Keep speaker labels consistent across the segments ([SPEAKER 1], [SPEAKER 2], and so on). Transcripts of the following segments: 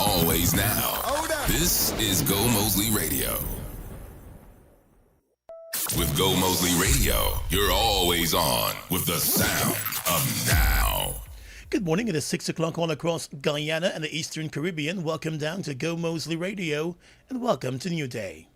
[SPEAKER 1] always now. This is Gomoseley Radio. With Gomoseley Radio, you're always on with the sound of now.
[SPEAKER 2] Good morning. It is 6 o'clock all across Guyana and the Eastern Caribbean. Welcome down to Gomoseley Radio and welcome to New Day.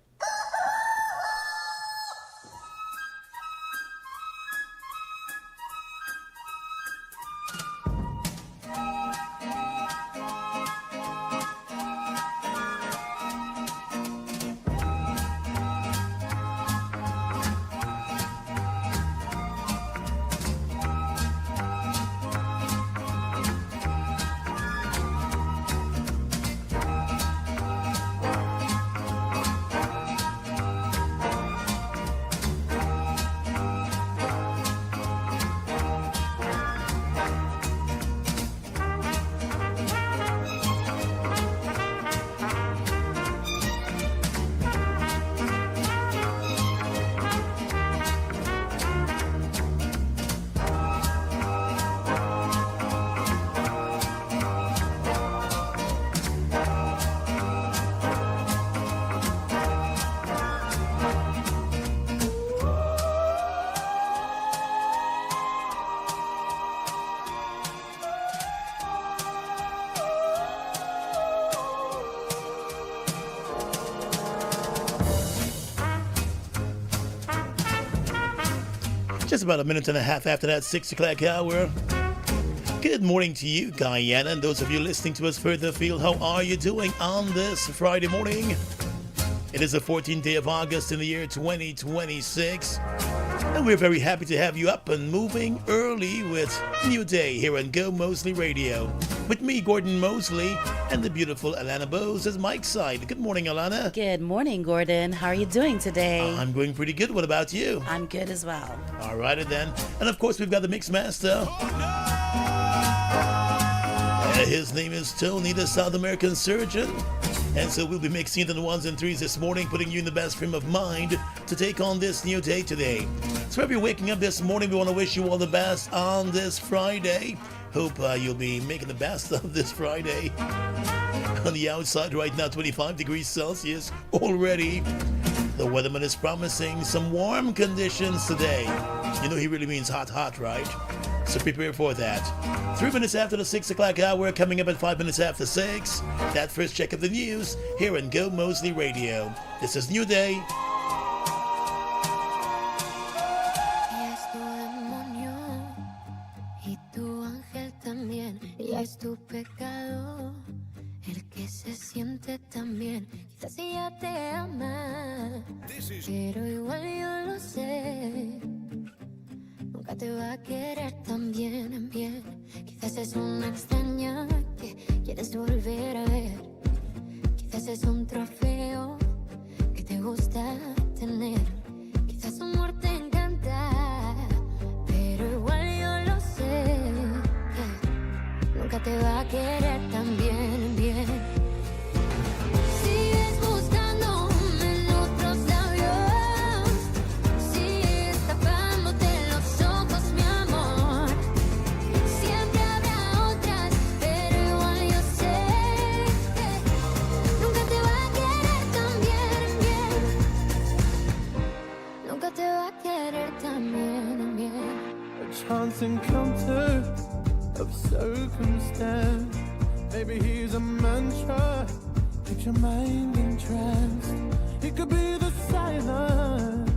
[SPEAKER 2] Just about a minute and a half after that 6 o'clock hour. Good morning to you, Guyana, and those of you listening to us further afield. How are you doing on this Friday morning? It is the 14th day of August in the year 2026, and we're very happy to have you up and moving early with New Day here on Gomoseley Radio. With me, Gordon Mosley, and the beautiful Alana Bose as Mike's side. Good morning, Alana.
[SPEAKER 3] Good morning, Gordon. How are you doing today?
[SPEAKER 2] I'm doing pretty good. What about you?
[SPEAKER 3] I'm good as well.
[SPEAKER 2] All righty then. And of course, we've got the mix master. His name is Tony, the South American surgeon. And so we'll be mixing it in the ones and threes this morning, putting you in the best frame of mind to take on this new day today. So if you're waking up this morning, we want to wish you all the best on this Friday. Hope you'll be making the best of this Friday. On the outside right now, 25 degrees Celsius already. The weatherman is promising some warm conditions today. You know he really means hot, hot, right? So prepare for that. 3 minutes after the 6 o'clock hour, coming up at 5 minutes after 6. That first check of the news here on Gomoseley Radio. This is New Day.
[SPEAKER 4] Es tu pecado el que se siente tan bien. Quizás ella te ama, pero igual yo lo sé. Nunca te va a querer tan bien, bien. Quizás es una extraña que quieres volver a ver. Quizás es un trofeo que te gusta tener. Quizás su amor te encanta, pero igual yo lo sé. Nunca te va a querer tan bien, bien. Sigues buscándome en otros labios, sigues tapándote los ojos, mi amor. Siempre habrá otras, pero igual yo sé que nunca te va a querer tan bien, bien. Nunca te va a querer tan bien, bien.
[SPEAKER 5] A chance encounter of circumstance. Maybe he's a mantra, keeps your mind entranced. He could be the silence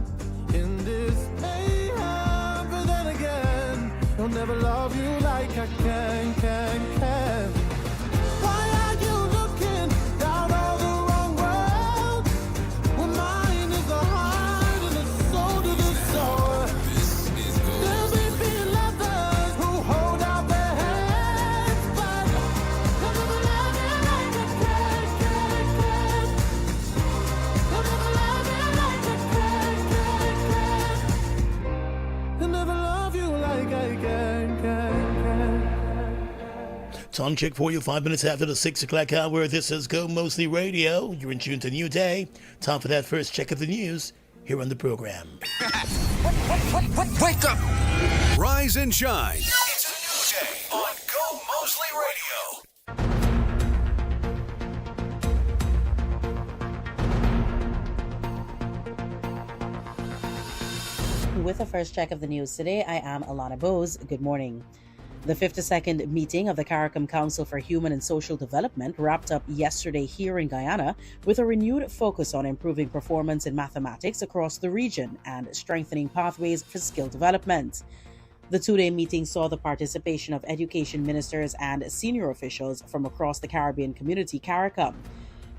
[SPEAKER 5] in this mayhem, but then again, he'll never love you like I can. Why are you looking down all the wrong road? When mine is the heart and the soul to the soul. There'll be lovers who hold out their hands, but they'll never love you like I can. They'll never love you like I can. They'll never love you like I can.
[SPEAKER 2] Time check for you, 5 minutes after the 6 o'clock hour. This is Gomoseley Radio. You're in tune to New Day. Time for that first check of the news here on the program.
[SPEAKER 1] Wake up!
[SPEAKER 6] Rise and shine. It's a new day on Gomoseley Radio.
[SPEAKER 3] with the first check of the news today, I am Alana Bose. Good morning. The 52nd meeting of the CARICOM Council for Human and Social Development wrapped up yesterday here in Guyana with a renewed focus on improving performance in mathematics across the region and strengthening pathways for skill development. The two-day meeting saw the participation of education ministers and senior officials from across the Caribbean community CARICOM.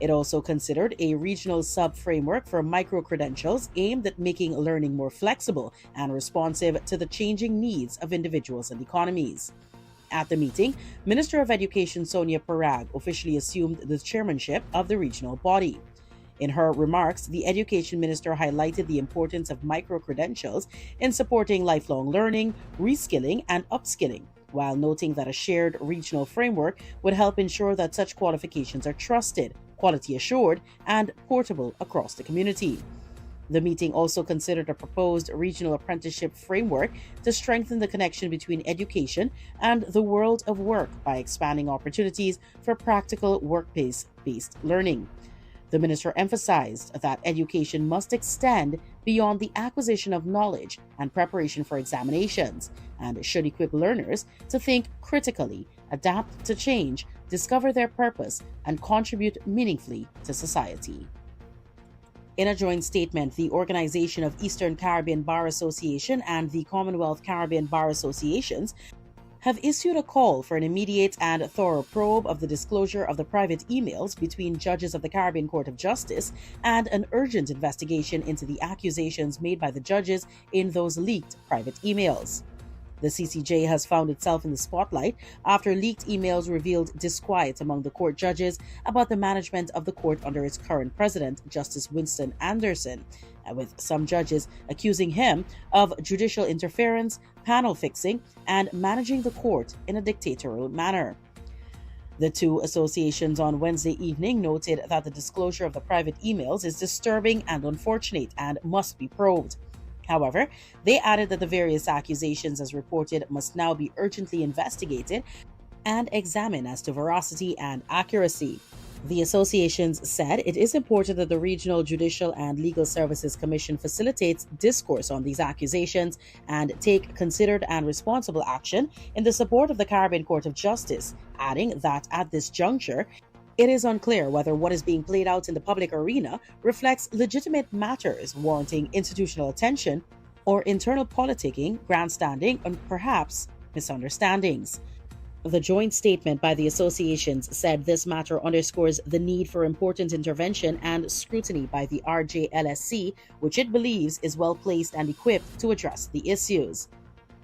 [SPEAKER 3] It also considered a regional sub-framework for micro-credentials aimed at making learning more flexible and responsive to the changing needs of individuals and economies. At the meeting, Minister of Education Sonia Parag officially assumed the chairmanship of the regional body. In her remarks, the Education Minister highlighted the importance of micro-credentials in supporting lifelong learning, reskilling, and upskilling, while noting that a shared regional framework would help ensure that such qualifications are trusted, quality assured, and portable across the community. The meeting also considered a proposed regional apprenticeship framework to strengthen the connection between education and the world of work by expanding opportunities for practical workplace-based learning. The minister emphasized that education must extend beyond the acquisition of knowledge and preparation for examinations, and should equip learners to think critically, adapt to change, discover their purpose, and contribute meaningfully to society. In a joint statement, the Organization of Eastern Caribbean Bar Association and the Commonwealth Caribbean Bar Associations have issued a call for an immediate and thorough probe of the disclosure of the private emails between judges of the Caribbean Court of Justice and an urgent investigation into the accusations made by the judges in those leaked private emails. The CCJ has found itself in the spotlight after leaked emails revealed disquiet among the court judges about the management of the court under its current president, Justice Winston Anderson, with some judges accusing him of judicial interference, panel fixing, and managing the court in a dictatorial manner. The two associations on Wednesday evening noted that the disclosure of the private emails is disturbing and unfortunate and must be probed. However, they added that the various accusations as reported must now be urgently investigated and examined as to veracity and accuracy. The associations said it is important that the Regional Judicial and Legal Services Commission facilitates discourse on these accusations and take considered and responsible action in the support of the Caribbean Court of Justice, adding that at this juncture, it is unclear whether what is being played out in the public arena reflects legitimate matters warranting institutional attention or internal politicking, grandstanding, and perhaps misunderstandings. The joint statement by the associations said this matter underscores the need for important intervention and scrutiny by the RJLSC, which it believes is well placed and equipped to address the issues.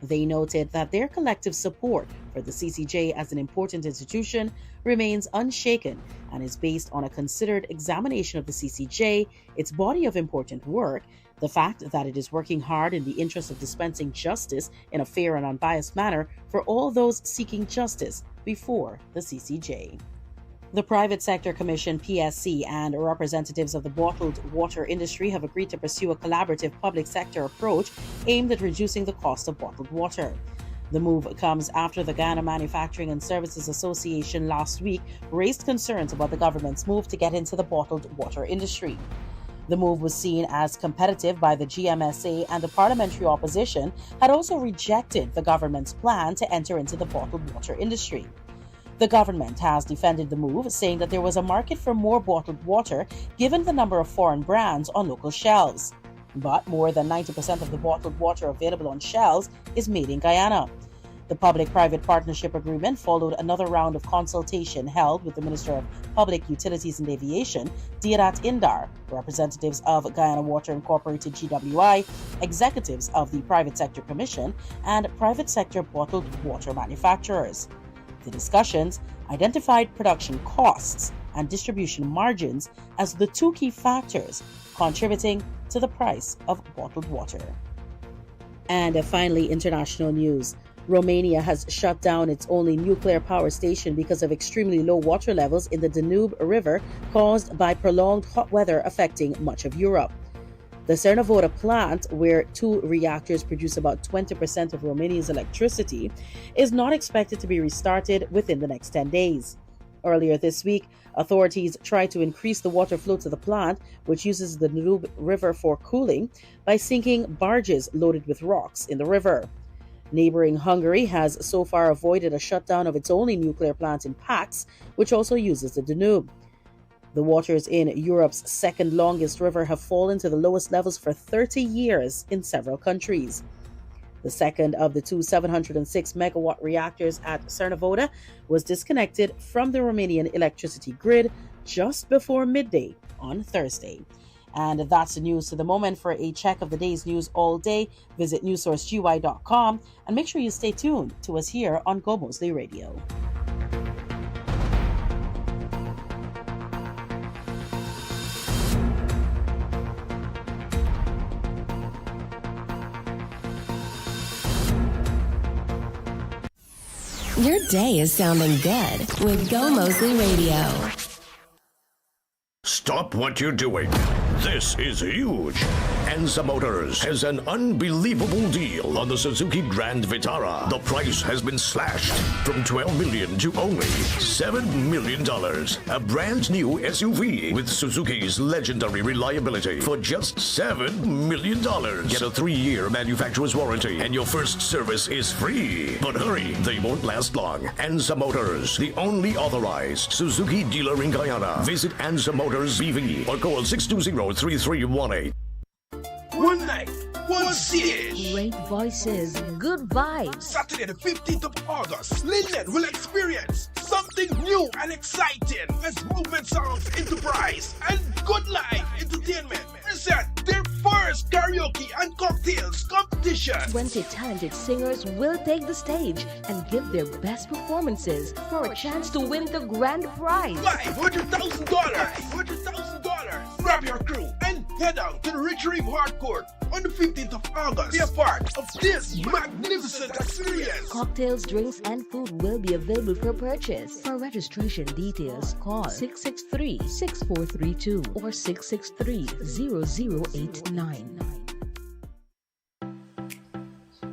[SPEAKER 3] They noted that their collective support for the CCJ as an important institution remains unshaken and is based on a considered examination of the CCJ, its body of important work, the fact that it is working hard in the interest of dispensing justice in a fair and unbiased manner for all those seeking justice before the CCJ. The Private Sector Commission, PSC, and representatives of the bottled water industry have agreed to pursue a collaborative public sector approach aimed at reducing the cost of bottled water. The move comes after the Guyana Manufacturing and Services Association last week raised concerns about the government's move to get into the bottled water industry. The move was seen as competitive by the GMSA, and the parliamentary opposition had also rejected the government's plan to enter into the bottled water industry. The government has defended the move, saying that there was a market for more bottled water given the number of foreign brands on local shelves. But more than 90% of the bottled water available on shelves is made in Guyana. The public-private partnership agreement followed another round of consultation held with the Minister of Public Utilities and Aviation, Diadat Indar, representatives of Guyana Water Incorporated GWI, executives of the Private Sector Commission, and private sector bottled water manufacturers. The discussions identified production costs and distribution margins as the two key factors contributing to the price of bottled water. And finally, international news. Romania has shut down its only nuclear power station because of extremely low water levels in the Danube River caused by prolonged hot weather affecting much of Europe. The Cernavodă plant, where two reactors produce about 20% of Romania's electricity, is not expected to be restarted within the next 10 days. Earlier this week, authorities tried to increase the water flow to the plant, which uses the Danube River for cooling, by sinking barges loaded with rocks in the river. Neighboring Hungary has so far avoided a shutdown of its only nuclear plant in Pax, which also uses the Danube. The waters in Europe's second longest river have fallen to the lowest levels for 30 years in several countries. The second of the two 706-megawatt reactors at Cernavoda was disconnected from the Romanian electricity grid just before midday on Thursday. And that's the news to the moment. For a check of the day's news all day, visit newssourcegi.com and make sure you stay tuned to us here on Gomoseley Radio.
[SPEAKER 7] Your day is sounding good with Gomoseley Radio.
[SPEAKER 8] Stop what you're doing. This is huge. Anza Motors has an unbelievable deal on the Suzuki Grand Vitara. The price has been slashed from $12 million to only $7 million. A brand new SUV with Suzuki's legendary reliability for just $7 million. Get a 3-year manufacturer's warranty and your first service is free. But hurry, they won't last long. Anza Motors, the only authorized Suzuki dealer in Guyana. Visit Anza Motors BV or call 620-3318.
[SPEAKER 9] One night, one city.
[SPEAKER 10] Great voices, good vibes.
[SPEAKER 9] Saturday the 15th of August, Lynette will experience something new and exciting as Movement Sounds Enterprise and Good Life Entertainment present their first karaoke and cocktails competition.
[SPEAKER 10] 20 talented singers will take the stage and give their best performances for a chance to win the grand prize.
[SPEAKER 9] $500,000. $500,000. Grab your crew and head out to the Rich Reef Hardcourt on the 15th of August. Be a part of this magnificent experience.
[SPEAKER 10] Cocktails, drinks, and food will be available for purchase. For registration details, call 663-6432 or 663-0089.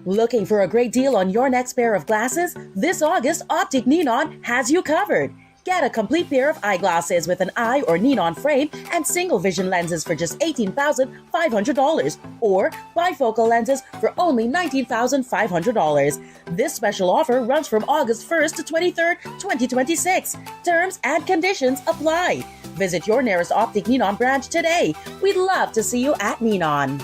[SPEAKER 3] Looking for a great deal on your next pair of glasses? This August, Optic Neon has you covered. Get a complete pair of eyeglasses with an eye or neon frame and single vision lenses for just $18,500 or bifocal lenses for only $19,500. This special offer runs from August 1st to 23rd, 2026. Terms and conditions apply. Visit your nearest Optic Neon branch today. We'd love to see you at Neon.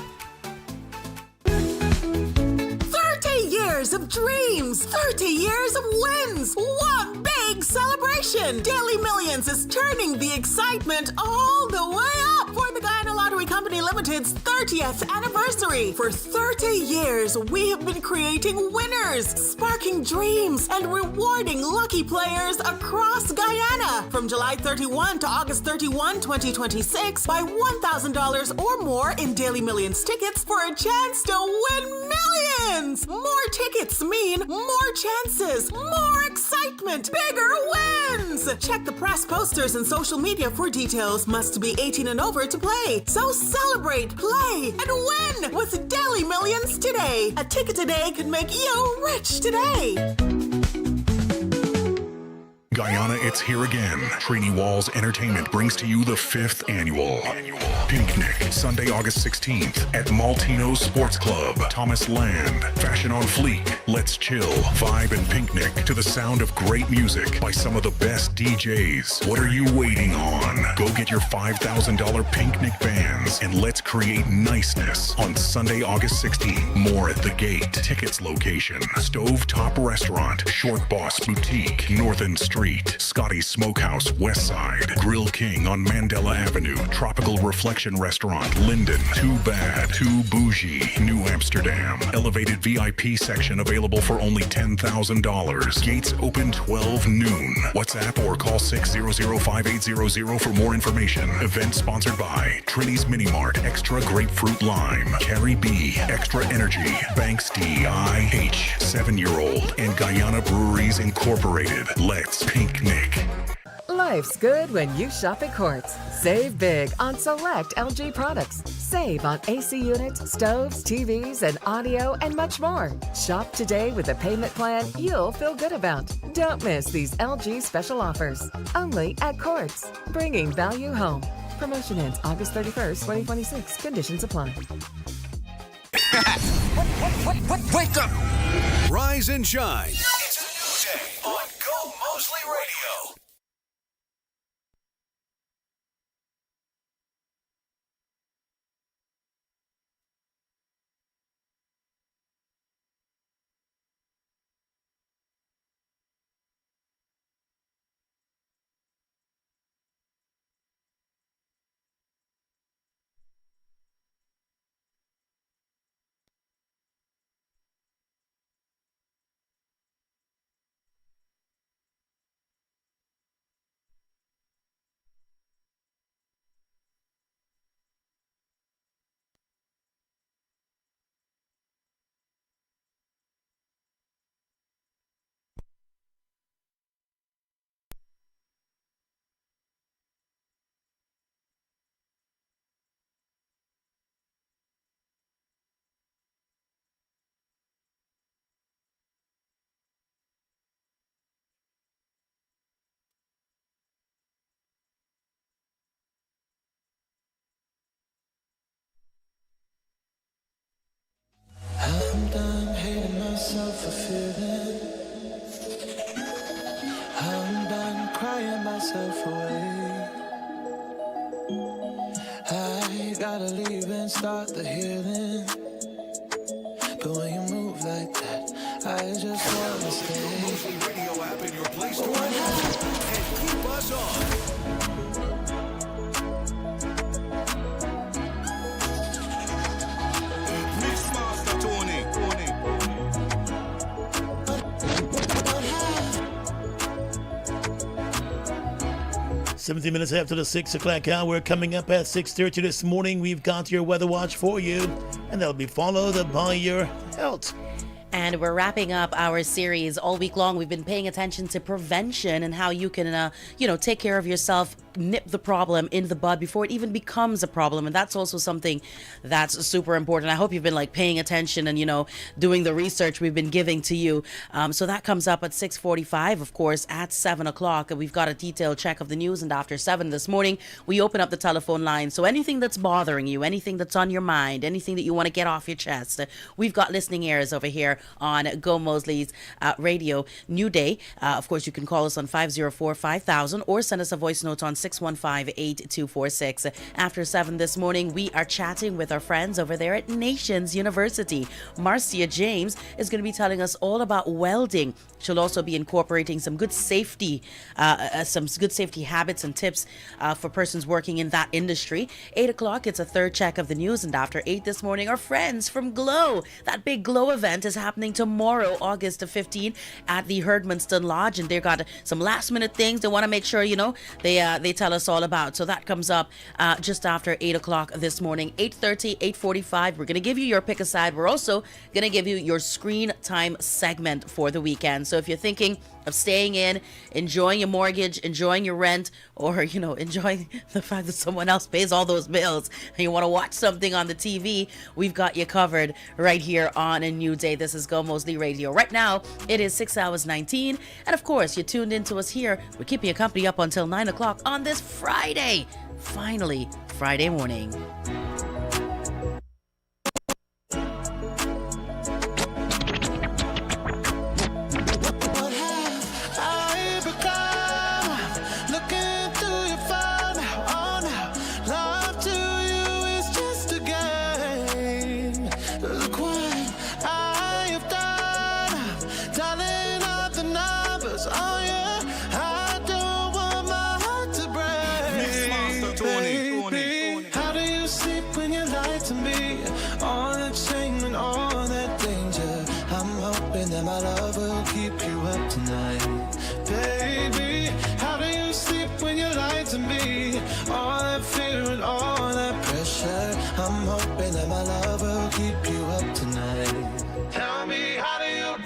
[SPEAKER 11] 30 years of dreams, 30 years of wins, one big celebration. Daily Millions is turning the excitement all the way up for the Guyana Lottery Company Limited's 30th anniversary. For 30 years, we have been creating winners, sparking dreams, and rewarding lucky players across Guyana. From July 31 to August 31, 2026, buy $1,000 or more in Daily Millions tickets for a chance to win millions. More tickets mean more chances, more excitement, bigger wins. Check the press posters and social media for details. Must be 18 and over to play. So celebrate, play, and win with Daily Millions today. A ticket today could make you rich today.
[SPEAKER 12] Guyana, it's here again. Trini Walls Entertainment brings to you the 5th annual Picnic, Sunday, August 16th at Maltino's Sports Club, Thomas Land. Fashion on fleek. Let's chill, vibe, and picnic to the sound of great music by some of the best DJs. What are you waiting on? Go get your $5,000 picnic bands and let's create niceness on Sunday, August 16th. More at the gate. Tickets location: Stovetop Restaurant, Short Boss Boutique, Northern Street, Scotty's Smokehouse, Westside, Grill King on Mandela Avenue, Tropical Reflection Restaurant, Linden, Too Bad, Too Bougie, New Amsterdam. Elevated VIP section available for only $10,000. Gates open 12 noon. WhatsApp or call 600-5800 for more information. Event sponsored by Trini's Mini Mart, Extra Grapefruit Lime, Carrie B, Extra Energy, Banks D.I.H., 7-Year-Old, and Guyana Breweries Incorporated. Let's picnic.
[SPEAKER 13] Life's good when you shop at Quartz. Save big on select LG products. Save on AC units, stoves, TVs, and audio, and much more. Shop today with a payment plan you'll feel good about. Don't miss these LG special offers. Only at Quartz. Bringing value home. Promotion ends August 31st, 2026. Conditions apply.
[SPEAKER 6] Wake up! Rise and shine. It's a new day on Gomoseley Radio.
[SPEAKER 5] I'm done hating myself for feeling. I'm done crying myself away. I gotta leave and start the healing. But when you move like that, I just wanna stay.
[SPEAKER 6] Radio app in your Play Store and keep us on.
[SPEAKER 1] Mixmaster Tony.
[SPEAKER 2] 17 minutes after the 6 o'clock hour. Coming up at 6:30 this morning, we've got your weather watch for you, and that'll be followed by your health.
[SPEAKER 3] And we're wrapping up our series all week long. We've been paying attention to prevention and how you can, take care of yourself, nip the problem in the bud before it even becomes a problem. And that's also something that's super important. I hope you've been paying attention and, doing the research we've been giving to you. So that comes up at 6:45, of course, at 7 o'clock. And we've got a detailed check of the news. And after 7 this morning, we open up the telephone line. So anything that's bothering you, anything that's on your mind, anything that you want to get off your chest, we've got listening ears over here on Gomoseley's radio. New Day. Of course, you can call us on 504-5000 or send us a voice note on 615-8246. After 7 this morning, we are chatting with our friends over there at Nations University. Marcia James is going to be telling us all about welding. She'll also be incorporating some good safety habits and tips for persons working in that industry. 8 o'clock, it's a third check of the news. And after 8 this morning, our friends from Glow. That big Glow event is happening tomorrow, August 15, at the Herdmanston Lodge, and they've got some last minute things they want to make sure they tell us all about. So that comes up just after 8 o'clock this morning. 8:30, 8:45, we're going to give you your pick aside. We're also going to give you your screen time segment for the weekend. So if you're thinking of staying in, enjoying your mortgage, enjoying your rent, or enjoying the fact that someone else pays all those bills and you want to watch something on the TV, we've got you covered right here on A New Day. This is Gomoseley Radio. Right now, it is 6 hours 19, and of course, you're tuned into us here. We're keeping you company up until 9 o'clock on this Friday. Finally, Friday morning.
[SPEAKER 5] My love will keep you up tonight, baby. How do you sleep when you lie to me? All that fear and all that pressure. I'm hoping that my love will keep you up tonight. Tell me, how do you?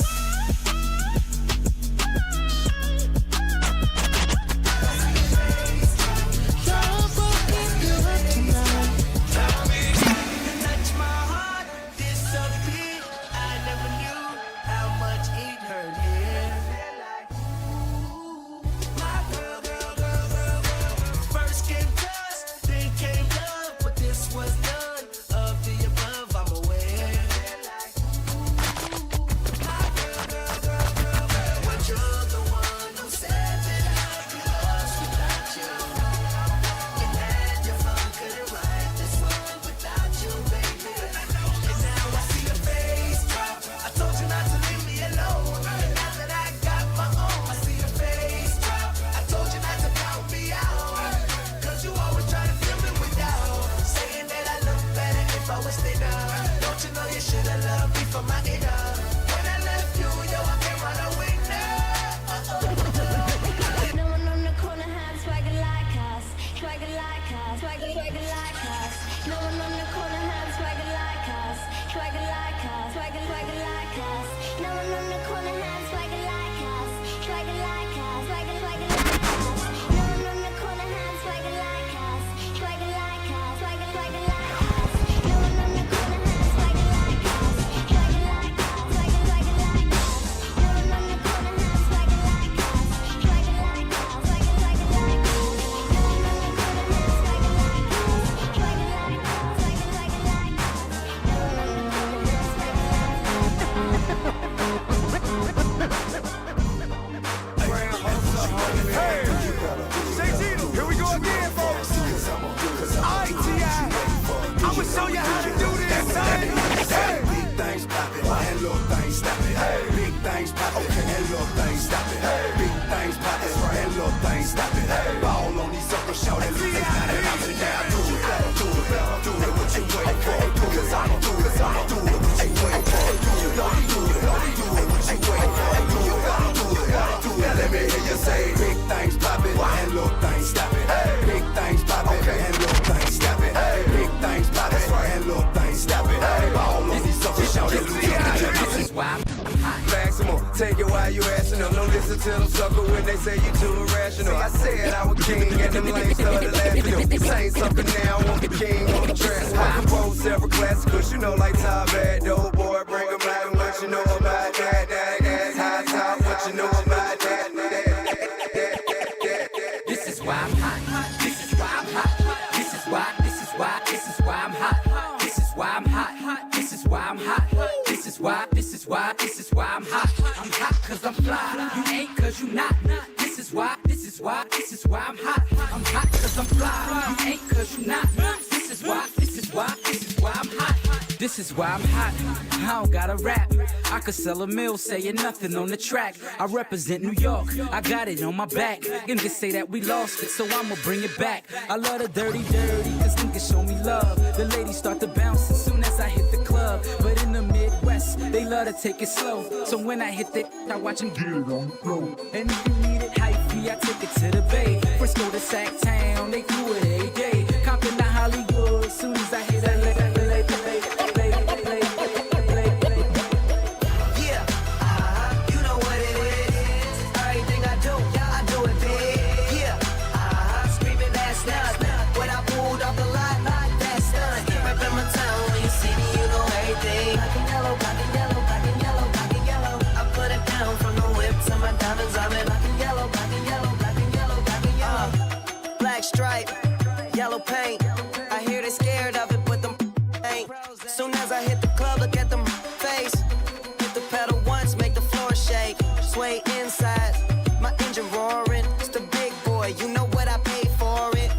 [SPEAKER 14] and little things stop it. Big things pop it, and little things stop it. Ball on these suckers, shout it, look, they got it up and down. Do it, do it, do it, what you waiting for? Cause I'ma do it, I'ma do it, what you waiting for? Do it, do it, do it, what you waiting for? Do it, do it, do it. Let me hear you say, big things pop it, and little things stop it. Big things pop it, and little things stop it. Big things pop it, and little things stop it. Ball on these suckers, shout it, look, this is why I'm hot. Maximum, take it while you asking them. Don't listen to them sucker when they say you too irrational. I said I was king and them lanes started laughing them. Saying something now, I want the king on the track. I compose several classicals, you know, like Tom Bad, dope boy, bring them out and what you know about that. That's high top, what you know about that. This is why I'm hot. This is why I'm hot. This is why, this is why, this is why I'm hot. This is why I'm hot. This is why I'm hot. This is why, this is why, this is why I'm hot. I'm hot cause I'm fly. You ain't cause you not. This is why, this is why, this is why I'm hot. I'm hot cause I'm fly. You ain't cause you not. This is why, this is why, this is why I'm hot. This is why I'm hot. I don't gotta rap. I could sell a mill saying nothing on the track. I represent New York. I got it on my back. And just say that we lost it, so I'ma bring it back. I love the dirty, cause niggas show me love. The ladies start to bounce as soon as I hit the club. But in the Midwest, they love to take it slow. So when I hit that, I watch them get it on the floor. And if you need it hypey, I take it to the Bay. Frisco to Sac Town, they do it every day. Compton to Hollywood, as soon as I hit that stripe, yellow paint. I hear they scared of it, but them ain't. Soon as I hit the club, look at them face. Hit the pedal once, make the floor shake. Sway inside, my engine roaring. It's the big boy, you know what I paid for it.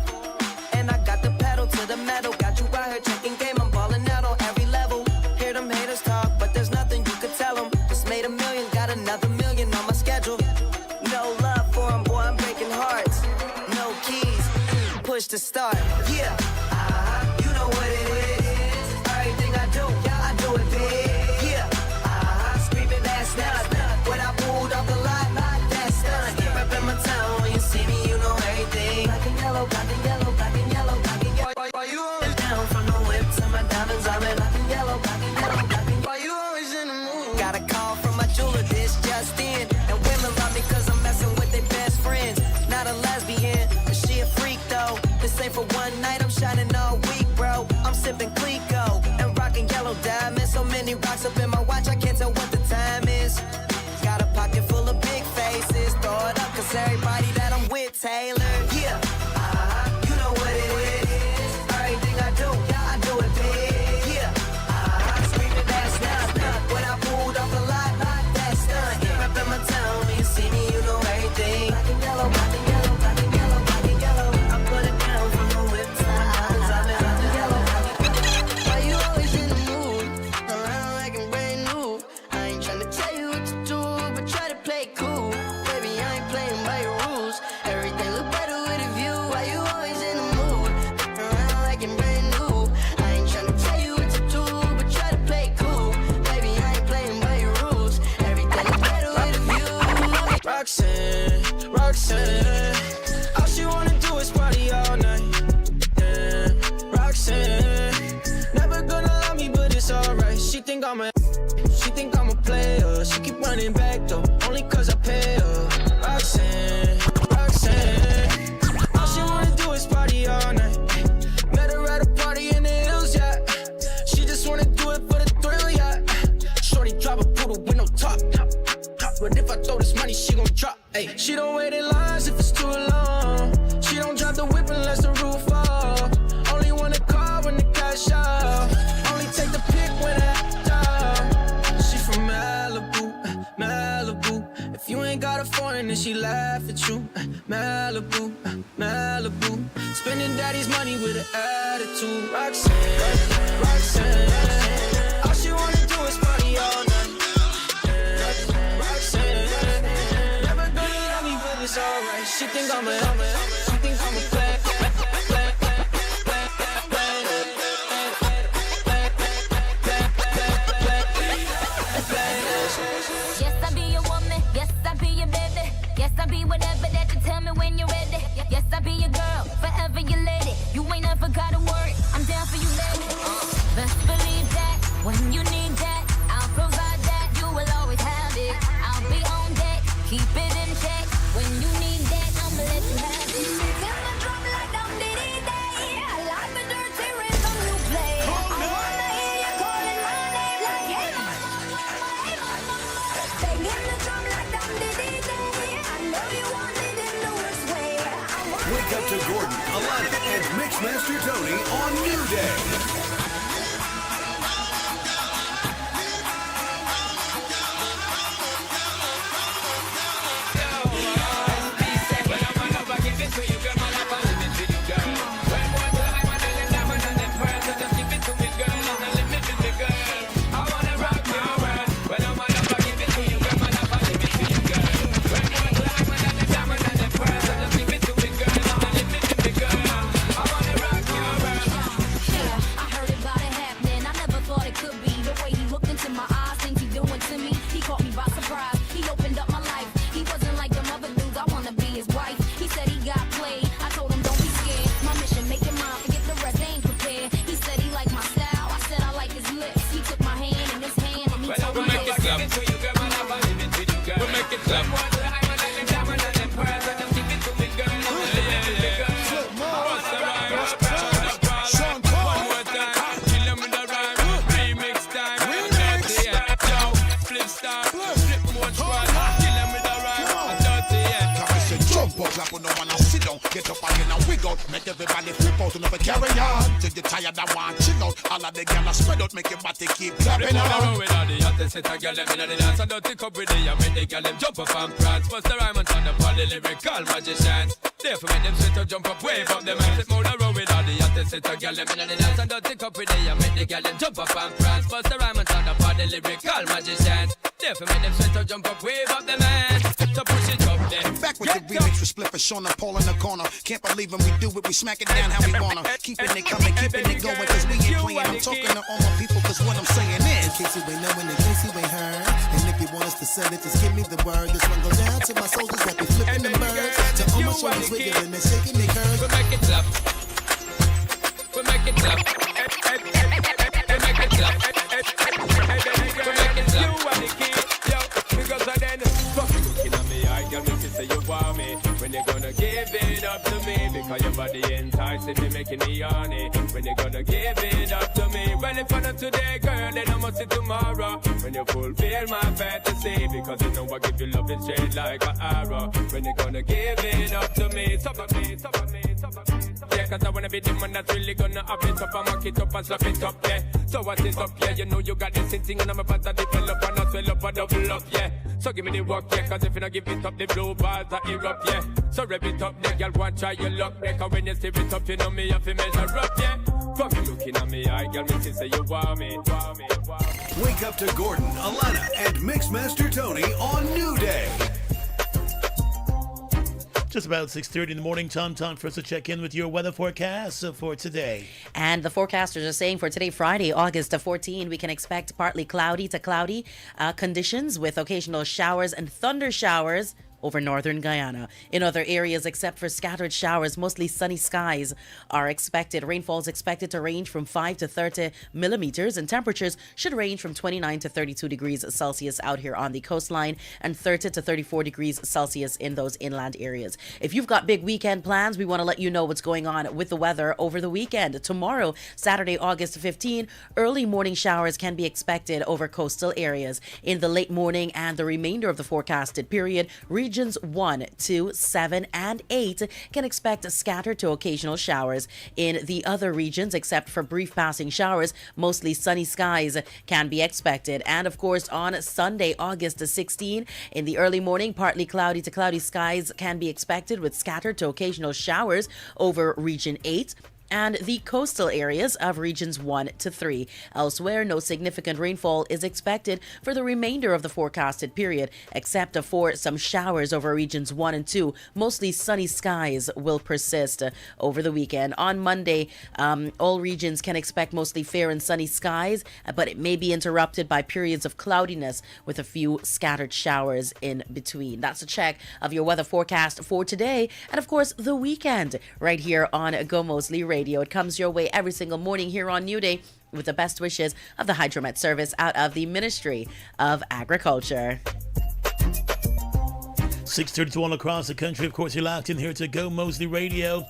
[SPEAKER 14] And I got the pedal to the metal. Got you out here checking game, I'm balling out on every level. Hear them haters talk, but there's nothing you could tell them. Just made $1 million, got another $1 million on my schedule. No love for them, boy, I'm breaking hearts. No keys. Push to start, yeah. You know what it is. Everything I do, I do it big, yeah. Screaming that's not when I pulled off the lot, that's done. Reppin' my town, when you see me, you know everything. Black and yellow, black and yellow, black and yellow, black and yellow. Why you always down from the whip to my diamonds? I'm in black and yellow, black and yellow, black and yellow. Why you always in the mood? Got a call from my jeweler, this just in. And women love me cause I'm messing with their best friends. Not a lesbian, but she a freak though. This ain't for one night, I'm shining all week, bro. I'm sipping Clico and rocking yellow diamonds. So many rocks up in my watch, I can't tell what the time is. Got a pocket full of big faces. Throw it up, cause everybody that I'm with, Taylor. Yeah, you know what it is. Everything I do, I do it big. Yeah, screaming that's not when I pulled off the lot, that's done. Reppin' my town, when you see me, you know everything. Black and yellow, black and yellow, black and yellow, black and yellow. I put it down from the whip to the islands. I'm in black and yellow. Why you always in the mood? Around like I'm brand new. I ain't tryna tell you what to do, but try to play cool. Baby, I ain't playing by your rules. Everything look better with a view. Why you always in the mood? Around like I'm brand new. I ain't tryna tell you what to do, but try to play cool. Baby, I ain't playing by your rules. Everything look better with a view. Roxanne, all she wanna do is party all night. Yeah, Roxanne, never gonna love me, but it's alright. She think I'm a player. She keep running back though, only cause I pay her. Roxanne, all she wanna do is party all night. Met her at a party in the hills, yeah. She just wanna do it for the thrill, yeah. Shorty drop a poodle with no top. But if I throw this money, she gon' drop. Ay. She don't wait in lines if it's too long. She don't drop the whip unless the roof fall. Only wanna call when the cash out. Only take the pic when it's down. She from Malibu. If you ain't got a foreign, then she laugh at you. Malibu. Spending daddy's money with an attitude. Roxanne, all she wanna do is party all night. Roxanne. She think I'm a, she think I'm a play.
[SPEAKER 4] Yes, I be your woman. Yes, I be your baby. Yes, I be whatever that you tell me when you're ready. Yes, I be your girl, forever your lady. You ain't never gotta worry. I'm down for you, lady. Best believe that when you need that, I'll provide that. You will always have it. I'll be on deck, keep it in check. When you need that, I'ma let you have it. Beat the drum like dum diddy day. I like the dirty rhythm you play. I wanna hear you calling my name like hey mama, hey mama. Banging the drum like dum diddy day. I know you want it in the worst way.
[SPEAKER 6] Wake up to Gordon, Alana, and Mixmaster Tony on New Day.
[SPEAKER 9] Get up again and wiggle, make everybody flip out and never carry on. Till you're tired and want chill out. All of the girls spread out, make your body keep clapping on.
[SPEAKER 15] With all the hottest hit a girl them inna the dance and don't take up with it. I make the girl them jump up and prance. Bust the rhyme and turn up all the lyrical magicians. Therefore make them sweat to jump up, wave up them hands. Flip more the road with all the hottest hit a girl them inna the dance and don't take up with it. I make the girl them jump up and prance. Bust the rhyme and turn up all the lyrical magicians. Therefore make them sweat to jump up, wave up them hands. So push it up there.
[SPEAKER 9] Back with the remix with Split for Sean and Paul in the corner. Can't believe when we do it, we smack it down how we wanna. Keeping it coming, keeping it going, cause we ain't playing. I'm talking to all my people, cause what I'm saying is,
[SPEAKER 5] in case you ain't knowing, in case you ain't heard, and if you want us to send it, just give me the word. This one goes down to my soldiers that be flipping them birds. To all my shoulders wiggling and shaking their curves.
[SPEAKER 15] We make it clap. We make it clap. We make it clap. We make it clap. You are the key, yo, because I then fuck you looking at me, I got me to say you want me. When you gonna give it up to me? Because your body enticing me, making me horny. When you gonna give it up to me? Well, if I'm not today, girl, then I must see tomorrow. When you fulfill my fantasy, because you know I give you love and straight like an arrow. When you gonna give it up to me? Stop at me, stop at me, stop at me. Yeah, cause I wanna be the man that's really gonna up it up and mock it up and slap it up, yeah. So what is up, yeah? You know you got this thing and I'm about to develop and I swell up and double up, yeah. So give me the work, yeah, cause if you don't give it up, the blue bars are erupt, yeah. So rev it up, yeah, girl, want try your luck, yeah. Cause when you stir it up, you know me, have to measure up, yeah. Fuck you looking at me, I girl, me say you want me, want me, want me.
[SPEAKER 6] Wake up to Gordon, Alana, and Mixmaster Tony on New Day.
[SPEAKER 2] Just about 6:30 in the morning, time for us to check in with your weather forecast for today.
[SPEAKER 3] And the forecasters are saying for today, Friday, August 14, we can expect partly cloudy to cloudy conditions with occasional showers and thunder showers over northern Guyana. In other areas, except for scattered showers, mostly sunny skies are expected. Rainfall is expected to range from 5 to 30 millimeters, and temperatures should range from 29 to 32 degrees Celsius out here on the coastline and 30 to 34 degrees Celsius in those inland areas. If you've got big weekend plans, we want to let you know what's going on with the weather over the weekend. Tomorrow, Saturday, August 15, early morning showers can be expected over coastal areas. In the late morning and the remainder of the forecasted period, regions 1, 2, 7, and 8 can expect scattered to occasional showers. In the other regions, except for brief passing showers, mostly sunny skies can be expected. And of course, on Sunday, August 16, in the early morning, partly cloudy to cloudy skies can be expected with scattered to occasional showers over region 8. and the coastal areas of regions 1 to 3. Elsewhere, no significant rainfall is expected for the remainder of the forecasted period, except for some showers over regions 1 and 2. Mostly sunny skies will persist over the weekend. On Monday, all regions can expect mostly fair and sunny skies, but it may be interrupted by periods of cloudiness with a few scattered showers in between. That's a check of your weather forecast for today and, of course, the weekend right here on Gomoseley Radio. It comes your way every single morning here on New Day with the best wishes of the Hydromet Service out of the Ministry of Agriculture.
[SPEAKER 2] 6:32 all across the country. Of course, you're locked in here to Gomoseley Radio.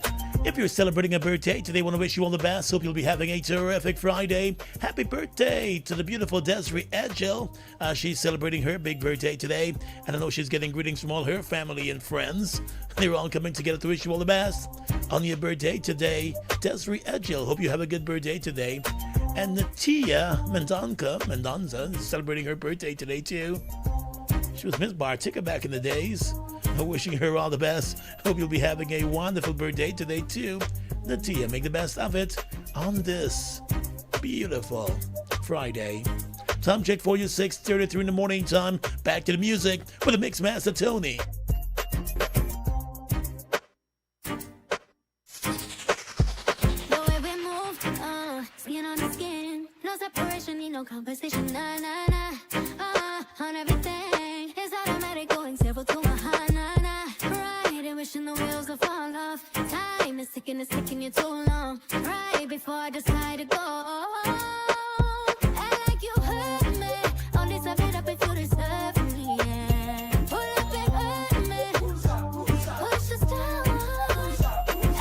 [SPEAKER 2] If you're celebrating a birthday today, want to wish you all the best. Hope you'll be having a terrific Friday. Happy birthday to the beautiful Desiree Edgel. She's celebrating her big birthday today, and I know she's getting greetings from all her family and friends. They're all coming together to wish you all the best on your birthday today. Desiree Edgel, hope you have a good birthday today. And Natia Mendonza is celebrating her birthday today too. She was Miss Bartica back in the days. Wishing her all the best. Hope you'll be having a wonderful birthday today too. Natia, make the best of it on this beautiful Friday. Time check for you, 6:33 in the morning time. Back to the music with the Mix Master Tony.
[SPEAKER 4] Skin on the skin, no separation, need no conversation, nah, nah, nah. On everything, it's automatic, going several to a high, nah, nah. Right, and wishing the wheels will fall off. Time is ticking you too long. Right before I decide to go. Act like you hurt me. Only serve it up if you deserve me, yeah. Pull up and hurt me. Push the style on.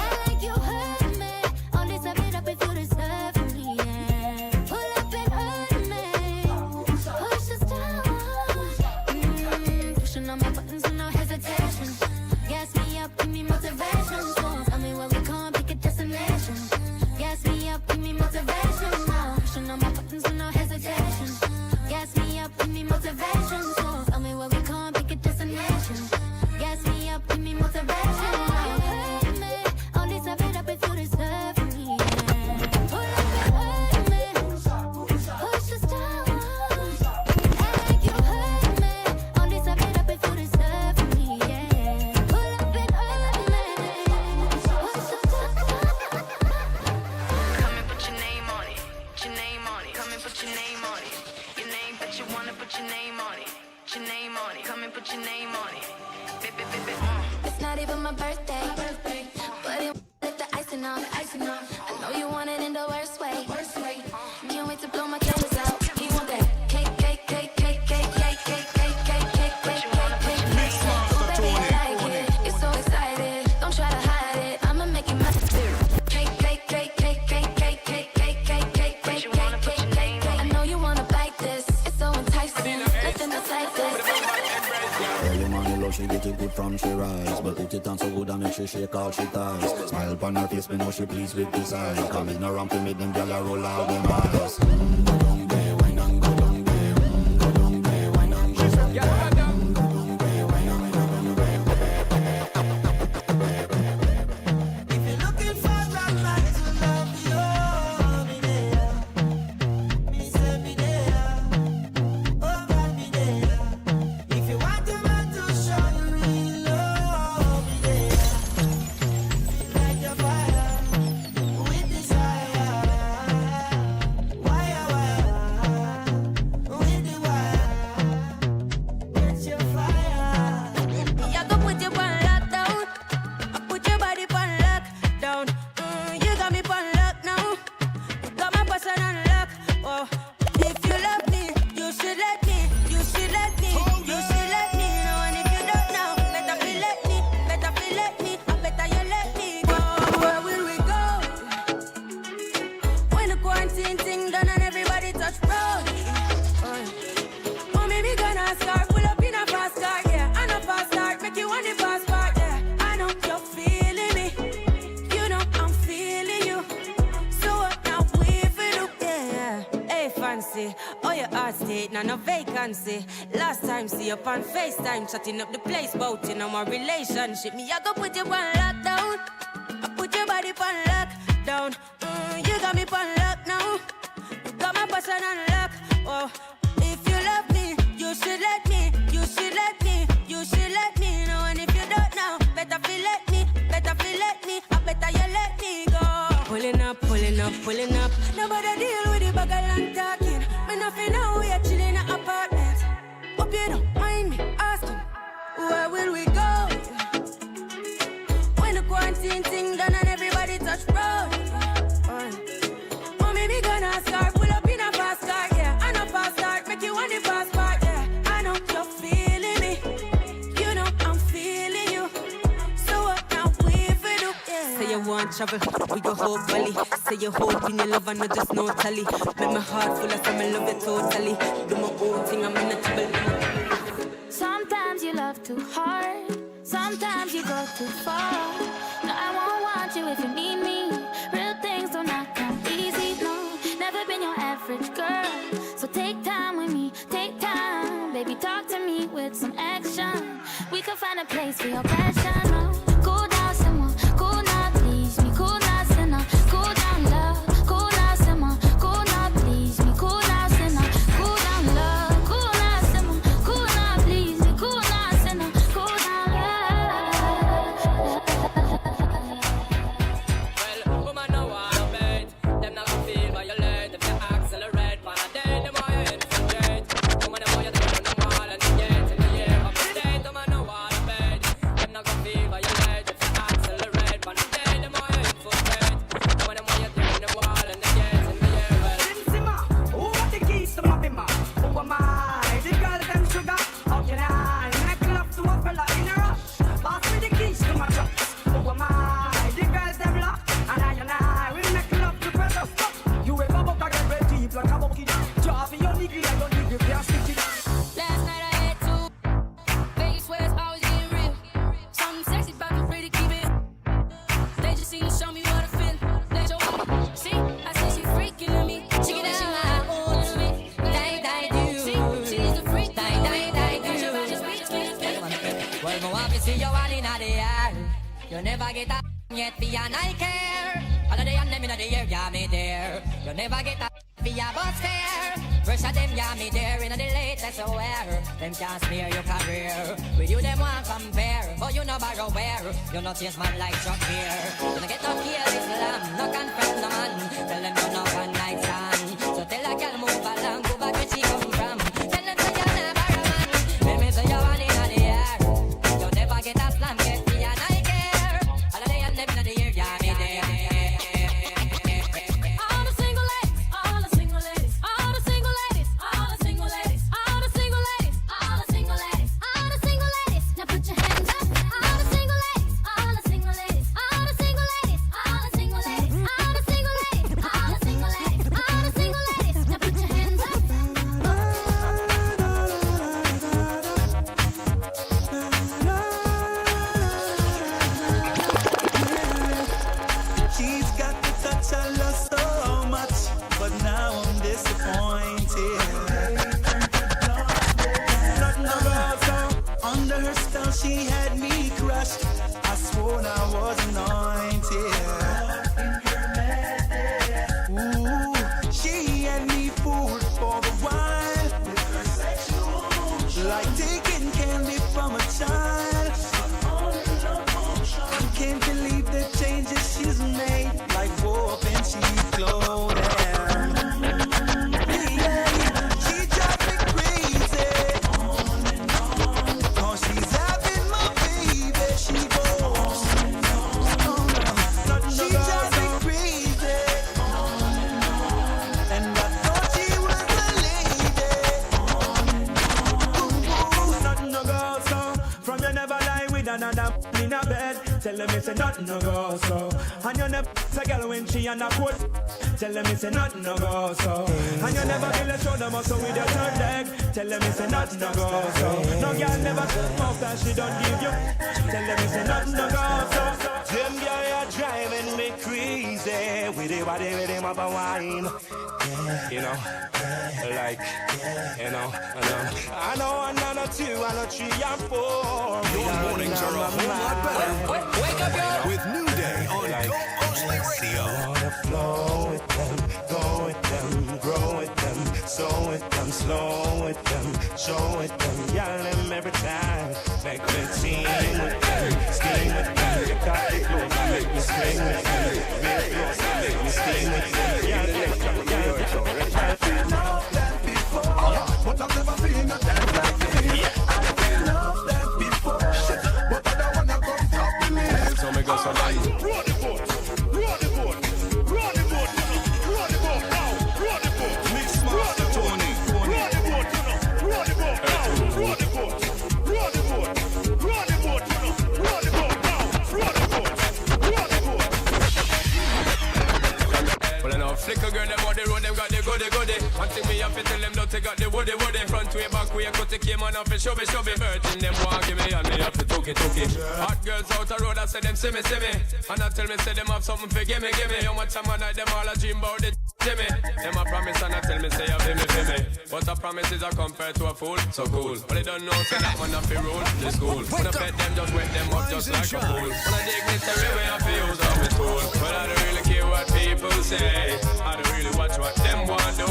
[SPEAKER 4] Act like you hurt me. Only serve it up if you deserve me, yeah. Pull up and hurt me. Push the style on. Pushing on my buttons with no hesitation. Gas me up, give me motivation. So tell me where we going, pick a destination. Gas me up, give me motivation. Now pushing on my buttons with no hesitation. Gas me up, give me motivation. So tell me where we going, pick a destination. Gas me up, give me motivation. You hurt me, only serve it up if you deserve me, yeah. Pull up and hurt me. Push the style on. Act like you hurt me, only serve it up if you deserve me, yeah. Pull up and hurt me. Push the style on.
[SPEAKER 16] Come and put your name on it. Put your name on it. Come and put your name on it. Your name, but you wanna put your name on it. Put your name on it. Come and put your name on it.
[SPEAKER 4] It's not even my birthday, but it like the icing on. I know you want it in the worst way. Can't wait to blow my candles out. You want that cake. Ooh, baby, I like it. You're so excited. Don't try to hide it. I'ma make it my cake. I know you wanna bite this. It's so enticing. Nothing that's like this.
[SPEAKER 17] Early morning love, she get it good from she rise. But put it on so good and make she shake all she ties. Smile upon her face, me know she pleased with this eyes. Coming around to make them gyal a roll out them eyes. Go down there, wine and go down there. Go down there, wine and go down there. Go down there, wine and go down there.
[SPEAKER 5] If you're looking for that man to love you, be there. Me say be there. Oh God, be there. If you want a man to show you real love, be there. Feel like your fire with desire. Wire, with the wire. It's your fire.
[SPEAKER 4] You go put your one lockdown. I put your body on lockdown. You got me on lock now. You got my person on lock. Oh, if you love me, you should let me. You should let me. You should let me know. And if you don't know, better feel let me. Better feel let me. Or better you let me go. Where will we go? When the quarantine thing done and everybody touch road. Oh, maybe gonna start. Pull up in a fast car, yeah. And a fast start. Make you want the fast part, yeah. I know you're feeling me. You know I'm feeling you. So what now we feel do, yeah. Hey, fancy. Oh, your heart state, now no vacancy. Last time, see you on FaceTime. Chatting up the place, bout you know my relationship. Me, I go put you on lockdown. I put your body on lock
[SPEAKER 18] down. You got me on lock now. You got my person on lock. Oh, if you love me, you should let me. You should let me. You should let me know. And if you don't know, better feel let me. Better feel let me. I better you let me go. Pulling up, pulling up, pulling up. Nobody deal with the bag of land talking. Me nothing know we are chilling in an apartment. Hope you don't mind me asking, where will we go? When the quarantine thing done and everybody touch road. Mommy, me gonna start, pull up in a fast car, yeah. I know fast start, make you want the fast part, yeah. I know you're feeling me, you know I'm feeling you. So what now we for do, yeah. Say you want travel, we go whole valley. Say you hope in your love and not just no tally. Make my heart full of some, I love it totally. Do my own thing, I'm in a trouble.
[SPEAKER 4] Sometimes you love too hard, sometimes you go too far. No, I won't want you if you need me. Real things do not come easy, no. Never been your average girl, so take time with me, take time. Baby, talk to me with some action. We can find a place for your passion, no. Cool down, someone, cool now, please me. Cool now, sinner, cool down, love. Cool now, someone, cool now, please me. Cool now, sinner, cool down, love. Cool now, someone, cool now, please me. Cool now, sinner, cool down, love.
[SPEAKER 15] Well, woman, no one bait. Them not gonna feel violate if you accelerate. Pan a day, the more you infiltrate. Woman, the more you turn on the wall and you get in the air of the state. Woman, no one bait. Them not gonna feel violate if you accelerate. Pan a day, the more you infiltrate. Woman, the more you turn on the wall and you get in the air. Well,
[SPEAKER 19] Simma, who got the keys to my bimmer? Who am I? The girl them sugar. How can I make love to a fella in a rush? Pass me the keys to my truck. Who am I? The girls them lock. And I will make love to brother stuff. You ever buck a get red deep like a bucket. Drop in your nigga, I don't need you, can't stick it.
[SPEAKER 18] Last night I had two Vegas West, I was getting real. Something sexy about the pretty keep it. They just seem to show me what I feel. They show me. See, I say she freaking to me. She get that shit like I own to me. Die, do. See, she's the freak. Die, do.
[SPEAKER 20] Well, my want to see you all in the air. You never get a yet for your night care. All of the and them in the air, got me there. You never get a for your bus fare. Fresh of them, got me there in the latest aware. Them can't smear your career. With you, them want compare. But you know borrow where. You not chase man like Chuck Beer. You don't get no kill Islam. No confess no man. Tell them you're not one night stand. So tell a girl move along. Go back where she come from. Tell them say you're never a man. Let me say you're one in the air. You never get a slam. Get for your night care. All of the and them in the air, got me there.
[SPEAKER 18] All the single ladies, all the single ladies, all the single ladies, all the single ladies, all the single ladies, all the single ladies, all the single ladies. Now put your hands up. All the single ladies, all the single ladies, all the single ladies, all the single ladies, all the single ladies, all the single ladies, all the single ladies. Now put your hands up.
[SPEAKER 5] She's got the touch I love so much, but now I'm disappointed. Nothing about her. Under her spell, she had me crushed. I swore I was anointed. Ooh, she had me fooled for the while, like taking candy from a child. I can't believe the changes she's made, like warp and cheap clothing. Yeah, she drives me crazy. 'Cause she's having my baby, she goes. She drives me crazy. And I thought she was a lady. Ooh, nothing no go so. From you never lie with another in a bed. Tell them it's a nothing no go so. And you never a girl when she on a coat. Tell them it's a nothing no go so. And you never feel a shoulder muscle with your third leg. Tell them it's a nothing no go so. No girl never off that she don't give you. Tell them it's a nothing no go so. Them girl are driving me crazy with the body with them up a wine. You know, like, you know, I know another two, I know three and four.
[SPEAKER 6] Your mornings are a whole lot better. Wake up, y'all. With New Day on Gomoseley Radio.
[SPEAKER 5] Show it them, y'all them every time. Make me team with them, scheme with them. You got the clothes, I make me scream with them. Real close, I make me steam with them. Y'all them, I know that before, but I've never been a dance like this. I know that before, but I don't wanna come top with me.
[SPEAKER 15] So me go somebody.
[SPEAKER 5] Roll the boat, roll the boat, roll the boat, roll the boat now, roll the boat. Mix master Tony, roll the boat, roll the boat now, roll the boat, roll the boat, roll the boat, roll the boat now, roll the boat, roll the boat.
[SPEAKER 15] Well, I know flicker girl, them on the road, them got the goody. One thing me have to tell them, don't they got the woody. Front way, back way, cut the came on off and show me. Virgin, them want give me, and me have to took it. Hot girls out the road, I say them see me. And I tell me, say them have something for gimme. How much time I night, them all a dream about the Jimmy. Them a promise and I tell me, say you feel me. But a promise is a compared to a fool, so cool. But they don't know, say that man a fi rule, this cool. When I pet them, just wet them up just like a fool. When I dignitary way, I feel use up his tool. But I don't really care what people say. I don't really watch what them want do.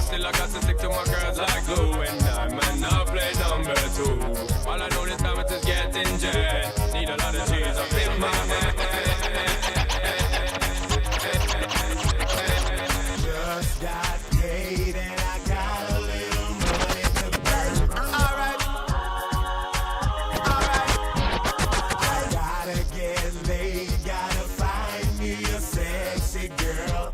[SPEAKER 15] Still I got to stick to my girls like glue. And I might not play number two. All I know this time it is getting jet. Need a lot of cheese up in my head.
[SPEAKER 5] Just got paid and I got a little money to burn. Alright. I gotta get laid, gotta find me a sexy girl.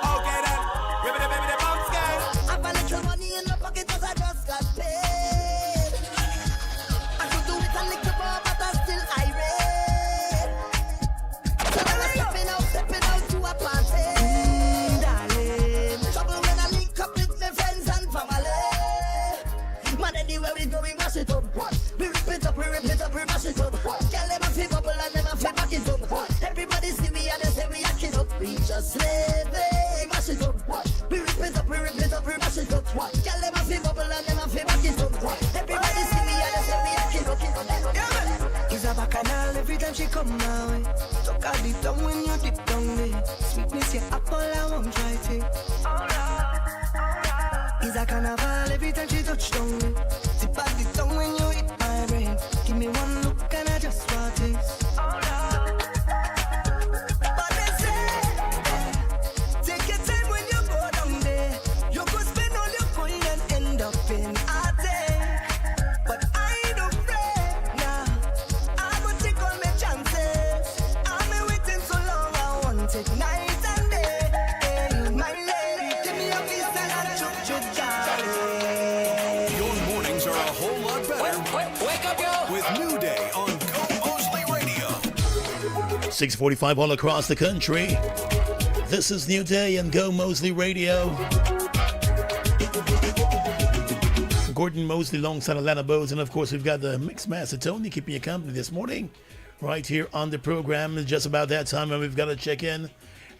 [SPEAKER 5] Okay then, give me the bump scale.
[SPEAKER 19] I've a little money in the pocket 'cause I just got paid. I could do it a little more, but I'm still irate. So when I'm stepping out to a party, darling. Trouble when I link up with my friends and family. Man, anywhere we go, we mash it up. We rip it up, we mash it up. Girl, them a fi bubble and them a fi back it up. Everybody see me and they say we act it up. We just living, mash it up. We rip it up, we mash it up. Girl, them a fi bubble and them a fi back it up. Everybody see me and they say we act it up. It's a bacchanal every time she come my way. Talk a deep down when you dip down there. Sweetness, your apple, I won't try to. It's a carnival every time she touch down me. Tip at the tongue when you hit my brain. Give me one look and I just want it. But they say, take your time when you go down there. You could spend all your coin and end up in a day. But I ain't afraid now. I'm gonna take all my chances. I've been waiting so long, I want it night and day. Hey, my lady, give me a piece and a chuk darling.
[SPEAKER 6] Your mornings are a whole lot better.
[SPEAKER 19] Wake up, yo!
[SPEAKER 6] With New Day on Gomoseley Radio.
[SPEAKER 2] 6:45 all across the country. This is New Day and Gomoseley Radio. Gordon Mosley alongside Alana Bose, and of course we've got the Mix Master Tony keeping you company this morning right here on the program. It's just about that time and we've got to check in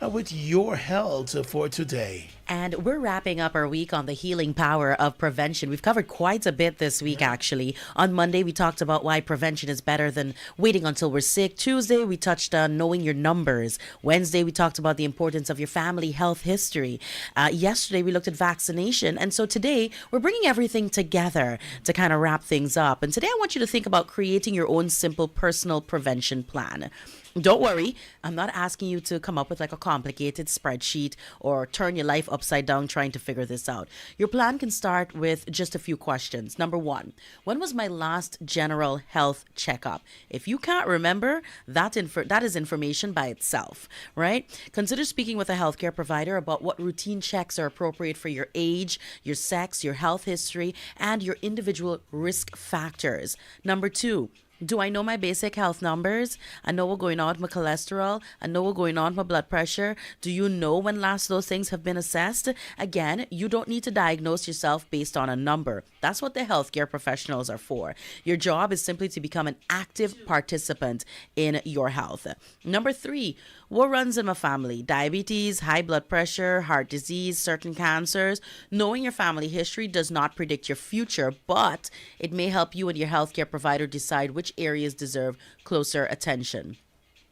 [SPEAKER 2] with your health for today.
[SPEAKER 3] And we're wrapping up our week on the healing power of prevention. We've covered quite a bit this week, actually. On Monday, we talked about why prevention is better than waiting until we're sick. Tuesday, we touched on knowing your numbers. Wednesday, we talked about the importance of your family health history. Yesterday, we looked at vaccination. And so today, we're bringing everything together to kind of wrap things up. And today, I want you to think about creating your own simple personal prevention plan. Don't worry, I'm not asking you to come up with like a complicated spreadsheet or turn your life upside down trying to figure this out. Your plan can start with just a few questions. Number one, when was my last general health checkup? If you can't remember, that is information by itself, right? Consider speaking with a healthcare provider about what routine checks are appropriate for your age, your sex, your health history, and your individual risk factors. Number two, do I know my basic health numbers? I know what's going on with my cholesterol. I know what's going on with my blood pressure. Do you know when last those things have been assessed? Again, you don't need to diagnose yourself based on a number. That's what the healthcare professionals are for. Your job is simply to become an active participant in your health. Number three, what runs in my family? Diabetes, high blood pressure, heart disease, certain cancers. Knowing your family history does not predict your future, but it may help you and your healthcare provider decide which areas deserve closer attention.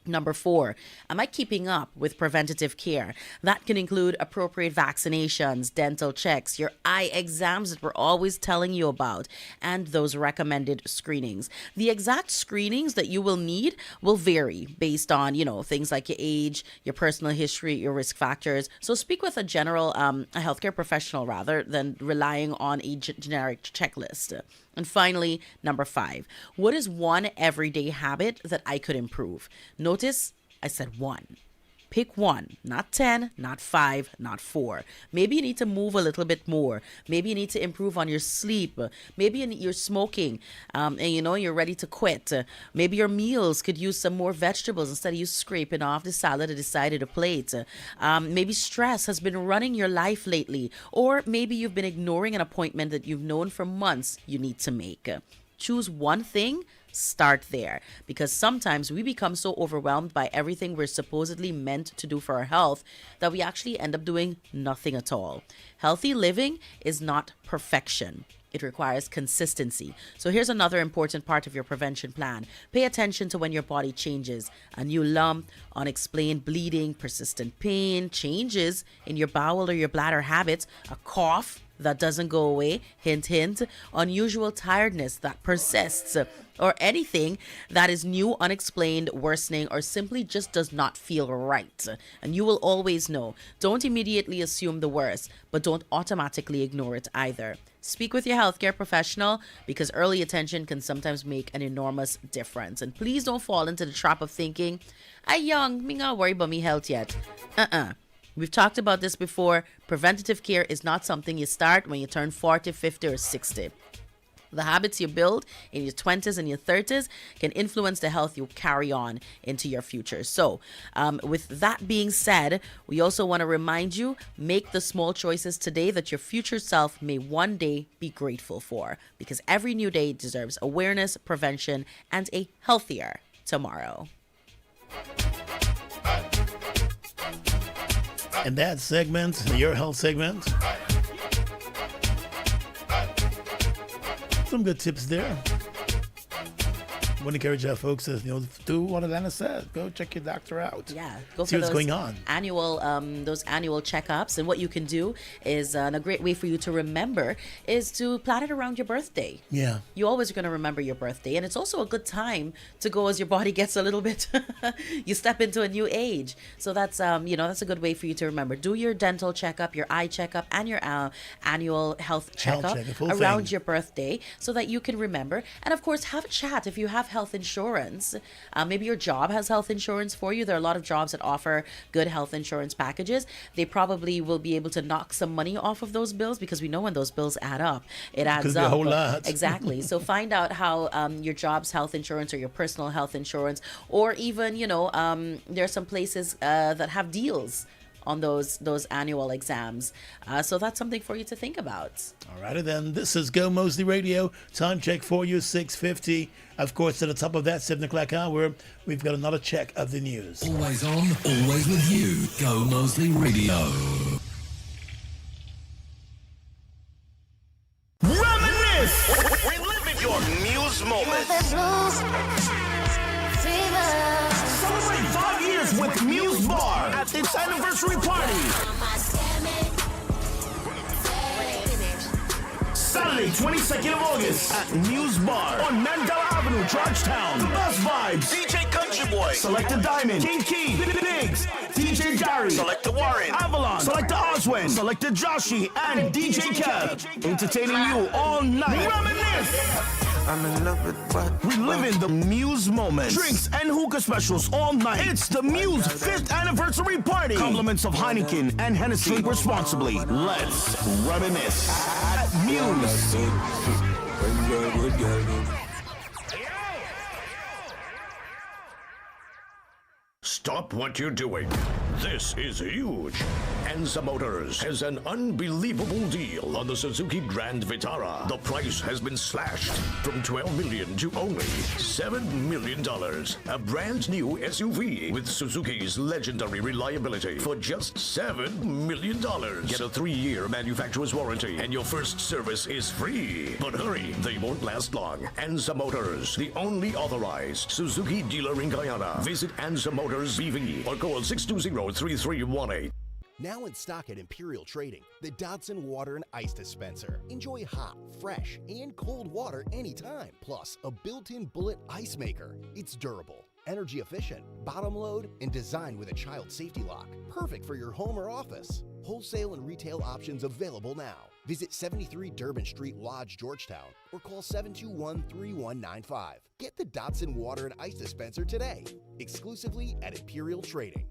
[SPEAKER 3] Number 4, am I keeping up with preventative care? That can include appropriate vaccinations, dental checks, your eye exams that we're always telling you about, and those recommended screenings. The exact screenings that you will need will vary based on, things like your age, your personal history, your risk factors. So speak with a healthcare professional rather than relying on a generic checklist. And finally, number 5, what is one everyday habit that I could improve? Notice I said 1. Pick 1, not 10, not 5, not 4. Maybe you need to move a little bit more. Maybe you need to improve on your sleep. Maybe you're smoking and you're ready to quit. Maybe your meals could use some more vegetables instead of you scraping off the salad at the side of the plate. Maybe stress has been running your life lately. Or maybe you've been ignoring an appointment that you've known for months you need to make. Choose one thing. Start there, because sometimes we become so overwhelmed by everything we're supposedly meant to do for our health that we actually end up doing nothing at all. Healthy living is not perfection. It requires consistency. So here's another important part of your prevention plan. Pay attention to when your body changes. A new lump, unexplained bleeding, persistent pain, changes in your bowel or your bladder habits, a cough that doesn't go away, hint, hint, unusual tiredness that persists, or anything that is new, unexplained, worsening, or simply just does not feel right. And you will always know. Don't immediately assume the worst, but don't automatically ignore it either. Speak with your healthcare professional, because early attention can sometimes make an enormous difference. And please don't fall into the trap of thinking, I'm young, me not worry about me health yet. We've talked about this before. Preventative care is not something you start when you turn 40, 50, or 60. The habits you build in your 20s and your 30s can influence the health you carry on into your future. So, with that being said, we also want to remind you, make the small choices today that your future self may one day be grateful for, because every new day deserves awareness, prevention, and a healthier tomorrow.
[SPEAKER 2] And that segment, your health segment, some good tips there. I want to encourage our folks to do what Alana said. Go check your doctor out.
[SPEAKER 3] Yeah, go
[SPEAKER 2] see
[SPEAKER 3] for
[SPEAKER 2] what's going on.
[SPEAKER 3] Those annual checkups. And what you can do is, and a great way for you to remember is to plan it around your birthday.
[SPEAKER 2] Yeah,
[SPEAKER 3] you always are going to remember your birthday, and it's also a good time to go as your body gets a little bit. You step into a new age, so that's that's a good way for you to remember. Do your dental checkup, your eye checkup, and your annual health checkup around your birthday, so that you can remember. And of course, have a chat if you have health insurance. Maybe your job has health insurance for you. There are a lot of jobs that offer good health insurance packages. They probably will be able to knock some money off of those bills, because we know when those bills add up, it adds up.
[SPEAKER 2] A whole lot.
[SPEAKER 3] Exactly. So find out how your job's health insurance or your personal health insurance, or even there are some places that have deals on those annual exams. So that's something for you to think about.
[SPEAKER 2] All righty then. This is Go Moseley Radio. Time check for you, 6:50. Of course, at the top of that 7 o'clock hour, we've got another check of the news.
[SPEAKER 1] Always on, always with you. Go Moseley Radio.
[SPEAKER 9] Reminisce! Reliving your Muse moments. Celebrate 5 years with Muse Bar at its anniversary party. Saturday, 22nd of August at Muse Bar on Mandela Avenue, Georgetown. The best vibes. DJ Country Boy. Select the Diamond. King Key. Biggs. DJ Jerry. Select the Warren. Avalon. Select the Oswin. Select the Joshi. And DJ Kev. Entertaining you all night. Reminisce. I'm in love with what? Reliving the Muse moments. Drinks and hookah specials all night. It's the Muse 5th anniversary party. Compliments of Heineken and Hennessy. Drink responsibly. Let's reminisce at Muse.
[SPEAKER 8] Stop what you're doing. This is huge. Anza Motors has an unbelievable deal on the Suzuki Grand Vitara. The price has been slashed from $12 million to only $7 million. A brand new SUV with Suzuki's legendary reliability for just $7 million. Get a 3-year manufacturer's warranty and your first service is free. But hurry, they won't last long. Anza Motors, the only authorized Suzuki dealer in Guyana. Visit Anza Motors BV or call 620-3318.
[SPEAKER 21] Now in stock at Imperial Trading, the Dodson Water and Ice Dispenser. Enjoy hot, fresh, and cold water anytime. Plus, a built-in bullet ice maker. It's durable, energy efficient, bottom load, and designed with a child safety lock. Perfect for your home or office. Wholesale and retail options available now. Visit 73 Durban Street, Lodge, Georgetown, or call 721-3195. Get the Dodson Water and Ice Dispenser today, exclusively at Imperial Trading.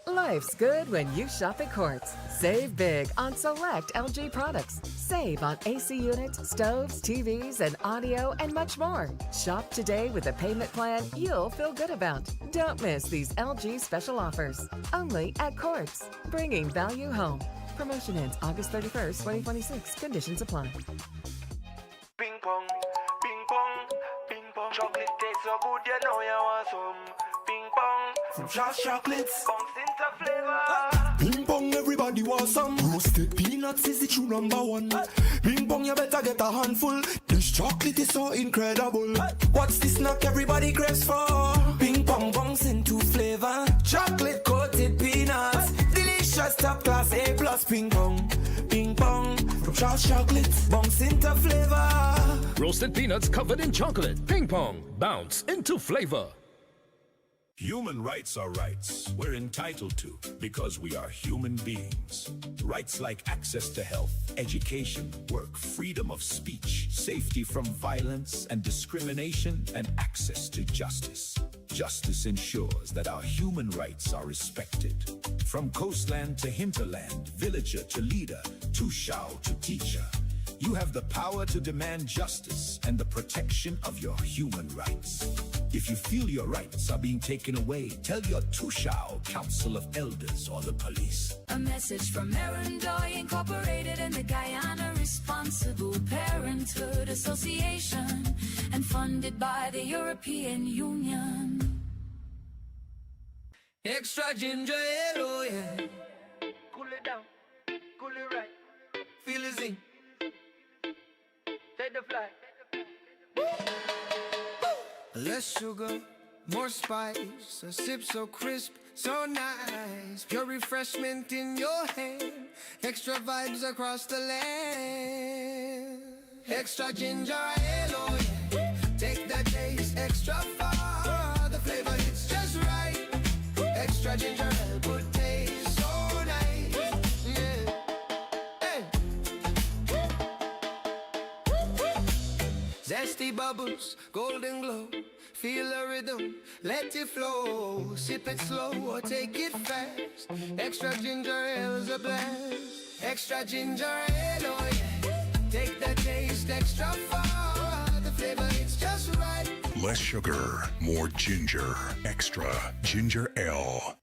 [SPEAKER 13] Life's good when you shop at Quartz. Save big on select LG products. Save on AC units, stoves, TVs, and audio, and much more. Shop today with a payment plan you'll feel good about. Don't miss these LG special offers. Only at Quartz. Bringing value home. Promotion ends August 31st, 2026. Conditions apply.
[SPEAKER 22] Ping pong, ping pong, ping pong. Chocolate tastes so good, you know you want some. Ping pong, from Josh Chocolates, bunks into flavor.
[SPEAKER 23] Ping pong, everybody wants some. Roasted peanuts is the true #1. Ping pong, you better get a handful. This chocolate is so incredible. What's the snack everybody craves for? Ping pong, bunks into flavor. Chocolate coated peanuts. Delicious top class A+. Ping pong, ping pong. From Josh Chocolates, bunks into flavor.
[SPEAKER 24] Roasted peanuts covered in chocolate. Ping pong, bounce into flavor.
[SPEAKER 1] Human rights are rights we're entitled to because we are human beings. Rights like access to health, education, work, freedom of speech, safety from violence and discrimination, and access to justice. Justice ensures that our human rights are respected. From coastland to hinterland, villager to leader, Tushao to teacher. You have the power to demand justice and the protection of your human rights. If you feel your rights are being taken away, tell your Tushao Council of Elders or the police.
[SPEAKER 25] A message from Erendoy Incorporated and the Guyana Responsible Parenthood Association and funded by the European Union.
[SPEAKER 22] Extra ginger ale, oh yeah. Cool it down, cool it right. Feel the zing. Take the flight.
[SPEAKER 23] Less sugar, more spice. A sip so crisp, so nice. Pure refreshment in your hand. Extra vibes across the land. Extra ginger ale, oh yeah. Take the taste extra far. The flavor hits just right. Extra ginger ale, good taste, so nice. Yeah. Hey. Zesty bubbles, golden glow. Feel the rhythm, let it flow. Sip it slow or take it fast. Extra ginger ale's a blast. Extra ginger ale, oh yeah. Take the taste extra far. The flavor it's just right.
[SPEAKER 12] Less sugar, more ginger. Extra ginger ale.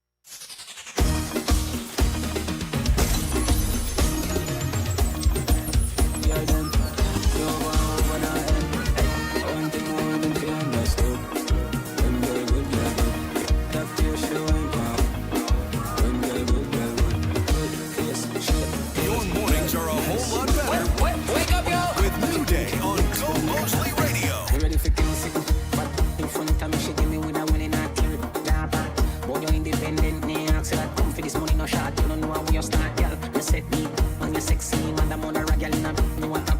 [SPEAKER 6] Your mornings are a whole lot better.
[SPEAKER 25] Wake up, yo!
[SPEAKER 6] With New Day on Gomoseley Radio.
[SPEAKER 26] You ready for things but in front of me, she give me with a winning acting. Boy, you're independent, me ask that come for this money, no shot. You don't know how you start, girl. You set me on your sexy man, the mother a girl in a me want up.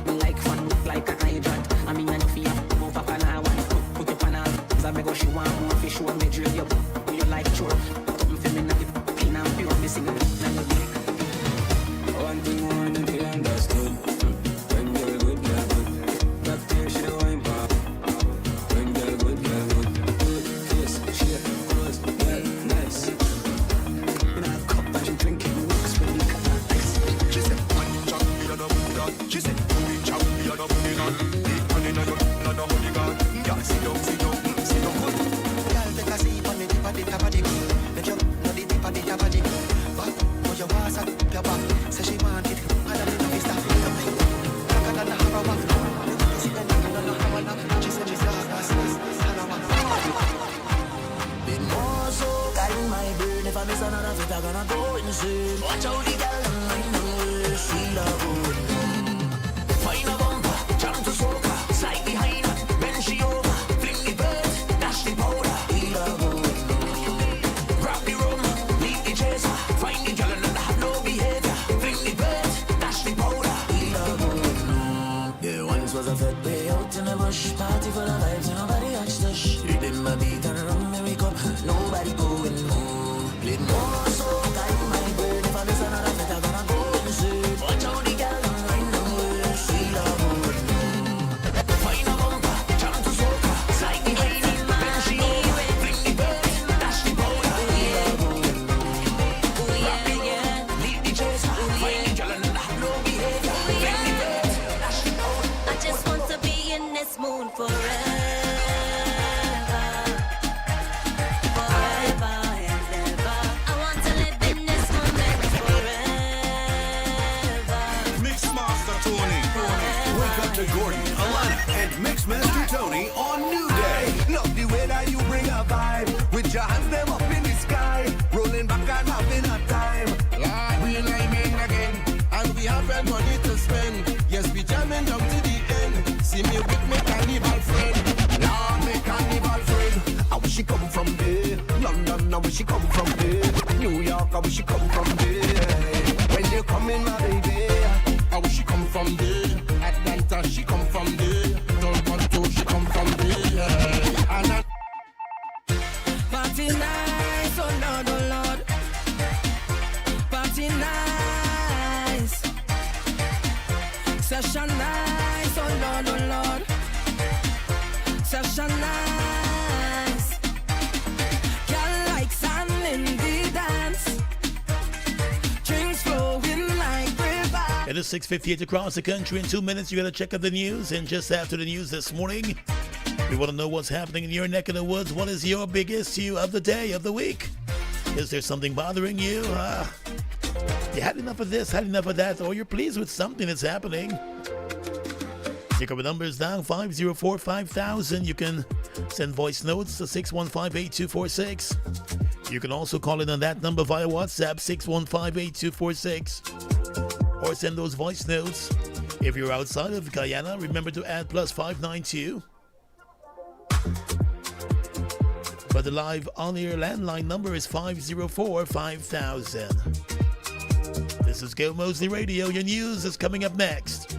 [SPEAKER 26] Me like fun, like a hydrant. I mean, I know fear, move up and I want put up on her. Cause I beg her, she want more fish, she want me drill you. You like chore, something for me, not the clean and pure, me sing it, now you dig. One thing I want to be understood. When you're good, you're good. Back there, she don't want back. When you're good, you're good. Good face, shape, clothes, well, nice. In a cup and she drinking mix with liquor and ice.
[SPEAKER 23] She said, one champion of Buddha. She said, two champion of Buddha. And in a young, not a holy God. Girl, sit down, sit down, sit down.
[SPEAKER 26] Girl, take a seat on the tip of the insane. Watch how the girl mind the way she love good. Find a bumper, jump to soca, slide behind her, bend she over, fling the bird, dash the powder. He love good. Grab the rum, leave the chaser, find the girl and have no behavior, fling the bird, dash the powder. He love good. There once was a fed way out in the bush, party full of vibes and nobody watched us. Rhythm a beat and rum me wake up, nobody going home. Play more so guide my bird, if I miss another fit I'm gonna go insane. Watch how the girl mind the way she love good. Find a bumper, jump to soca, slide behind it, bend she over, fling the bird, dash the powder. Leave the chaser, find the girl and have no behavior, fling the bird, dash the powder.
[SPEAKER 4] I just want to be in this mood forever.
[SPEAKER 6] To Gordon, Alana, and Mixmaster Tony on New Day.
[SPEAKER 7] Love the way that you bring a vibe with your hands them up in the sky, rolling back and having a time.
[SPEAKER 10] Lord, we liming again, and we have red money to spend. Yes, we jamming down to the end. See me with me carnival friend.
[SPEAKER 7] Lord, me carnival friend. I wish she come from there. London, I wish she come from there. New York, I wish she come from there. When you come in, my baby,
[SPEAKER 10] I wish she come from there. Atlanta, she come from there. Toronto, she come from there. And I
[SPEAKER 19] Party nice, oh Lord, oh Lord. Party nice. Session nice, oh Lord, oh Lord. Session nice. Girl like sand in the dance. Drinks flowing like river.
[SPEAKER 2] It is 6:58 across the country. In 2 minutes, you're going to check out the news. And just after the news this morning, we want to know what's happening in your neck of the woods. What is your big issue of the day, of the week? Is there something bothering you? You had enough of this, had enough of that, or you're pleased with something that's happening? Take our numbers down, 504-5000. You can send voice notes to 615-8246. You can also call in on that number via WhatsApp, 615-8246. Or send those voice notes. If you're outside of Guyana, remember to add +592. But the live on-air landline number is 504-5000. This is Gomoseley Radio. Your news is coming up next.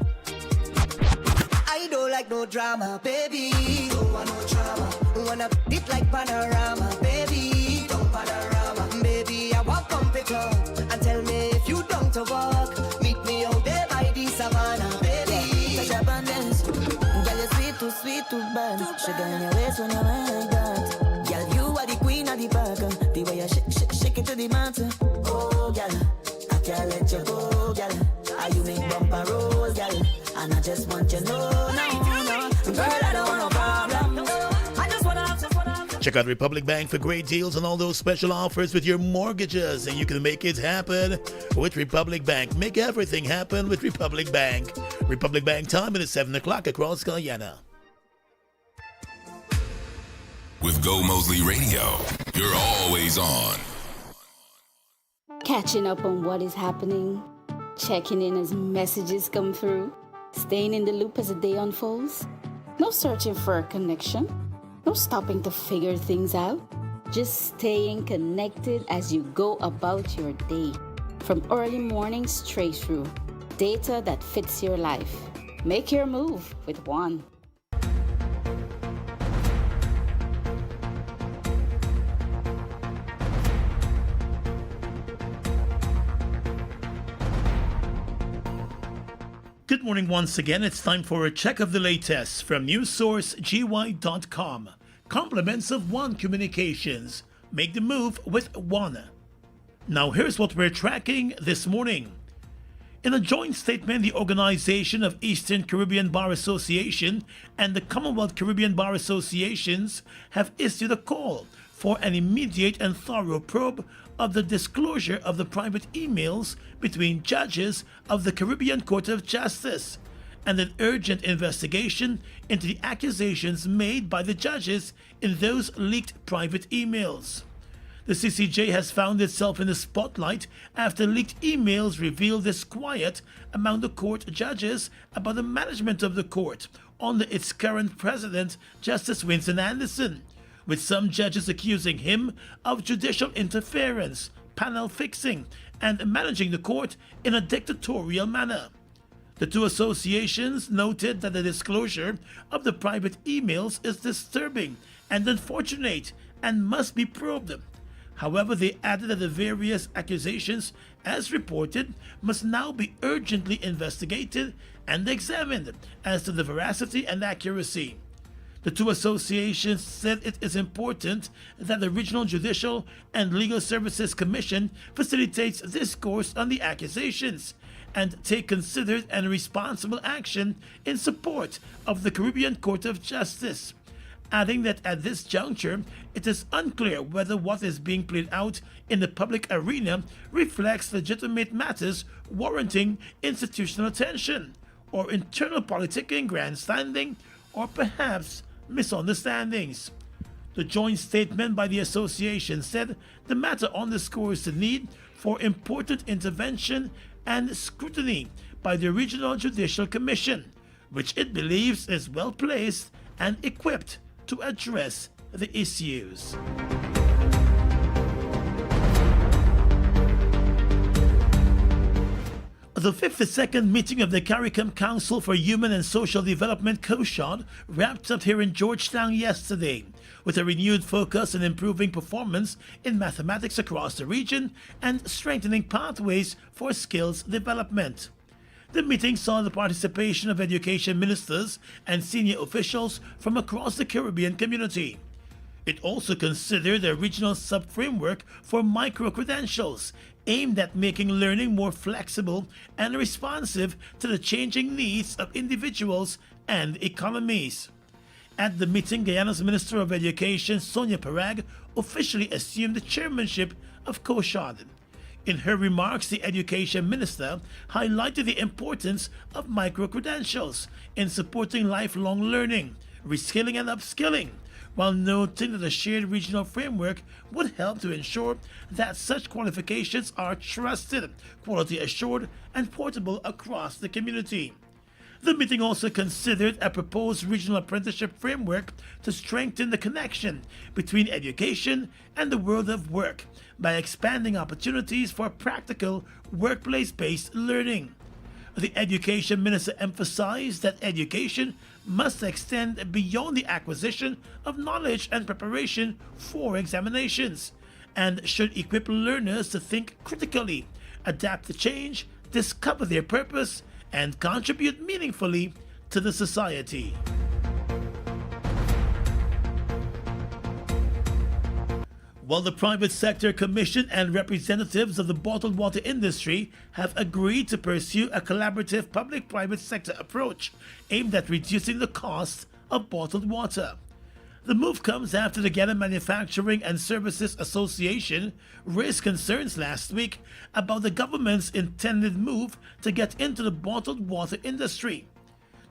[SPEAKER 26] I don't like no drama, baby. Don't want no drama. Wanna it like panorama, baby. Don't panorama, baby. I walk on picture and tell me if you don't to walk. Meet me out there by the savannah, baby. Touch up on this. Girl, you sweet, too bad. Sugar in your waist when you like that. Girl, you are the queen of the park. The way you shake it to the mountain. Oh, girl, I can't let you go, girl. Are you make bumper rolls, girl? And I just want you to know, no. Girl, I don't want no problem. I just wanna have.
[SPEAKER 2] Check out Republic Bank for great deals on all those special offers with your mortgages, and you can make it happen with Republic Bank. Make everything happen with Republic Bank. Republic Bank time, it is 7 o'clock across Guyana.
[SPEAKER 11] With Gomoseley Radio, you're always on.
[SPEAKER 14] Catching up on what is happening, checking in as messages come through, staying in the loop as the day unfolds. No searching for a connection, no stopping to figure things out. Just staying connected as you go about your day. From early morning straight through. Data that fits your life. Make your move with one.
[SPEAKER 2] Good morning once again. It's time for a check of the latest from newssourcegy.com. Compliments of One Communications. Make the move with One. Now here's what we're tracking this morning. In a joint statement, the Organization of Eastern Caribbean Bar Association and the Commonwealth Caribbean Bar Associations have issued a call for an immediate and thorough probe of the disclosure of the private emails between judges of the Caribbean Court of Justice and an urgent investigation into the accusations made by the judges in those leaked private emails. The CCJ has found itself in the spotlight after leaked emails revealed disquiet among the court judges about the management of the court under its current president, Justice Winston Anderson, with some judges accusing him of judicial interference, panel fixing, and managing the court in a dictatorial manner. The two associations noted that the disclosure of the private emails is disturbing and unfortunate and must be probed. However, they added that the various accusations, as reported, must now be urgently investigated and examined as to the veracity and accuracy. The two associations said it is important that the Regional Judicial and Legal Services Commission facilitates discourse on the accusations and take considered and responsible action in support of the Caribbean Court of Justice, adding that at this juncture, it is unclear whether what is being played out in the public arena reflects legitimate matters warranting institutional attention, or internal politicking grandstanding, or perhaps misunderstandings. The joint statement by the association said the matter underscores the need for important intervention and scrutiny by the Regional Judicial Commission, which it believes is well placed and equipped to address the issues. The 52nd meeting of the CARICOM Council for Human and Social Development COSHOD wrapped up here in Georgetown yesterday, with a renewed focus on improving performance in mathematics across the region and strengthening pathways for skills development. The meeting saw the participation of education ministers and senior officials from across the Caribbean community. It also considered a regional sub-framework for micro-credentials aimed at making learning more flexible and responsive to the changing needs of individuals and economies. At the meeting, Guyana's Minister of Education, Sonia Parag, officially assumed the chairmanship of COSHOD. In her remarks, the Education Minister highlighted the importance of micro-credentials in supporting lifelong learning, reskilling and upskilling, while noting that a shared regional framework would help to ensure that such qualifications are trusted, quality assured, and portable across the community. The meeting also considered a proposed regional apprenticeship framework to strengthen the connection between education and the world of work by expanding opportunities for practical workplace-based learning. The Education Minister emphasized that education must extend beyond the acquisition of knowledge and preparation for examinations, and should equip learners to think critically, adapt to change, discover their purpose, and contribute meaningfully to the society. While the Private Sector Commission and representatives of the bottled water industry have agreed to pursue a collaborative public-private sector approach aimed at reducing the cost of bottled water. The move comes after the Guyana Manufacturing and Services Association raised concerns last week about the government's intended move to get into the bottled water industry.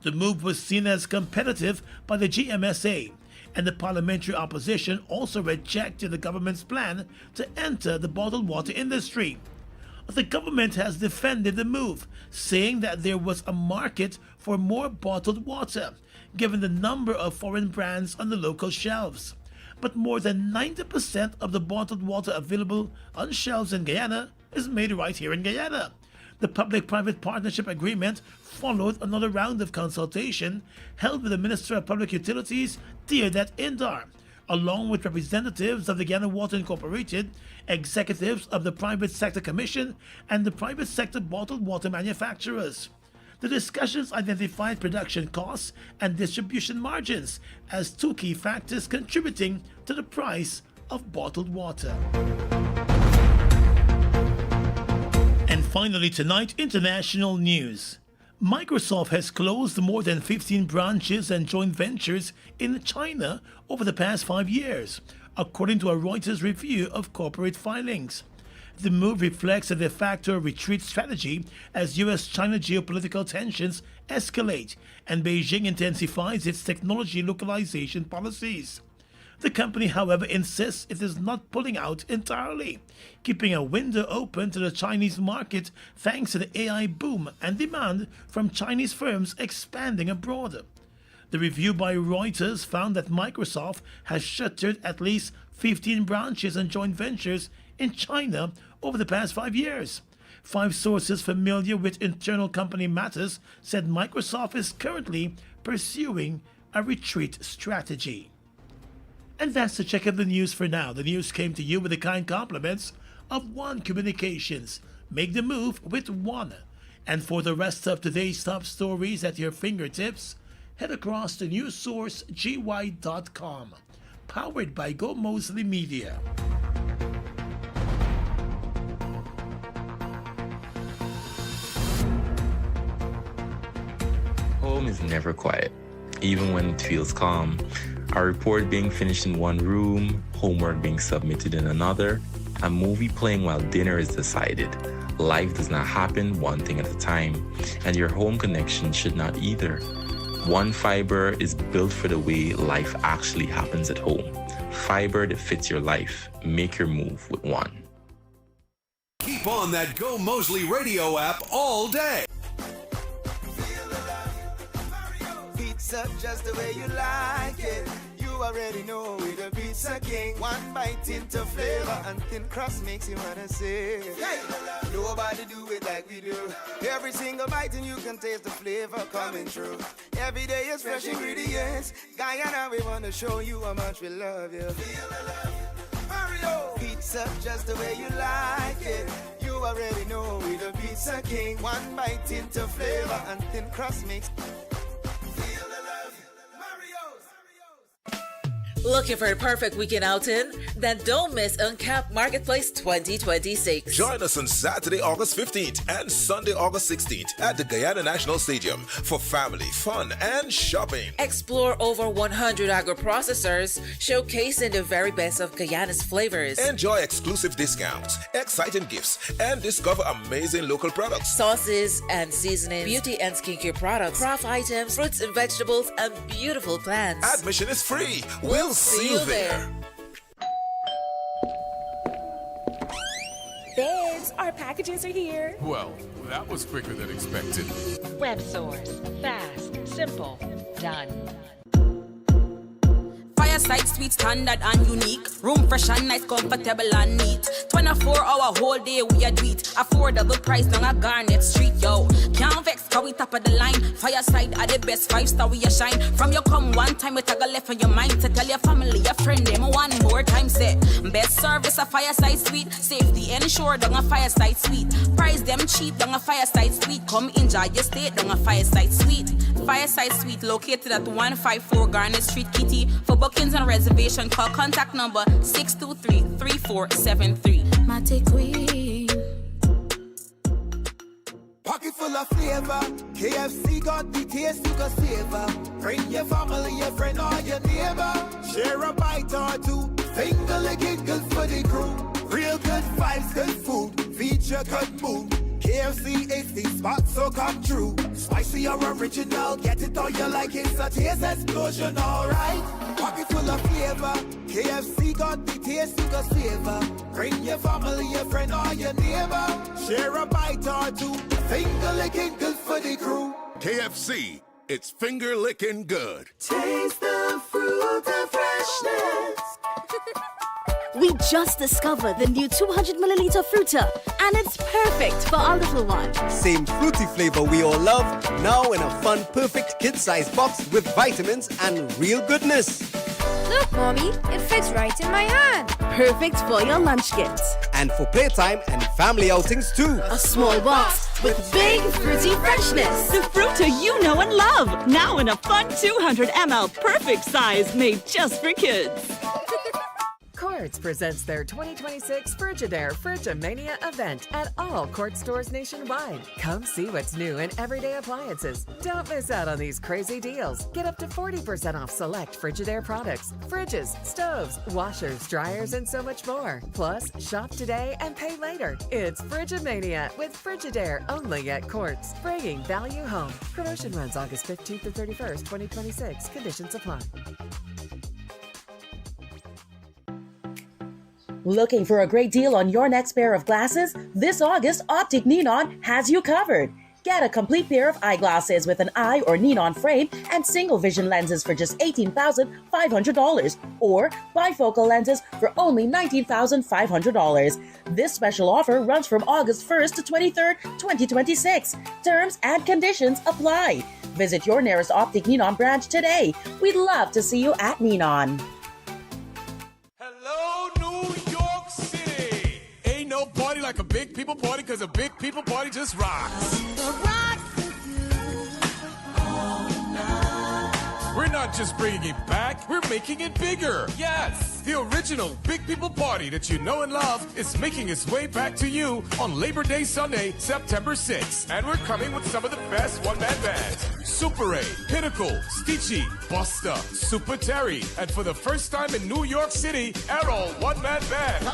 [SPEAKER 2] The move was seen as competitive by the GMSA, and the parliamentary opposition also rejected the government's plan to enter the bottled water industry. The government has defended the move, saying that there was a market for more bottled water, given the number of foreign brands on the local shelves. But more than 90% of the bottled water available on shelves in Guyana is made right here in Guyana. The public-private partnership agreement followed another round of consultation held with the Minister of Public Utilities, Deodat Indar, along with representatives of the Guyana Water Incorporated, executives of the Private Sector Commission, and the private sector bottled water manufacturers. The discussions identified production costs and distribution margins as two key factors contributing to the price of bottled water. And finally tonight, international news. Microsoft has closed more than 15 branches and joint ventures in China over the past 5 years, according to a Reuters review of corporate filings. The move reflects a de facto retreat strategy as U.S.-China geopolitical tensions escalate and Beijing intensifies its technology localization policies. The company, however, insists it is not pulling out entirely, keeping a window open to the Chinese market thanks to the AI boom and demand from Chinese firms expanding abroad. The review by Reuters found that Microsoft has shuttered at least 15 branches and joint ventures in China over the past 5 years. 5 sources familiar with internal company matters said Microsoft is currently pursuing a retreat strategy. And that's the check of the news for now. The news came to you with the kind compliments of One Communications. Make the move with One. And for the rest of today's top stories at your fingertips, head across to newssourcegi.com. Powered by Gomoseley Media.
[SPEAKER 5] Home is never quiet, even when it feels calm. A report being finished in one room, homework being submitted in another, a movie playing while dinner is decided. Life does not happen one thing at a time, and your home connection should not either. One Fiber is built for the way life actually happens at home. Fiber that fits your life. Make your move with One.
[SPEAKER 6] Keep on that Go Moseley radio app all day.
[SPEAKER 10] Pizza just the way you like it. You already know we're the Pizza King. One bite into flavor and thin crust makes you wanna say, hey, nobody do it like we do. Every single bite and you can taste the flavor coming through. Every day is fresh ingredients. Guyana, we wanna show you how much we love you. Feel the love, Mario. Pizza just the way you like it. You already know we're the Pizza King. One bite into flavor and thin crust makes.
[SPEAKER 15] Looking for a perfect weekend outing? Then don't miss Uncapped Marketplace 2026.
[SPEAKER 16] Join us on Saturday, August 15th and Sunday, August 16th at the Guyana National Stadium for family, fun, and shopping.
[SPEAKER 15] Explore over 100 agro-processors, showcasing the very best of Guyana's flavors.
[SPEAKER 16] Enjoy exclusive discounts, exciting gifts, and discover amazing local products.
[SPEAKER 15] Sauces and seasonings, beauty and skincare products, craft items, fruits and vegetables, and beautiful plants.
[SPEAKER 16] Admission is free. We'll see you there.
[SPEAKER 17] Babes, our packages are here.
[SPEAKER 18] Well, that was quicker than expected.
[SPEAKER 20] Web Source. Fast. Simple. Done.
[SPEAKER 27] Fireside Suite standard and unique. Room fresh and nice, comfortable and neat. 24-hour whole day we a do it. Affordable price down a Garnet Street, yo. Can't vex, cause we top of the line. Fireside are the best, 5-star we a shine. From you come one time, we tag a left on your mind. To tell your family, your friend, them one more time say. Best service a Fireside Suite. Safety ensured down a Fireside Suite. Price them cheap down a Fireside Suite. Come enjoy your stay down a Fireside Suite. Fireside Suite located at 154 Garnet Street, Kitty. For bookings and reservation, call contact number 623-3473. Mate Queen.
[SPEAKER 10] Pocket full of flavor. KFC got the taste you can savor. Bring your family, your friend, or your neighbor. Share a bite or two. Finger licking good for the crew. Real good vibes, good food. Feature good mood. KFC is the spot, so come true. Spicy or original, get it all you like. It's a taste explosion, alright. Pocket full of flavor. KFC got the taste you can savor. Bring your family, your friend, or your neighbor. Share a bite or two. Finger licking good for the crew.
[SPEAKER 16] KFC, it's finger licking good.
[SPEAKER 10] Taste the fruit of freshness.
[SPEAKER 28] We just discovered the new 200ml Fruiter, and it's perfect for our little one.
[SPEAKER 29] Same fruity flavor we all love, now in a fun, perfect kid-sized box with vitamins and real goodness.
[SPEAKER 28] Look, Mommy, it fits right in my hand. Perfect for your lunch kit.
[SPEAKER 29] And for playtime and family outings too.
[SPEAKER 28] A small box with big fruity freshness.
[SPEAKER 30] The Fruiter you know and love, now in a fun 200ml perfect size made just for kids.
[SPEAKER 13] Quartz presents their 2026 Frigidaire Frigimania event at all Quartz stores nationwide. Come see what's new in everyday appliances. Don't miss out on these crazy deals. Get up to 40% off select Frigidaire products, fridges, stoves, washers, dryers, and so much more. Plus, shop today and pay later. It's Frigimania with Frigidaire only at Quartz, bringing value home. Promotion runs August 15th to 31st, 2026. Conditions apply.
[SPEAKER 1] Looking for a great deal on your next pair of glasses? This August, Optic Neon has you covered. Get a complete pair of eyeglasses with an eye or neon frame and single vision lenses for just $18,500 or bifocal lenses for only $19,500. This special offer runs from August 1st to 23rd, 2026. Terms and conditions apply. Visit your nearest Optic Neon branch today. We'd love to see you at Neon.
[SPEAKER 18] Hello, New York City. Ain't no party like a big people party, because a big people party just rocks. We're not just bringing it back, we're making it bigger. Yes, the original Big People Party that you know and love is making its way back to you on Labor Day Sunday, September 6th. And we're coming with some of the best one-man bands. Super 8, Pinnacle, Stitchy, Busta, Super Terry, and for the first time in New York City, Errol one-man band.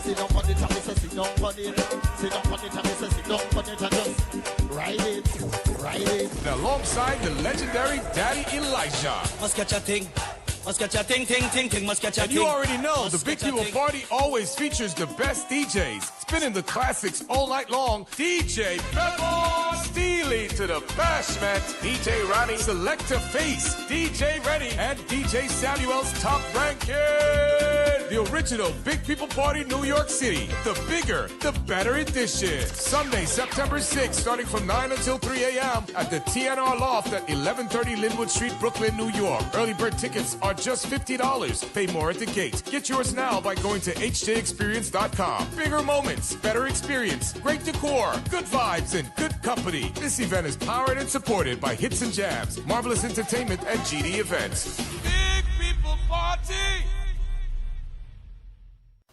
[SPEAKER 10] Sit down on it and me say sit down on it. Sit down on it and me say sit down on it and just ride it.
[SPEAKER 18] And alongside the legendary Daddy Elijah.
[SPEAKER 3] Must catch a thing. Must catch a ting, must catch a
[SPEAKER 18] And
[SPEAKER 3] ting.
[SPEAKER 18] you already know, the Big People Party always features the best DJs, spinning the classics all night long. DJ Pebble Steely to the bashment, DJ Ronnie Selector Face, DJ Rennie, and DJ Samuel's Top Ranking. The original Big People Party, New York City. The bigger, the better edition. Sunday, September 6th, starting from 9 until 3 a.m. at the TNR Loft at 1130 Linwood Street, Brooklyn, New York. Early bird tickets are just $50. Pay more at the gate. Get yours now by going to hjexperience.com. Bigger moments, better experience, great decor, good vibes, and good company. This event is powered and supported by Hits and Jams, Marvelous Entertainment, and GD Events. Big People Party!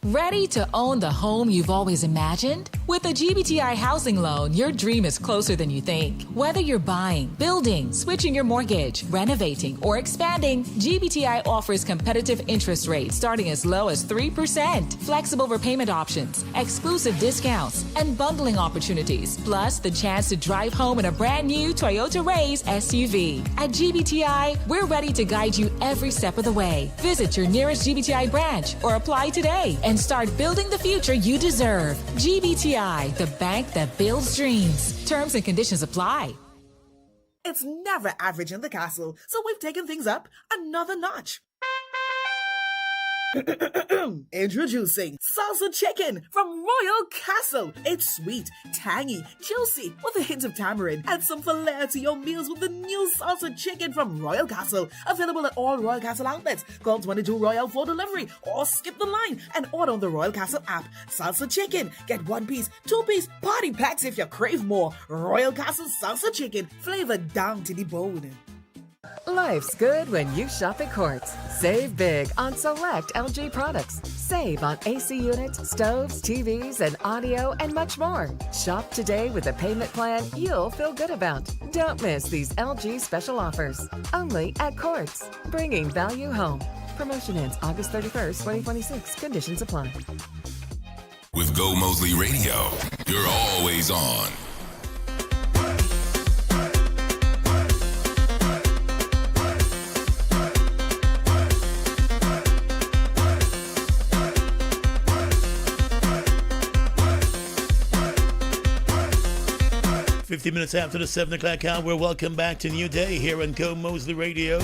[SPEAKER 8] Ready to own the home you've always imagined? With a GBTI housing loan, your dream is closer than you think. Whether you're buying, building, switching your mortgage, renovating, or expanding, GBTI offers competitive interest rates starting as low as 3%, flexible repayment options, exclusive discounts, and bundling opportunities, plus the chance to drive home in a brand new Toyota Raze SUV. At GBTI, we're ready to guide you every step of the way. Visit your nearest GBTI branch or apply today and start building the future you deserve. GBTI, the bank that builds dreams. Terms and conditions apply.
[SPEAKER 9] It's never average in the castle, so we've taken things up another notch. Introducing salsa chicken from Royal Castle. It's sweet, tangy, juicy with a hint of tamarind and some flair to your meals with the new salsa chicken from Royal Castle. Available at all Royal Castle outlets. Call 22 Royal for delivery or skip the line and order on the Royal Castle app. Salsa chicken. Get 1-piece, 2-piece, party packs if you crave more. Royal Castle salsa chicken, flavored down to the bone.
[SPEAKER 13] Life's good when you shop at Quartz. Save big on select LG products. Save on AC units, stoves, TVs, and audio, and much more. Shop today with a payment plan you'll feel good about. Don't miss these LG special offers. Only at Quartz. Bringing value home. Promotion ends August 31st, 2026. Conditions apply.
[SPEAKER 11] With Gomoseley Radio, you're always on.
[SPEAKER 2] Fifty minutes after the 7 o'clock hour, welcome back to New Day here on Gomoseley Radio.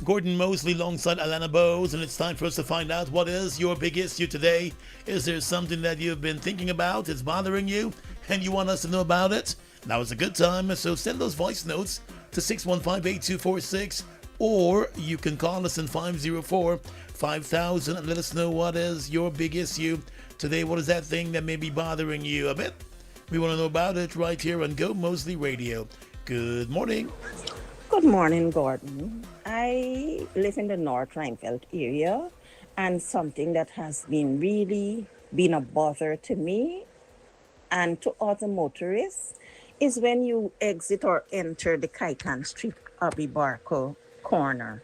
[SPEAKER 2] Gordon Mosley alongside Alana Bowes, and it's time for us to find out what is your big issue today. Is there something that you've been thinking about, it's bothering you, and you want us to know about it? Now is a good time, so send those voice notes to 615-8246, or you can call us in 504-5000 and let us know what is your big issue today. What is that thing that may be bothering you a bit? We want to know about it right here on Gomoseley Radio. Good morning.
[SPEAKER 12] Good morning, Gordon. I live in the North Rhinefeld area, and something that has been a bother to me and to other motorists is when you exit or enter the Kaikan Street Abbey Barco corner.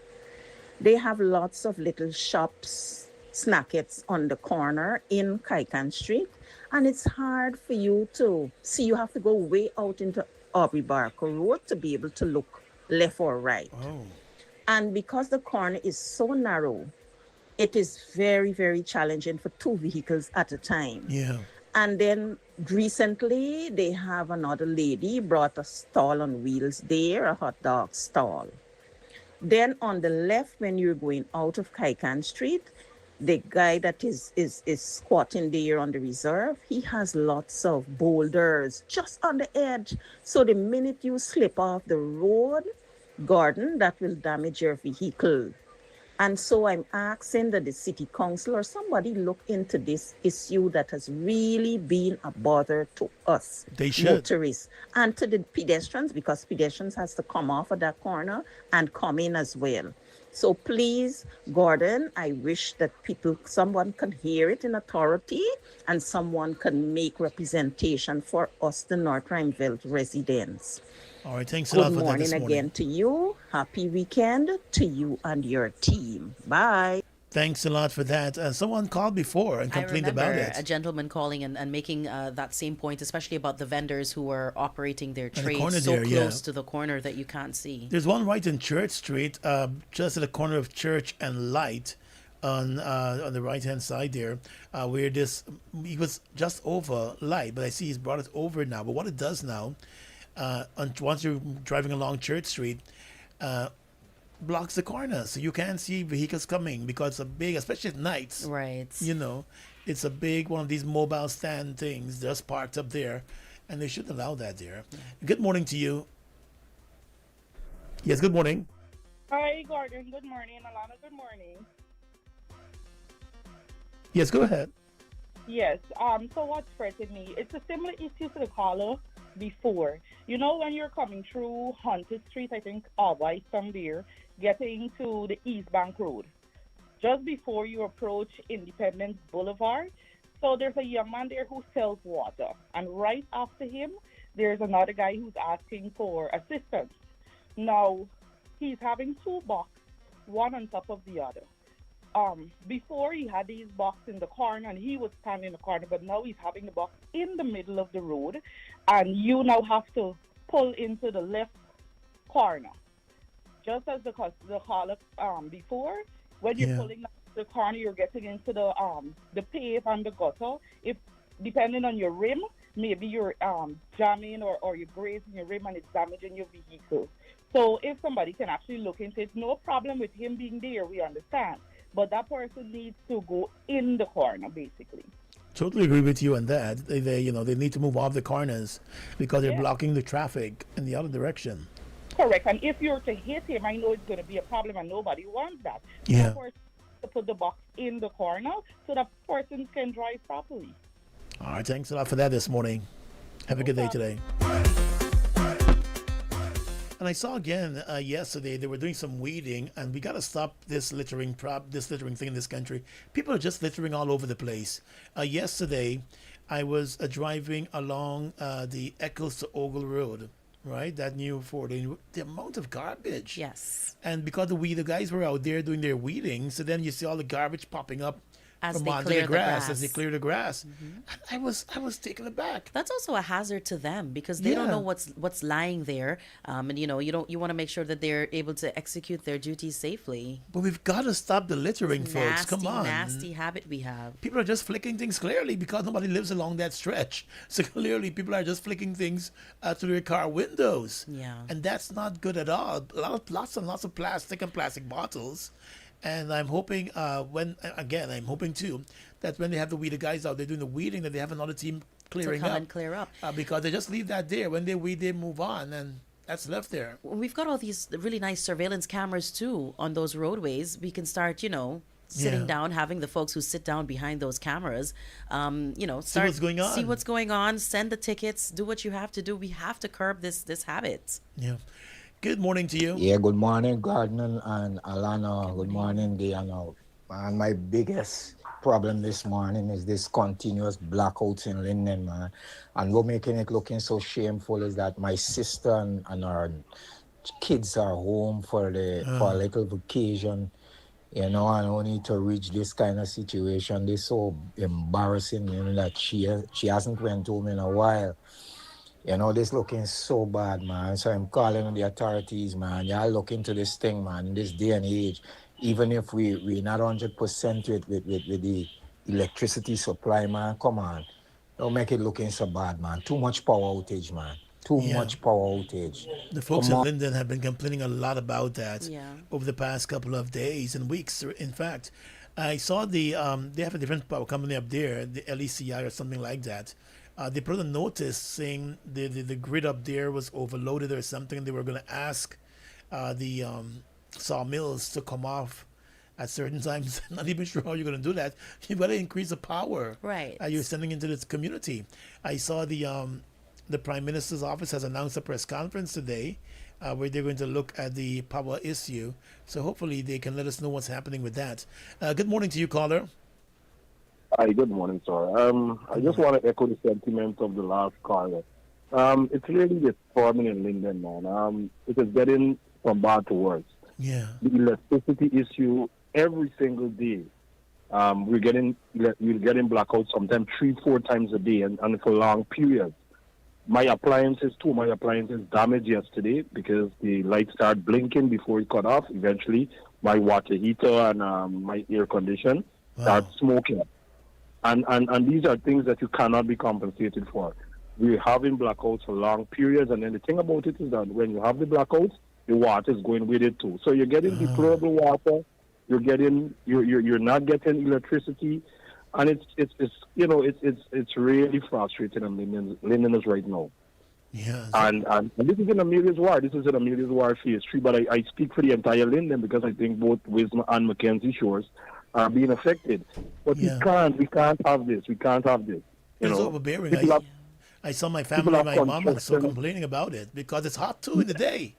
[SPEAKER 12] They have lots of little shops, snackets on the corner in Kaikan Street, and it's hard for you to see. You have to go way out into Aubrey Barker Road to be able to look left or right.
[SPEAKER 2] Oh.
[SPEAKER 12] And because the corner is so narrow, it is very, very challenging for two vehicles at a time.
[SPEAKER 2] Yeah.
[SPEAKER 12] And then recently, they have another lady brought a stall on wheels there, a hot dog stall. Then on the left, when you're going out of Kaikan Street, the guy that is squatting there on the reserve, he has lots of boulders just on the edge. So the minute you slip off the road, Gordon, that will damage your vehicle. And so I'm asking that the city council or somebody look into this issue that has really been a bother to us
[SPEAKER 2] They should.
[SPEAKER 12] motorists and to the pedestrians, because pedestrians has to come off of that corner and come in as well. So please, Gordon, I wish that someone can hear it in authority and someone can make representation for us, the North Rhineville residents.
[SPEAKER 2] All right, thanks a lot
[SPEAKER 12] Good
[SPEAKER 2] for that this
[SPEAKER 12] morning
[SPEAKER 2] morning.
[SPEAKER 12] again to you. Happy weekend to you and your team. Bye.
[SPEAKER 2] Thanks a lot for that. Someone called before and complained about
[SPEAKER 1] remember
[SPEAKER 2] it.
[SPEAKER 1] a gentleman calling and making that same point, especially about the vendors who were operating their
[SPEAKER 2] the
[SPEAKER 1] trade
[SPEAKER 2] corner
[SPEAKER 1] so
[SPEAKER 2] there,
[SPEAKER 1] close
[SPEAKER 2] yeah.
[SPEAKER 1] to the corner that you can't see.
[SPEAKER 2] There's one right in Church Street, just at the corner of Church and Light, on the right hand side there, where he was just over Light, but I see he's brought it over now. But what it does now, once you're driving along Church Street, blocks the corner, so you can't see vehicles coming because it's a big, especially at nights.
[SPEAKER 1] Right.
[SPEAKER 2] You know, it's a big one of these mobile stand things just parked up there, and they shouldn't allow that there. Yeah. Good morning to you. Yes, good morning.
[SPEAKER 4] Hi, Gordon. Good morning. Alana, good morning.
[SPEAKER 2] Yes, go ahead.
[SPEAKER 4] Yes. So what's fretting me? It's a similar issue to the caller before. You know, when you're coming through Haunted Street, I think, by some there, getting to the East Bank Road, just before you approach Independence Boulevard. So there's a young man there who sells water, and right after him, there's another guy who's asking for assistance. Now, he's having two boxes, one on top of the other. Before he had these boxes in the corner and he was standing in the corner, but now he's having the box in the middle of the road, and you now have to pull into the left corner. Just as the caller before, when you're pulling the corner, you're getting into the pave and the gutter. If depending on your rim, maybe you're jamming or you're grazing your rim and it's damaging your vehicle. So if somebody can actually look into it, no problem with him being there, we understand. But that person needs to go in the corner, basically.
[SPEAKER 2] Totally agree with you on that. They need to move off the corners because they're blocking the traffic in the other direction.
[SPEAKER 4] Correct. And if you're to hit him, I know it's going to be a problem and nobody wants that.
[SPEAKER 2] Yeah.
[SPEAKER 4] Of course, to put the box in the corner so that person can drive properly.
[SPEAKER 2] All right. Thanks a lot for that this morning. Have a good day today. And I saw again yesterday they were doing some weeding, and we got to stop this littering thing in this country. People are just littering all over the place. Yesterday, I was driving along the Eccles to Ogle Road, right? That new 4-lane. The amount of garbage.
[SPEAKER 1] Yes.
[SPEAKER 2] And because the guys were out there doing their weeding, so then you see all the garbage popping up
[SPEAKER 1] as
[SPEAKER 2] from
[SPEAKER 1] they
[SPEAKER 2] onto
[SPEAKER 1] clear
[SPEAKER 2] the grass as they clear the grass.
[SPEAKER 1] Mm-hmm.
[SPEAKER 2] And I was taken aback.
[SPEAKER 1] That's also a hazard to them because they don't know what's lying there, and you want to make sure that they're able to execute their duties safely.
[SPEAKER 2] But we've got to stop the littering, folks. Come on,
[SPEAKER 1] nasty habit we have.
[SPEAKER 2] People are just flicking things clearly because nobody lives along that stretch. So clearly, people are just flicking things through their car windows.
[SPEAKER 1] Yeah,
[SPEAKER 2] and that's not good at all. Lots and lots of plastic and plastic bottles. And I'm hoping I'm hoping too that when they have the weeder guys out there doing the weeding, that they have another team clearing
[SPEAKER 1] to come
[SPEAKER 2] up.
[SPEAKER 1] And clear up.
[SPEAKER 2] Because they just leave that there. When they weed, they move on, and that's left there.
[SPEAKER 1] We've got all these really nice surveillance cameras too on those roadways. We can start, sitting down, having the folks who sit down behind those cameras, start
[SPEAKER 2] see what's going on.
[SPEAKER 1] See what's going on. Send the tickets. Do what you have to do. We have to curb this habit.
[SPEAKER 2] Yeah. Good morning to you.
[SPEAKER 7] Yeah, good morning, Gardner and Alana. Good morning, Diana. And my biggest problem this morning is this continuous blackouts in Linden, man. And what making it looking so shameful is that my sister and our kids are home for a little vacation, and I need to reach this kind of situation. This is so embarrassing, that she hasn't went home in a while. You know, this looking so bad, man. So I'm calling on the authorities, man. Y'all look into this thing, man, in this day and age. Even if we're not 100% with the electricity supply, man, come on. Don't make it looking so bad, man. Too much power outage, man. Too
[SPEAKER 2] Yeah.
[SPEAKER 7] much power outage.
[SPEAKER 2] The folks
[SPEAKER 7] Come
[SPEAKER 2] in
[SPEAKER 7] on.
[SPEAKER 2] Linden have been complaining a lot about that
[SPEAKER 12] Yeah.
[SPEAKER 2] over the past couple of days and weeks. In fact, I saw they have a different power company up there, the LECI or something like that. They put a notice saying the grid up there was overloaded or something, and they were going to ask the sawmills to come off at certain times. Not even sure how you're going to do that. You've got to increase the power
[SPEAKER 12] Right.
[SPEAKER 2] you're sending into this community. I saw the Prime Minister's office has announced a press conference today where they're going to look at the power issue. So hopefully they can let us know what's happening with that. Good morning to you, caller.
[SPEAKER 5] Hi, good morning, sir. I just want to echo the sentiment of the last caller. It's really disturbing in Linden, man. It is getting from bad to worse.
[SPEAKER 2] Yeah.
[SPEAKER 5] The electricity issue every single day. We're getting blackouts sometimes 3-4 times a day and for long periods. My appliances damaged yesterday because the lights started blinking before it cut off. Eventually, my water heater and my air condition start smoking. And these are things that you cannot be compensated for. We're having blackouts for long periods, and then the thing about it is that when you have the blackouts, the water is going with it too. So you're getting deplorable water. You're not getting electricity, and it's really frustrating in Linden right now.
[SPEAKER 2] Yeah.
[SPEAKER 5] And this is in Amelia's ward. This is in Amelia's ward phase 3, but I speak for the entire Linden because I think both Wisma and Mackenzie Shores are being affected. But we can't have this. We can't have this.
[SPEAKER 2] It's overbearing. I saw my family and my mom also complaining about it because it's hot too in the day.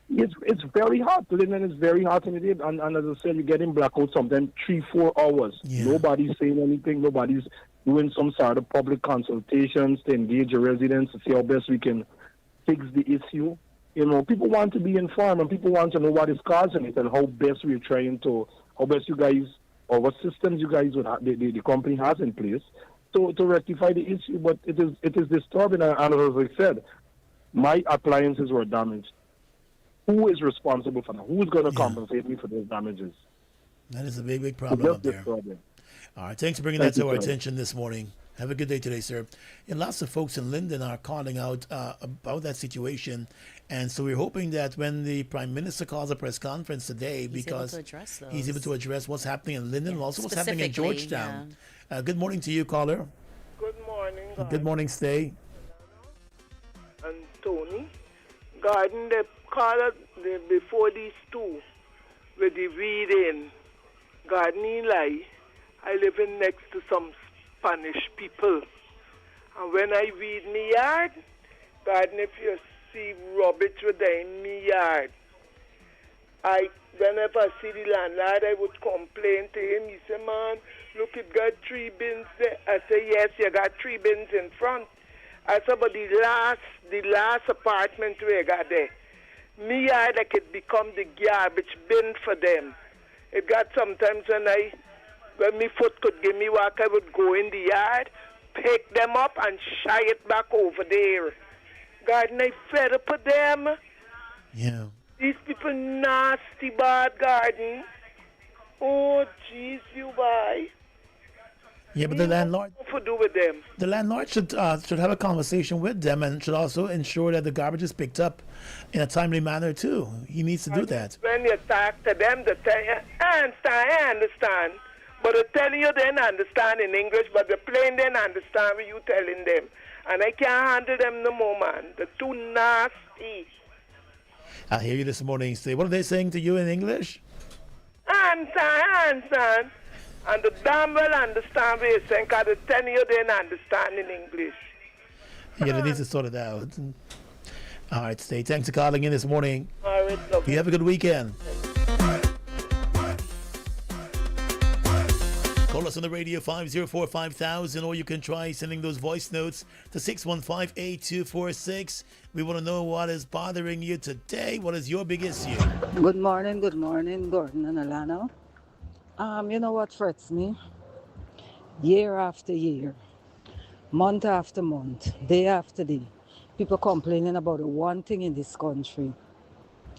[SPEAKER 5] It's very hot. Linden is very hot in the day. And as I said, you're getting blackouts sometimes 3-4 hours. Yeah. Nobody's saying anything. Nobody's doing some sort of public consultations to engage the residents to see how best we can fix the issue. You know, people want to be informed and people want to know what is causing it and how best you guys, or what systems you guys would have, the company has in place to rectify the issue. But it is disturbing. And as I said, my appliances were damaged. Who is responsible for that? Who's going to compensate me for those damages?
[SPEAKER 2] That is a big, big problem up there. All right, thanks for bringing that to our attention this morning. Have a good day today, sir. And lots of folks in Linden are calling out about that situation. And so we're hoping that when the Prime Minister calls a press conference today, because he's able to address what's happening in Linden and also what's happening in Georgetown. Yeah. Good morning to you, caller.
[SPEAKER 6] Good morning, God.
[SPEAKER 2] Good morning, Stay.
[SPEAKER 6] And Tony. Garden, they call it before these two with the weeding. Gardening lie. I live in next to some Spanish people. And when I weed me yard, garden, if you see rubbish with in me yard, whenever I see the landlord, I would complain to him. He said, man, look, it got 3 bins there. I say, yes, you got 3 bins in front. I said, but the last apartment we got there, me yard, like it become the garbage bin for them. It got sometimes when my foot could give me walk, I would go in the yard, pick them up and shy it back over there. Garden, I fed up with them.
[SPEAKER 2] Yeah.
[SPEAKER 6] These people nasty bad garden. Oh, jeez, you buy.
[SPEAKER 2] Yeah, but the landlord.
[SPEAKER 6] What to do with them?
[SPEAKER 2] The landlord should have a conversation with them and should also ensure that the garbage is picked up in a timely manner too. He needs to do that.
[SPEAKER 6] When you talk to them, they tell you, I understand. But they tell you they don't understand in English, but they plain they don't understand what you telling them. And I can't handle them no more, man. They're too nasty.
[SPEAKER 2] I hear you this morning. Say, what are they saying to you in English?
[SPEAKER 6] I understand. And the damn well understand what you're saying, because they tell you they don't understand in English.
[SPEAKER 2] Yeah, they need to sort it out. All right, Stay. Thanks for calling in this morning.
[SPEAKER 6] All right, lovely.
[SPEAKER 2] You have a good weekend. Call us on the radio 504-5000, or you can try sending those voice notes to 615-8246. We want to know what is bothering you today. What is your big issue?
[SPEAKER 14] Good morning, Gordon and Alana. You know what frets me? Year after year, month after month, day after day, People complaining about the one thing in this country,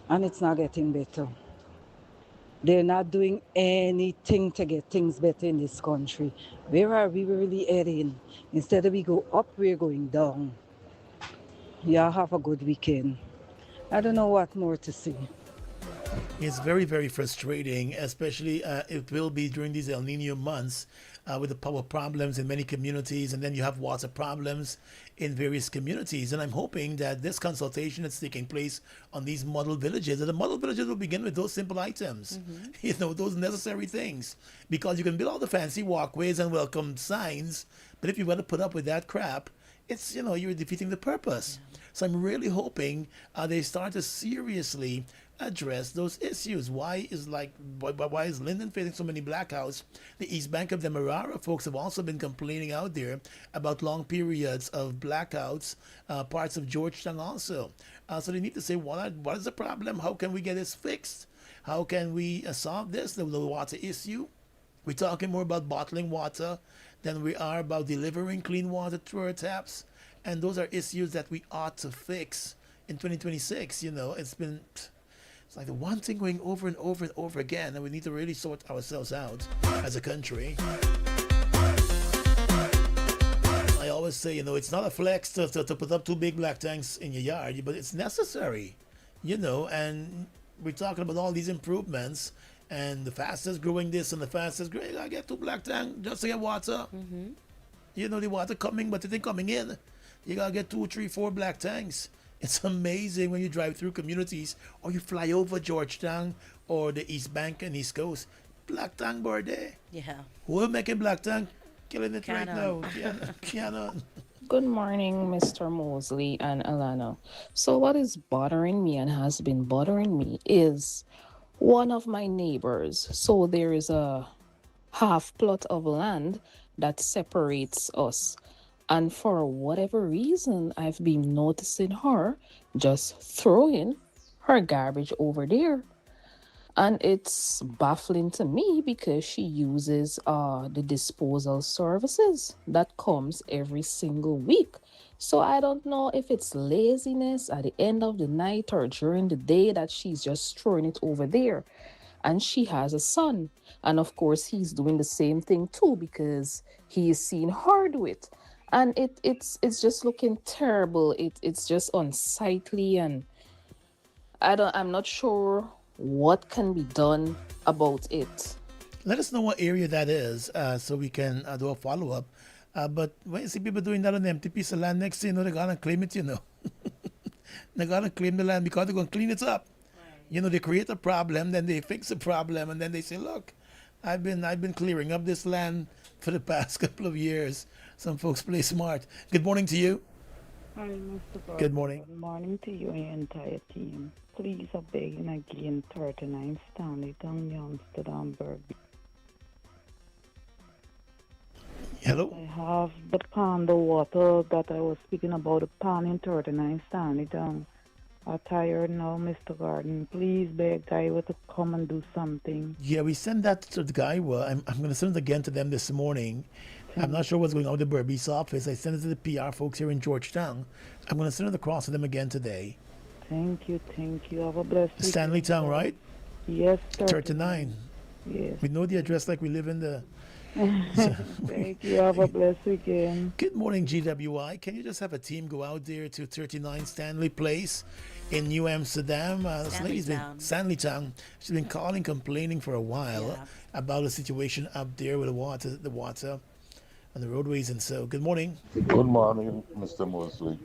[SPEAKER 14] and it's not getting better. They're not doing anything to get things better in this country. Where are we really heading? Instead of we go up, we're going down. Y'all have a good weekend. I don't know what more to say.
[SPEAKER 2] It's very, very frustrating, especially it will be during these El Nino months with the power problems in many communities, and then you have water problems in various communities. And I'm hoping that this consultation that's taking place on these model villages, that the model villages will begin with those simple items, those necessary things. Because you can build all the fancy walkways and welcome signs, but if you want to put up with that crap, it's, you're defeating the purpose. So I'm really hoping they start to seriously address those issues. Why is Linden facing so many blackouts? The East Bank of Demerara folks have also been complaining out there about long periods of blackouts, parts of Georgetown also. So they need to say, what is the problem? How can we get this fixed? How can we solve this, the water issue? We're talking more about bottling water than we are about delivering clean water through our taps. And those are issues that we ought to fix in 2026. It's like the one thing going over and over and over again, and we need to really sort ourselves out as a country. I always say, it's not a flex to put up 2 big black tanks in your yard, but it's necessary, and we're talking about all these improvements, and the fastest growing this and the fastest growing, I get 2 black tanks just to get water. The water coming, but it ain't coming in. You gotta get 2, 3, 4 black tanks. It's amazing when you drive through communities or you fly over Georgetown or the East Bank and East Coast. Black tank board there.
[SPEAKER 15] Yeah.
[SPEAKER 2] Whoever making black tank, killing it right now. Cannon.
[SPEAKER 17] Good morning, Mr. Mosley and Alana. So what is bothering me and has been bothering me is one of my neighbors. So there is a half plot of land that separates us. And for whatever reason, I've been noticing her just throwing her garbage over there. And it's baffling to me because she uses the disposal services that comes every single week. So I don't know if it's laziness at the end of the night or during the day that she's just throwing it over there. And she has a son. And of course, he's doing the same thing too because he is seeing her do it. And it's just looking terrible. It's just unsightly, and I'm not sure what can be done about it.
[SPEAKER 2] Let us know what area that is, so we can do a follow up. But when you see people doing that on an empty piece of land next to they're gonna claim it. They're gonna claim the land because they're gonna clean it up. Right. They create a problem, then they fix the problem, and then they say, "Look, I've been clearing up this land for the past couple of years." Some folks play smart. Good morning to you.
[SPEAKER 19] Hi, Mr. Gordon.
[SPEAKER 2] Good morning.
[SPEAKER 19] Good morning to you and your entire team. Please, I beg and again, 39 Stanley Town, Amsterdam, Burby.
[SPEAKER 2] Hello?
[SPEAKER 19] I have the pan, the water that I was speaking about, the pan in 39 Stanley Town. I'm tired now, Mr. Gordon. Please beg Gaiwa to come and do something.
[SPEAKER 2] Yeah, we sent that to the Gaiwa. I'm going to send it again to them this morning. I'm not sure what's going on with the Burby's office. I sent it to the PR folks here in Georgetown. I'm going to send it across to them again today.
[SPEAKER 19] Thank you. Have a blessed weekend.
[SPEAKER 2] Stanley Town, right?
[SPEAKER 19] Yes,
[SPEAKER 2] 39.
[SPEAKER 19] Yes.
[SPEAKER 2] We know the address like we live in the...
[SPEAKER 19] Thank you. Have a blessed weekend.
[SPEAKER 2] Good morning, GWI. Can you just have a team go out there to 39 Stanley Place in New Amsterdam? This lady's been Stanley Town. She's been calling, complaining for a while about the situation up there with the water and the roadways. And so, good morning.
[SPEAKER 20] Good morning, Mr. Mosley.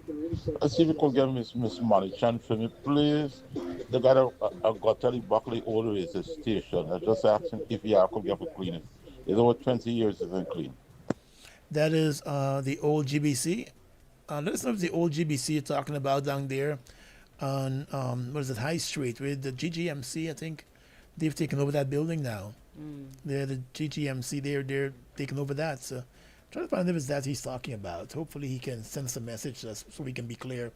[SPEAKER 20] I see if you could get Miss Manichan for me, please. They got a Gottelli Buckley Old Races station. I just asking if you could get to clean it. It's over 20 years it's been clean.
[SPEAKER 2] That is the old GBC. Let us know if the old GBC you're talking about down there on High Street with the GGMC. I think they've taken over that building now. They're the GGMC. They're taking over that. So try to find out if it's that he's talking about. Hopefully he can send us a message to us so we can be clear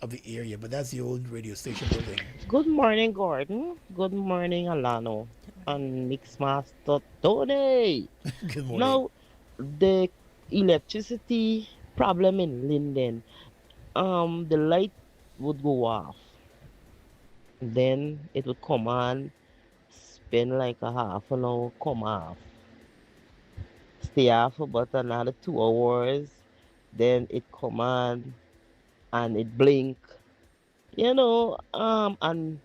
[SPEAKER 2] of the area. But that's the old radio station building.
[SPEAKER 21] Good morning, Gordon. Good morning, Alano. And Mixmaster Tony.
[SPEAKER 2] Good morning.
[SPEAKER 21] Now, the electricity problem in Linden. the light would go off. Then it would come on, spend like a half an hour, come off. Stay off for about another 2 hours. Then it come on and it blink. And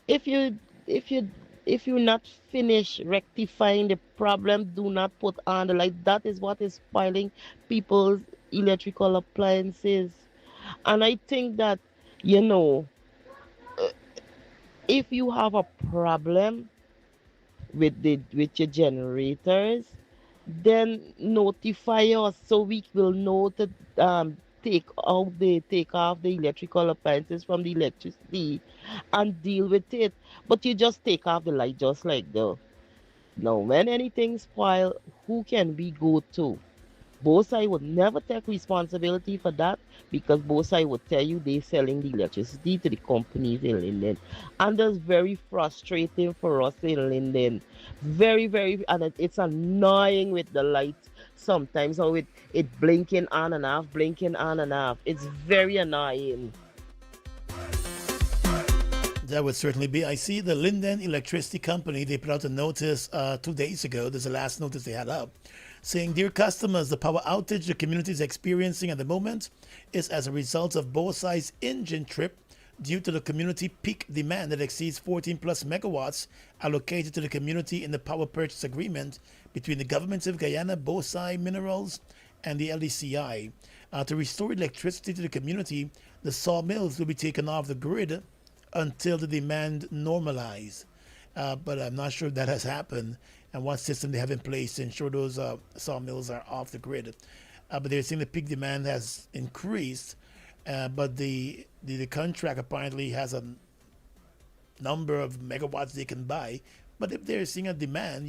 [SPEAKER 21] if you if you if you not finish rectifying the problem, do not put on the light. That is what is spoiling people's electrical appliances. And I think that, you know, if you have a problem with your generators, then notify us so we will know to take off the electrical appliances from the electricity and deal with it. But you just take off the light just like that. Now when anything spoil, who can we go to? Both would never take responsibility for that because both would tell you they selling the electricity to the companies in Linden. And that's very frustrating for us in Linden. Very, very, and it's annoying with the light sometimes how it blinking on and off, blinking on and off. It's very annoying.
[SPEAKER 2] That would certainly be. I see the Linden Electricity Company, they put out a notice 2 days ago. There's the last notice they had up saying, "Dear customers, the power outage the community is experiencing at the moment is as a result of both sides' engine trip due to the community peak demand that exceeds 14 plus megawatts allocated to the community in the power purchase agreement between the governments of Guyana, Bosai Minerals, and the LDCI. To restore electricity to the community, the sawmills will be taken off the grid until the demand normalize." But I'm not sure if that has happened and what system they have in place to ensure those sawmills are off the grid. But they're saying the peak demand has increased, but the contract apparently has a number of megawatts they can buy. But if they're seeing a demand,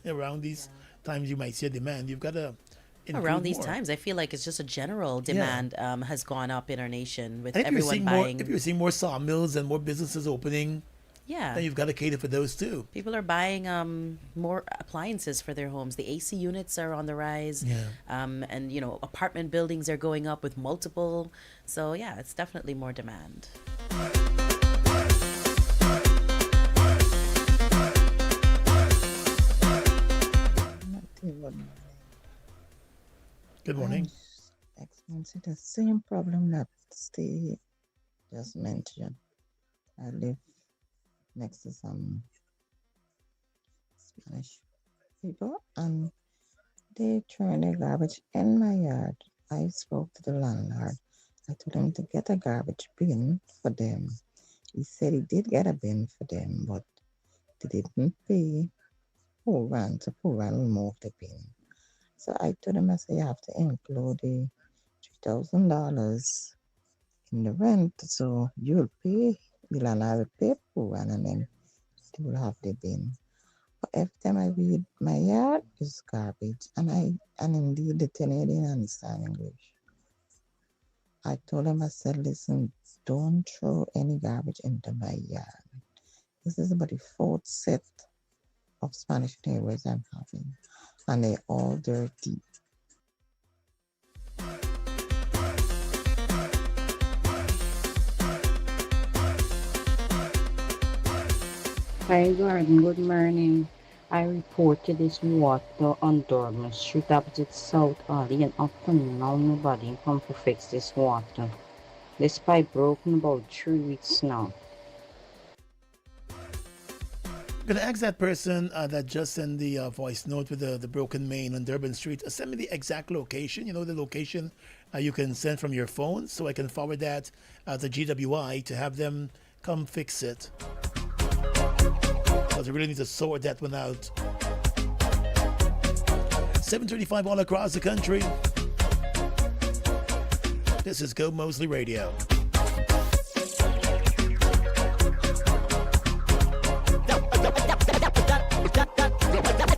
[SPEAKER 2] around these times you might see a demand, you've got to
[SPEAKER 1] around these
[SPEAKER 2] more.
[SPEAKER 1] times, I feel like it's just a general demand has gone up in our nation with
[SPEAKER 2] And
[SPEAKER 1] everyone buying.
[SPEAKER 2] If you're seeing more sawmills and more businesses opening, then you've got to cater for those too.
[SPEAKER 1] People are buying more appliances for their homes. The AC units are on the rise. And apartment buildings are going up with multiple. So yeah, it's definitely more demand.
[SPEAKER 2] Good morning.
[SPEAKER 15] Expensive, the same problem that Steve just mentioned. I live next to some Spanish people and they throw their garbage in my yard. I spoke to the landlord. I told him to get a garbage bin for them. He said he did get a bin for them, but they didn't pay who ran remove the bin. So I told him, I said, you have to include the $3,000 in the rent. So you'll pay, the landlord will pay for one and then they will have the bin. But every time I read my yard is garbage and indeed the tenant didn't understand English. I told him, I said, listen, don't throw any garbage into my yard. This is about the fourth set of Spanish neighbors I'm having, and they're all dirty.
[SPEAKER 16] Hi, Gordon. Good morning. I reported this water on Dorman Street opposite South Alley and up to now nobody come to fix this water. This pipe broken about 3 weeks now.
[SPEAKER 2] I'm going to ask that person that just sent the voice note with the broken main on Durban Street. Send me the exact location, the location you can send from your phone so I can forward that to GWI to have them come fix it. Because we really need to sort that one out. 7:35 all across the country. This is Gomoseley Radio.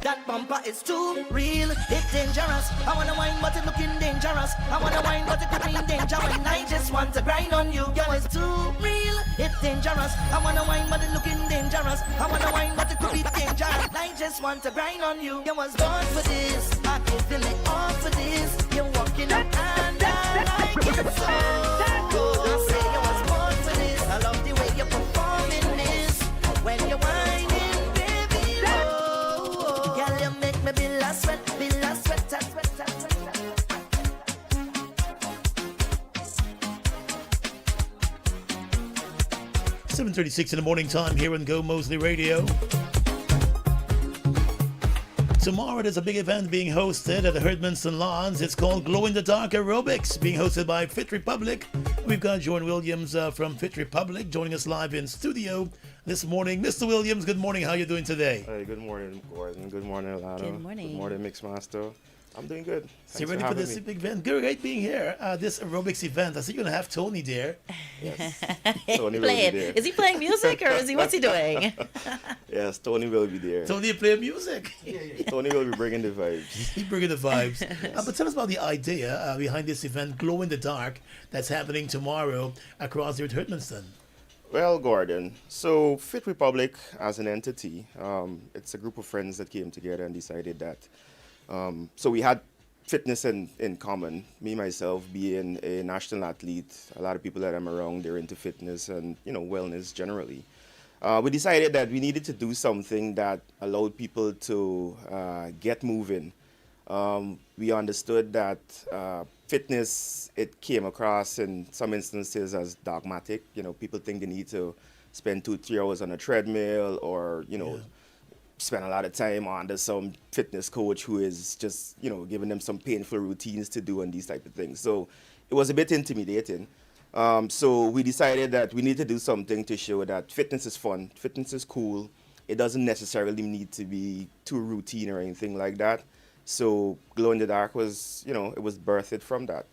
[SPEAKER 10] That bumper is too real, it's dangerous. I wanna wine but it's looking dangerous. I wanna wine but it could mean danger when I just want to grind on you. Girl, it's too real,
[SPEAKER 3] It's dangerous. I wanna wine, but it looking dangerous. I wanna wine, but it could be dangerous. I just want to grind on you. You was born for this. I can feel it all for this. You're walking up and down like it's so. I say you was born for this. I love the way you're performing this. When you're whining, baby, oh. Girl, you make me be last sweat, sweat, sweat, sweat, sweat.
[SPEAKER 2] 7:36 in the morning time here on Gomoseley Radio. Tomorrow there's a big event being hosted at the Herdmanston Lawns. It's called Glow in the Dark Aerobics, being hosted by Fit Republic. We've got Jordan Williams from Fit Republic joining us live in studio this morning. Mr. Williams, good morning. How are you doing today?
[SPEAKER 22] Hey, good morning, Gordon. Good morning, Alana.
[SPEAKER 1] Good morning.
[SPEAKER 22] Good morning, Mixmaster. I'm doing good.
[SPEAKER 2] So you ready for this big event? Great being here. This aerobics event. I see you're going to have Tony there.
[SPEAKER 22] Yes. Tony will
[SPEAKER 1] Playing.
[SPEAKER 22] be there.
[SPEAKER 1] Is he playing music or is he? What's he doing?
[SPEAKER 22] Yes, Tony will be there.
[SPEAKER 2] Tony playing music.
[SPEAKER 22] Tony will be bringing the vibes.
[SPEAKER 2] He's bringing the vibes. But tell us about the idea behind this event, Glow in the Dark, that's happening tomorrow across here at Herdmanston.
[SPEAKER 22] Well, Gordon, so Fit Republic as an entity, it's a group of friends that came together and decided that so we had fitness in common. Me, myself, being a national athlete, a lot of people that I'm around, they're into fitness and, wellness generally. We decided that we needed to do something that allowed people to get moving. We understood that fitness, it came across in some instances as dogmatic. People think they need to spend 2-3 hours on a treadmill or, spend a lot of time under some fitness coach who is just, giving them some painful routines to do and these type of things. So it was a bit intimidating. So we decided that we need to do something to show that fitness is fun, fitness is cool. It doesn't necessarily need to be too routine or anything like that. So Glow in the Dark was, it was birthed from that.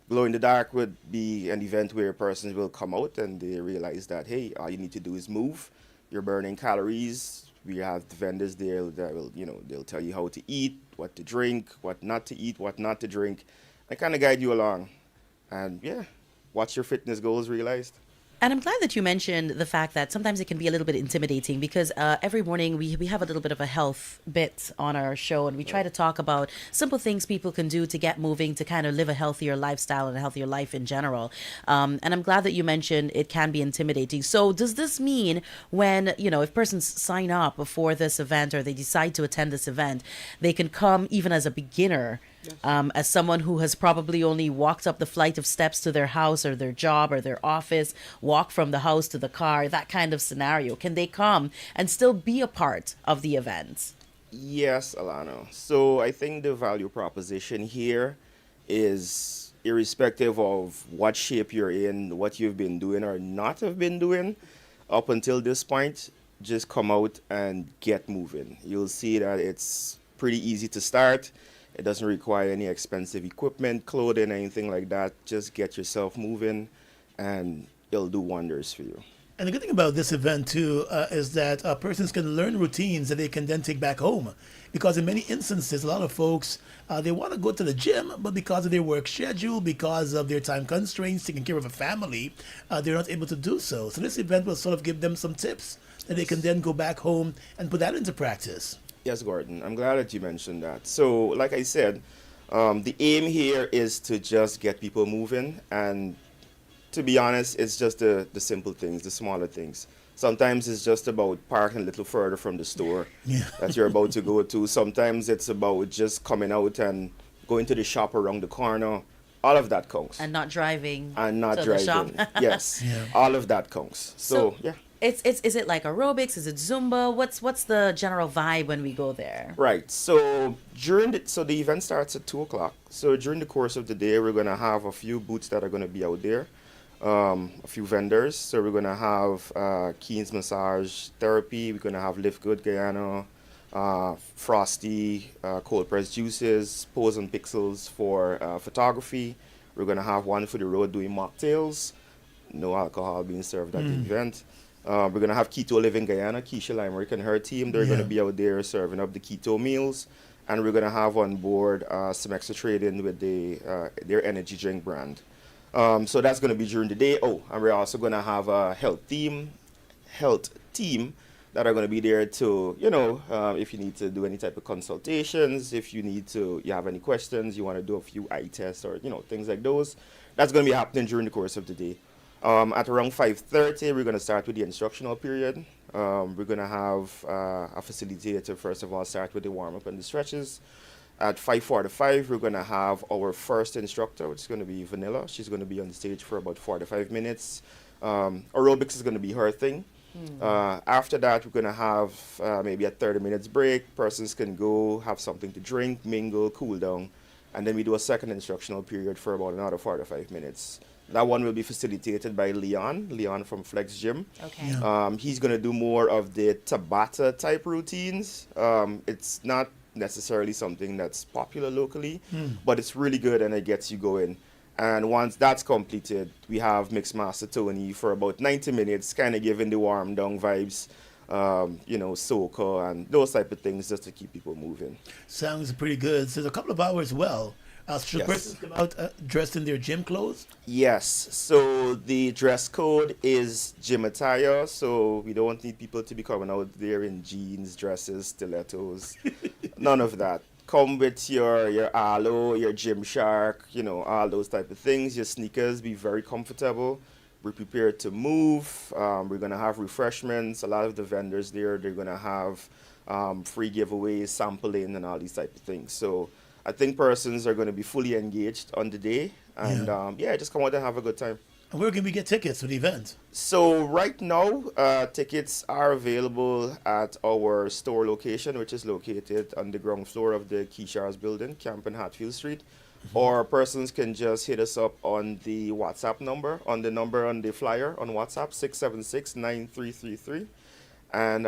[SPEAKER 22] Glow in the Dark would be an event where persons will come out and they realize that, hey, all you need to do is move. You're burning calories. We have the vendors there that will, they'll tell you how to eat, what to drink, what not to eat, what not to drink, and kind of guide you along. And yeah, watch your fitness goals realized.
[SPEAKER 1] And I'm glad that you mentioned the fact that sometimes it can be a little bit intimidating because every morning we have a little bit of a health bit on our show and we try to talk about simple things people can do to get moving, to kind of live a healthier lifestyle and a healthier life in general. And I'm glad that you mentioned it can be intimidating. So does this mean when, if persons sign up for this event or they decide to attend this event, they can come even as a beginner? Yes. As someone who has probably only walked up the flight of steps to their house or their job or their office, walk from the house to the car, that kind of scenario, can they come and still be a part of the event?
[SPEAKER 22] Yes, Alana. So I think the value proposition here is irrespective of what shape you're in, what you've been doing or not have been doing up until this point, just come out and get moving. You'll see that it's pretty easy to start. It doesn't require any expensive equipment, clothing, anything like that. Just get yourself moving and it'll do wonders for you.
[SPEAKER 2] And the good thing about this event, too, is that persons can learn routines that they can then take back home. Because in many instances, a lot of folks, they want to go to the gym, but because of their work schedule, because of their time constraints, taking care of a family, they're not able to do so. So this event will sort of give them some tips that they can then go back home and put that into practice.
[SPEAKER 22] Yes, Gordon. I'm glad that you mentioned that. So, like I said, the aim here is to just get people moving. And to be honest, it's just the simple things, the smaller things. Sometimes it's just about parking a little further from the store that you're about to go to. Sometimes it's about just coming out and going to the shop around the corner. All of that counts.
[SPEAKER 1] And not driving.
[SPEAKER 22] And not
[SPEAKER 1] to
[SPEAKER 22] driving.
[SPEAKER 1] The shop.
[SPEAKER 22] Yes. Yeah. All of that counts. So yeah.
[SPEAKER 1] Is it like aerobics? Is it Zumba? What's the general vibe when we go there?
[SPEAKER 22] Right. So the event starts at 2:00. So during the course of the day, we're gonna have a few booths that are gonna be out there, a few vendors. So we're gonna have Keen's Massage Therapy. We're gonna have Lift Good Guyana, Frosty, cold pressed juices, Pose and Pixels for photography. We're gonna have one for the road doing mocktails. No alcohol being served at the event. We're going to have Keto Living Guyana, Keisha Limerick and her team. They're going to be out there serving up the keto meals. And we're going to have on board some extra trading with their energy drink brand. So that's going to be during the day. Oh, and we're also going to have a health team that are going to be there to, if you need to do any type of consultations, if you have any questions, you want to do a few eye tests or, things like those. That's going to be happening during the course of the day. At around 5:30, we're going to start with the instructional period. We're going to have a facilitator, first of all, start with the warm-up and the stretches. At 5:45, we're going to have our first instructor, which is going to be Vanilla. She's going to be on the stage for about 45 minutes. Aerobics is going to be her thing. After that, we're going to have maybe a 30 minutes break. Persons can go, have something to drink, mingle, cool down. And then we do a second instructional period for about another 45 minutes. That one will be facilitated by Leon from Flex Gym.
[SPEAKER 8] Okay.
[SPEAKER 22] Yeah. He's going to do more of the Tabata type routines. It's not necessarily something that's popular locally, but it's really good and it gets you going. And once that's completed, we have Mixmaster Tony for about 90 minutes, kind of giving the warm down vibes, soca and those type of things just to keep people moving.
[SPEAKER 2] Sounds pretty good. So there's a couple of hours well. Should persons come out dressed in their gym clothes?
[SPEAKER 22] Yes. So the dress code is gym attire. So we don't need people to be coming out there in jeans, dresses, stilettos. None of that. Come with your Arlo, your Gymshark, all those type of things. Your sneakers, be very comfortable. We're prepared to move. We're going to have refreshments. A lot of the vendors there, they're going to have free giveaways, sampling, and all these type of things. So I think persons are going to be fully engaged on the day. And just come out and have a good time.
[SPEAKER 2] And where can we get tickets for the event?
[SPEAKER 22] So right now, tickets are available at our store location, which is located on the ground floor of the Keishar's building, Camp and Hatfield Street. Or persons can just hit us up on the WhatsApp number, on the flyer on WhatsApp, 676-9333. And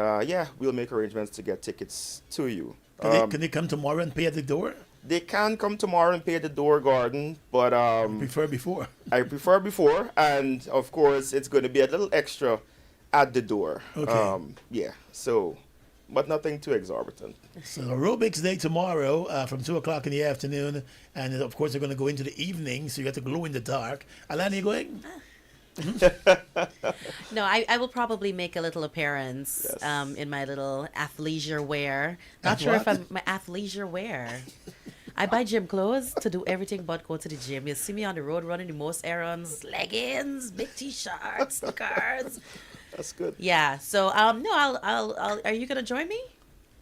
[SPEAKER 22] we'll make arrangements to get tickets to you.
[SPEAKER 2] Can they come tomorrow and pay at the door?
[SPEAKER 22] They can come tomorrow and pay at the door, Gordon, but
[SPEAKER 2] I prefer before.
[SPEAKER 22] I prefer before, and of course it's going to be a little extra at the door.
[SPEAKER 2] Okay.
[SPEAKER 22] But nothing too exorbitant.
[SPEAKER 2] So aerobics day tomorrow from 2 o'clock in the afternoon, and of course they're going to go into the evening, so you have to glow in the dark. Alana, you going?
[SPEAKER 8] No, I will probably make a little appearance in my little athleisure wear. Not sure if I'm my athleisure wear. I buy gym clothes to do everything but go to the gym. You see me on the road running the most errands, leggings, big t-shirts, sneakers.
[SPEAKER 22] That's good.
[SPEAKER 8] Yeah. So I'll. Are you gonna join me?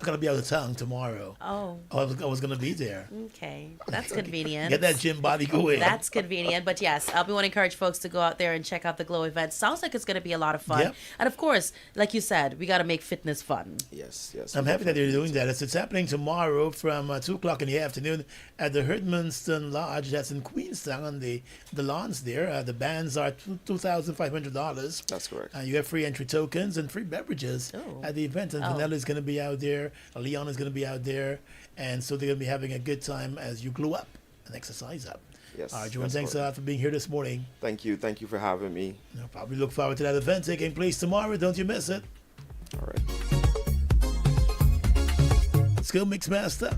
[SPEAKER 2] I'm going to be out of town tomorrow.
[SPEAKER 8] Oh.
[SPEAKER 2] I was going to be there.
[SPEAKER 8] Okay. That's convenient.
[SPEAKER 2] Get that gym body going.
[SPEAKER 8] That's convenient. But yes, I'll be want to encourage folks to go out there and check out the Glow event. Sounds like it's going to be a lot of fun.
[SPEAKER 2] Yep.
[SPEAKER 8] And of course, like you said, we got to make fitness fun.
[SPEAKER 22] Yes.
[SPEAKER 2] I'm happy that they're doing that. It's happening tomorrow from 2 o'clock in the afternoon at the Herdmanston Lodge. That's in Queenstown on the lawns there. The bands are $2,500.
[SPEAKER 22] That's correct.
[SPEAKER 2] You have free entry tokens and free beverages at the event. And Vanilla is going to be out there. Leon is going to be out there. And so they're going to be having a good time as you glow up and exercise up.
[SPEAKER 22] Yes.
[SPEAKER 2] All right, Jordan, thanks a lot for being here this morning.
[SPEAKER 22] Thank you for having me.
[SPEAKER 2] I'll probably look forward to that event taking place tomorrow. Don't you miss it.
[SPEAKER 22] All right.
[SPEAKER 2] Let's go, Mixmaster.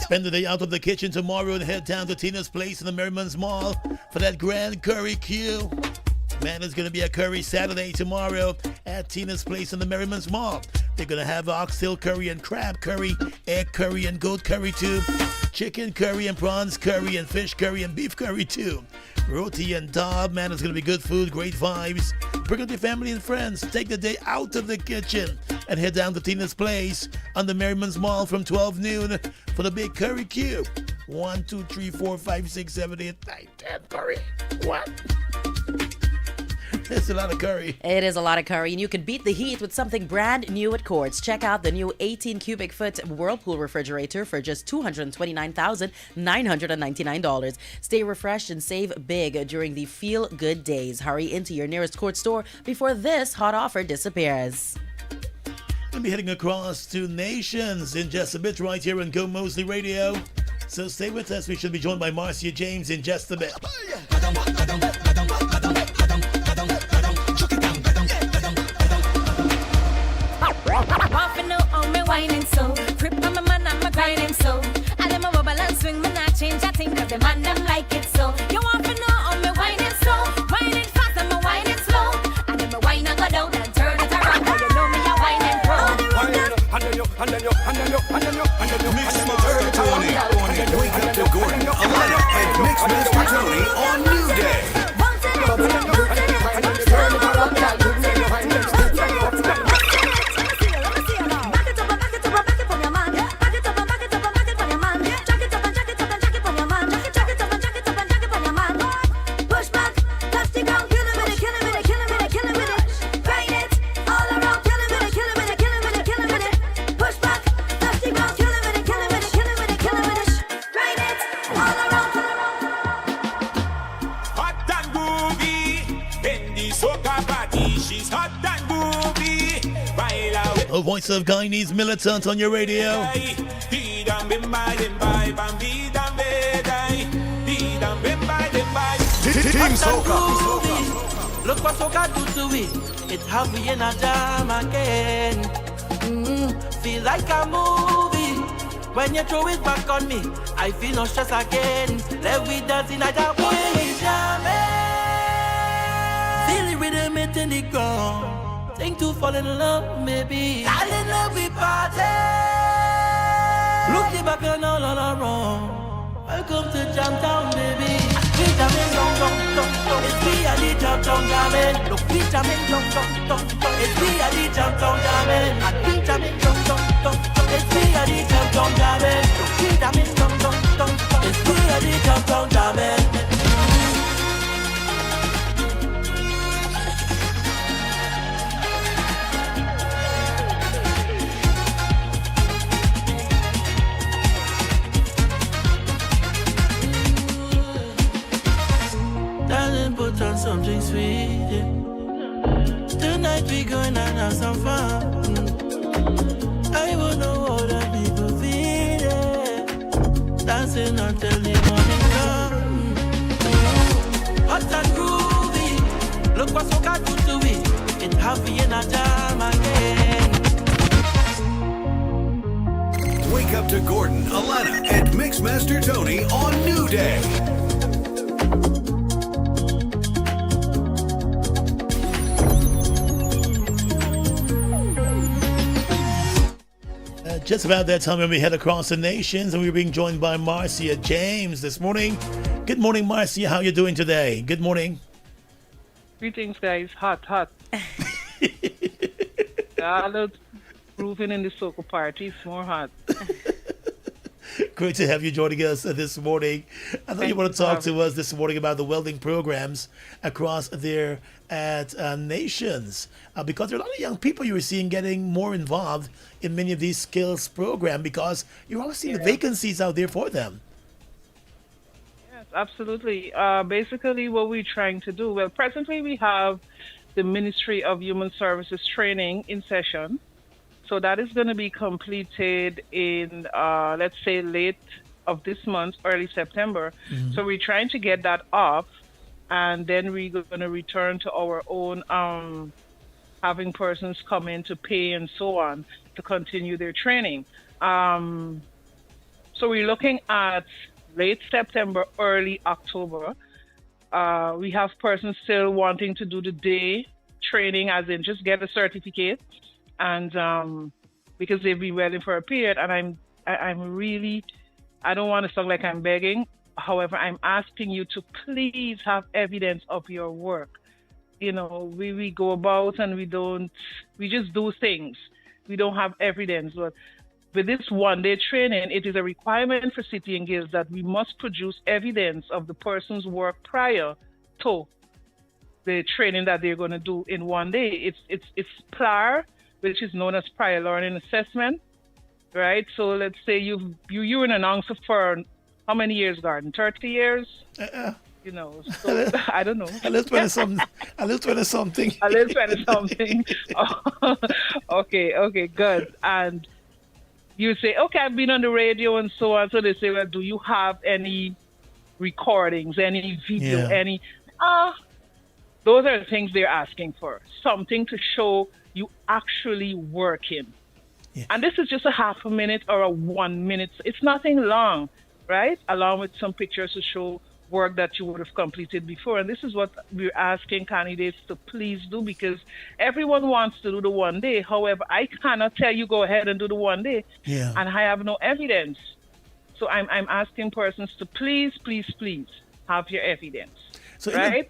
[SPEAKER 2] Spend the day out of the kitchen tomorrow and head down to Tina's Place in the Merriman's Mall for that grand curry queue. Man, it's going to be a curry Saturday tomorrow at Tina's Place in the Merriman's Mall. They're going to have oxtail curry and crab curry, egg curry and goat curry too, chicken curry and prawns curry and fish curry and beef curry too. Roti and dab, man, it's going to be good food, great vibes. Bring up your family and friends. Take the day out of the kitchen and head down to Tina's Place on the Merriman's Mall from 12 noon for the big curry queue. 1, 2, 3, 4, 5, 6, 7, 8, 9, 10 curry. What? That's a lot of curry.
[SPEAKER 8] It is a lot of curry, and you can beat the heat with something brand new at Quartz. Check out the new 18 cubic foot Whirlpool refrigerator for just $229,999. Stay refreshed and save big during the Feel Good days. Hurry into your nearest Quartz store before this hot offer disappears.
[SPEAKER 2] We'll be heading across to Nations in just a bit right here on Gomoseley Radio. So stay with us. We should be joined by Marcia James in just a bit.
[SPEAKER 9] Whining so, grip on my man, I'm a grinding so. I let my wobble and swing, me not change a thing, cause the man them like it so. You want to know how me whining slow, whining fast and me whining slow. And then me whine and go down and turn it around, cause you know me a whining pro.
[SPEAKER 10] And then you mix Master Tony. Wake up to Gordon, Alana, and Mix Master Tony on New Day.
[SPEAKER 2] A voice of Guyanese militant on your radio.
[SPEAKER 10] Team Soca.
[SPEAKER 18] Look what Soca do to it. It's how we in a jam again. Feel like a movie. When you throw it back on me, I feel no stress again. Let we dance in a jam. Feel the rhythm it in the ground. Think to fall in love, maybe. Fall in love with party. Look the back and all around. Welcome to Jam Town, baby. We jamming, dong, dong, dong, dong. It's we at the Jam Town jamming. Look, we jamming, dong, dong, dong, dong. It's we at the Jam Town jamming. And we jamming, dong, dong, dong, dong. It's we at the Jam Town jamming. Look, we jamming, dong, dong, dong, dong. It's we at the Jam Town jamming. Put on something sweet, yeah. Tonight we going and have some fun. I wanna know how the people feel, yeah. Dancing until the morning come. Hot and groovy. Look what Soca do to it. It's happy in a jam again.
[SPEAKER 10] Wake up to Gordon, Alana, and Mixmaster Tony on New Day.
[SPEAKER 2] Just about that time when we head across the nations, and we're being joined by Marcia James this morning. Good morning, Marcia. How are you doing today? Good morning.
[SPEAKER 23] Greetings, guys. Hot. All the grooving in the soca party. It's more hot.
[SPEAKER 2] Great to have you joining us this morning. I know you want to talk to us this morning about the welding programs across there at Nations, because there are a lot of young people you are seeing getting more involved in many of these skills programs, because you're always seeing the vacancies out there for them.
[SPEAKER 23] Yes, absolutely. Basically, what we're trying to do, well, presently we have the Ministry of Human Services training in session. So that is going to be completed in, let's say, late of this month, early September. Mm-hmm. So we're trying to get that off, and then we're going to return to our own, having persons come in to pay and so on to continue their training. So we're looking at late September, early October. We have persons still wanting to do the day training, as in just get a certificate, and because they've been welding for a period. And I'm really, I don't want to sound like I'm begging. However, I'm asking you to please have evidence of your work. You know, we go about and we just do things. We don't have evidence. But with this one-day training, it is a requirement for City and Guilds that we must produce evidence of the person's work prior to the training that they're going to do in one day. It's PLAR, which is known as prior learning assessment, right? So let's say you're an announcer for how many years, Garden? 30 years? You know, so I don't know.
[SPEAKER 2] A little 20 something. A little 20 something.
[SPEAKER 23] A little 20 something. Oh, okay, good. And you say, okay, I've been on the radio and so on. So they say, well, do you have any recordings, any video, any? Those are the things they're asking for. Something to show you actually working. Yeah. And this is just a half a minute or a 1 minute. It's nothing long, right? Along with some pictures to show work that you would have completed before. And this is what we're asking candidates to please do, because everyone wants to do the one day. However, I cannot tell you go ahead and do the one day, and I have no evidence. So I'm asking persons to please have your evidence, so right?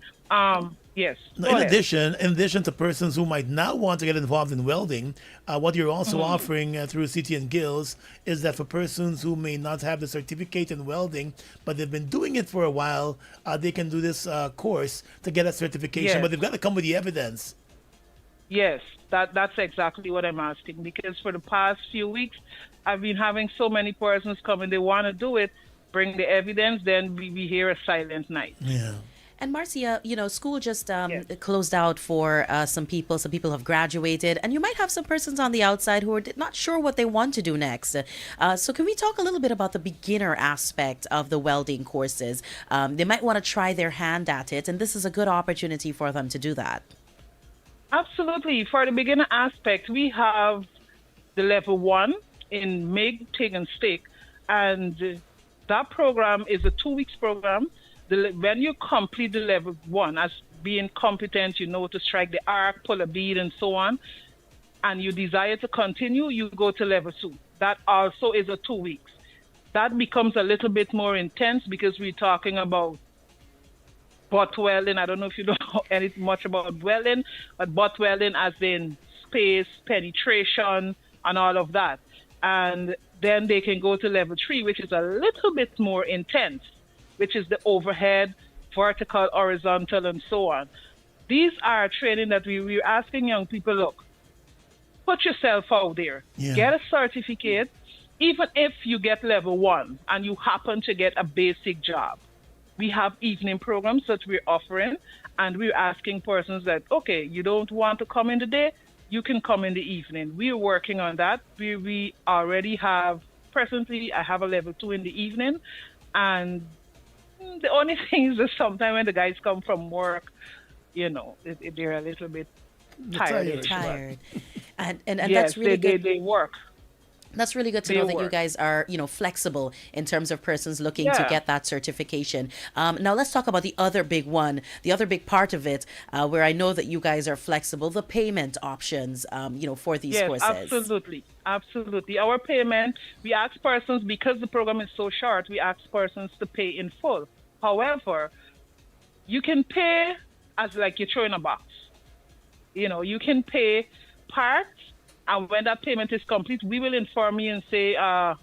[SPEAKER 23] Yes.
[SPEAKER 2] In addition to persons who might not want to get involved in welding, what you're also offering through City and Guilds is that for persons who may not have the certificate in welding, but they've been doing it for a while, they can do this course to get a certification, but they've got to come with the evidence.
[SPEAKER 23] Yes, that's exactly what I'm asking, because for the past few weeks, I've been having so many persons come and they want to do it, bring the evidence, then we hear a silent night.
[SPEAKER 2] Yeah.
[SPEAKER 8] And Marcia, you know, school just closed out for some people. Some people have graduated, and you might have some persons on the outside who are not sure what they want to do next. So can we talk a little bit about the beginner aspect of the welding courses? They might want to try their hand at it, and this is a good opportunity for them to do that.
[SPEAKER 23] Absolutely. For the beginner aspect, we have the level 1 in MIG, TIG, and stick, and that program is a 2 weeks program. When you complete the level 1 as being competent, you know to strike the arc, pull a bead, and so on, and you desire to continue, you go to level 2. That also is a 2 weeks. That becomes a little bit more intense because we're talking about butt welding. I don't know if you know much about welding, but butt welding as in space, penetration, and all of that. And then they can go to level 3, which is a little bit more intense, which is the overhead, vertical, horizontal, and so on. These are training that we're asking young people, look, put yourself out there. Get a certificate, even if you get level 1 and you happen to get a basic job. We have evening programs that we're offering, and we're asking persons that, okay, you don't want to come in the day, you can come in the evening. We're working on that. We already have, presently, I have a level 2 in the evening, and the only thing is that sometimes when the guys come from work, you know, they're a little bit tired.
[SPEAKER 8] And
[SPEAKER 23] yes,
[SPEAKER 8] that's really good.
[SPEAKER 23] They work.
[SPEAKER 8] That's really good to know that you guys are, you know, flexible in terms of persons looking to get that certification. Now let's talk about the other big one, the other big part of it, where I know that you guys are flexible, the payment options, you know, for these courses.
[SPEAKER 23] Absolutely. Our payment, we ask persons, because the program is so short, we ask persons to pay in full. However, you can pay as like you throw in a box. You know, you can pay parts, and when that payment is complete, we will inform you and say,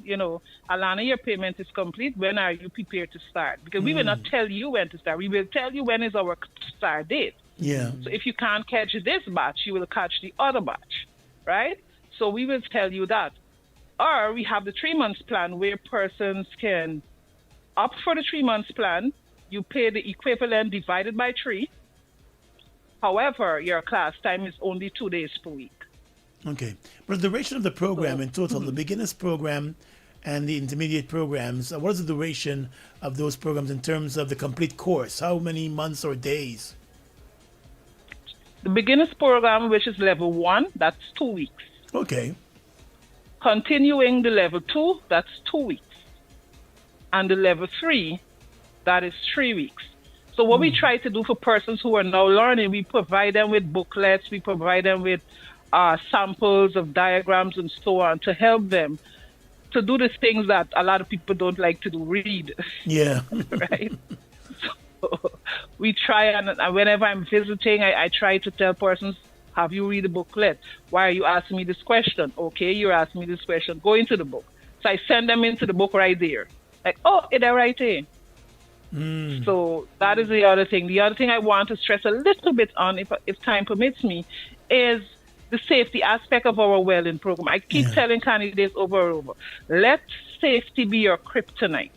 [SPEAKER 23] you know, Alana, your payment is complete. When are you prepared to start? Because we will not tell you when to start. We will tell you when is our start date.
[SPEAKER 2] Yeah.
[SPEAKER 23] So if you can't catch this batch, you will catch the other batch, right? So we will tell you that. Or we have the 3 months plan where persons can opt for the 3 months plan. You pay the equivalent divided by 3. However, your class time is only 2 days per week.
[SPEAKER 2] Okay. But the duration of the program in total, the beginners program and the intermediate programs, what is the duration of those programs in terms of the complete course? How many months or days?
[SPEAKER 23] The beginners program, which is level 1, that's 2 weeks.
[SPEAKER 2] Okay.
[SPEAKER 23] Continuing the level 2, that's 2 weeks. And the level 3, that is 3 weeks. So what we try to do for persons who are now learning, we provide them with booklets, we provide them with samples of diagrams and so on to help them to do the things that a lot of people don't like to do, read.
[SPEAKER 2] Yeah.
[SPEAKER 23] Right? So we try, and whenever I'm visiting, I try to tell persons, have you read the booklet? Why are you asking me this question? Okay, you're asking me this question. Go into the book. So I send them into the book right there. Like, oh, it's right here. So that is the other thing. The other thing I want to stress a little bit on, if time permits me, is the safety aspect of our welding program. I keep telling candidates over and over, let safety be your kryptonite.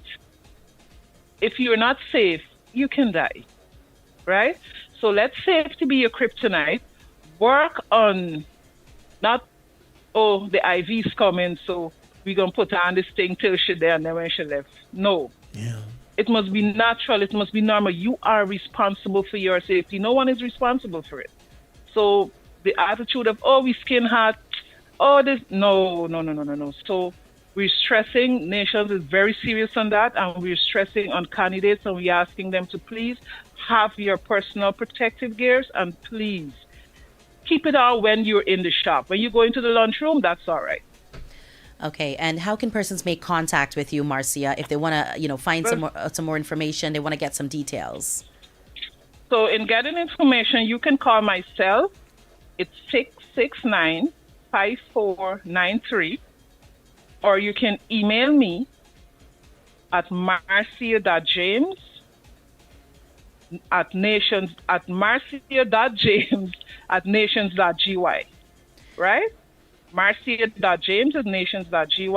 [SPEAKER 23] If you're not safe, you can die, right? So let safety be your kryptonite. Work on not, oh, the IV's coming, so we're going to put on this thing till she's there and then when she left. No.
[SPEAKER 2] Yeah.
[SPEAKER 23] It must be natural. It must be normal. You are responsible for your safety. No one is responsible for it. So the attitude of, oh, we skin hot, oh, this, no. So we're stressing, Nations is very serious on that, and we're stressing on candidates, and we're asking them to please have your personal protective gears, and please keep it on when you're in the shop. When you go into the lunchroom, that's all right.
[SPEAKER 8] Okay, and how can persons make contact with you, Marcia, if they want to, find some more information, they want to get some details?
[SPEAKER 23] So in getting information, you can call my cell. It's 669-5493, or you can email me at marcia.james at marcia.james@nations.gy, right? marcia.james@nations.gy,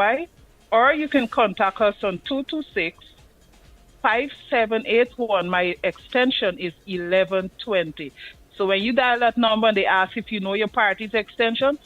[SPEAKER 23] or you can contact us on 226-5781. My extension is 1120. So when you dial that number and they ask if you know your party's extension,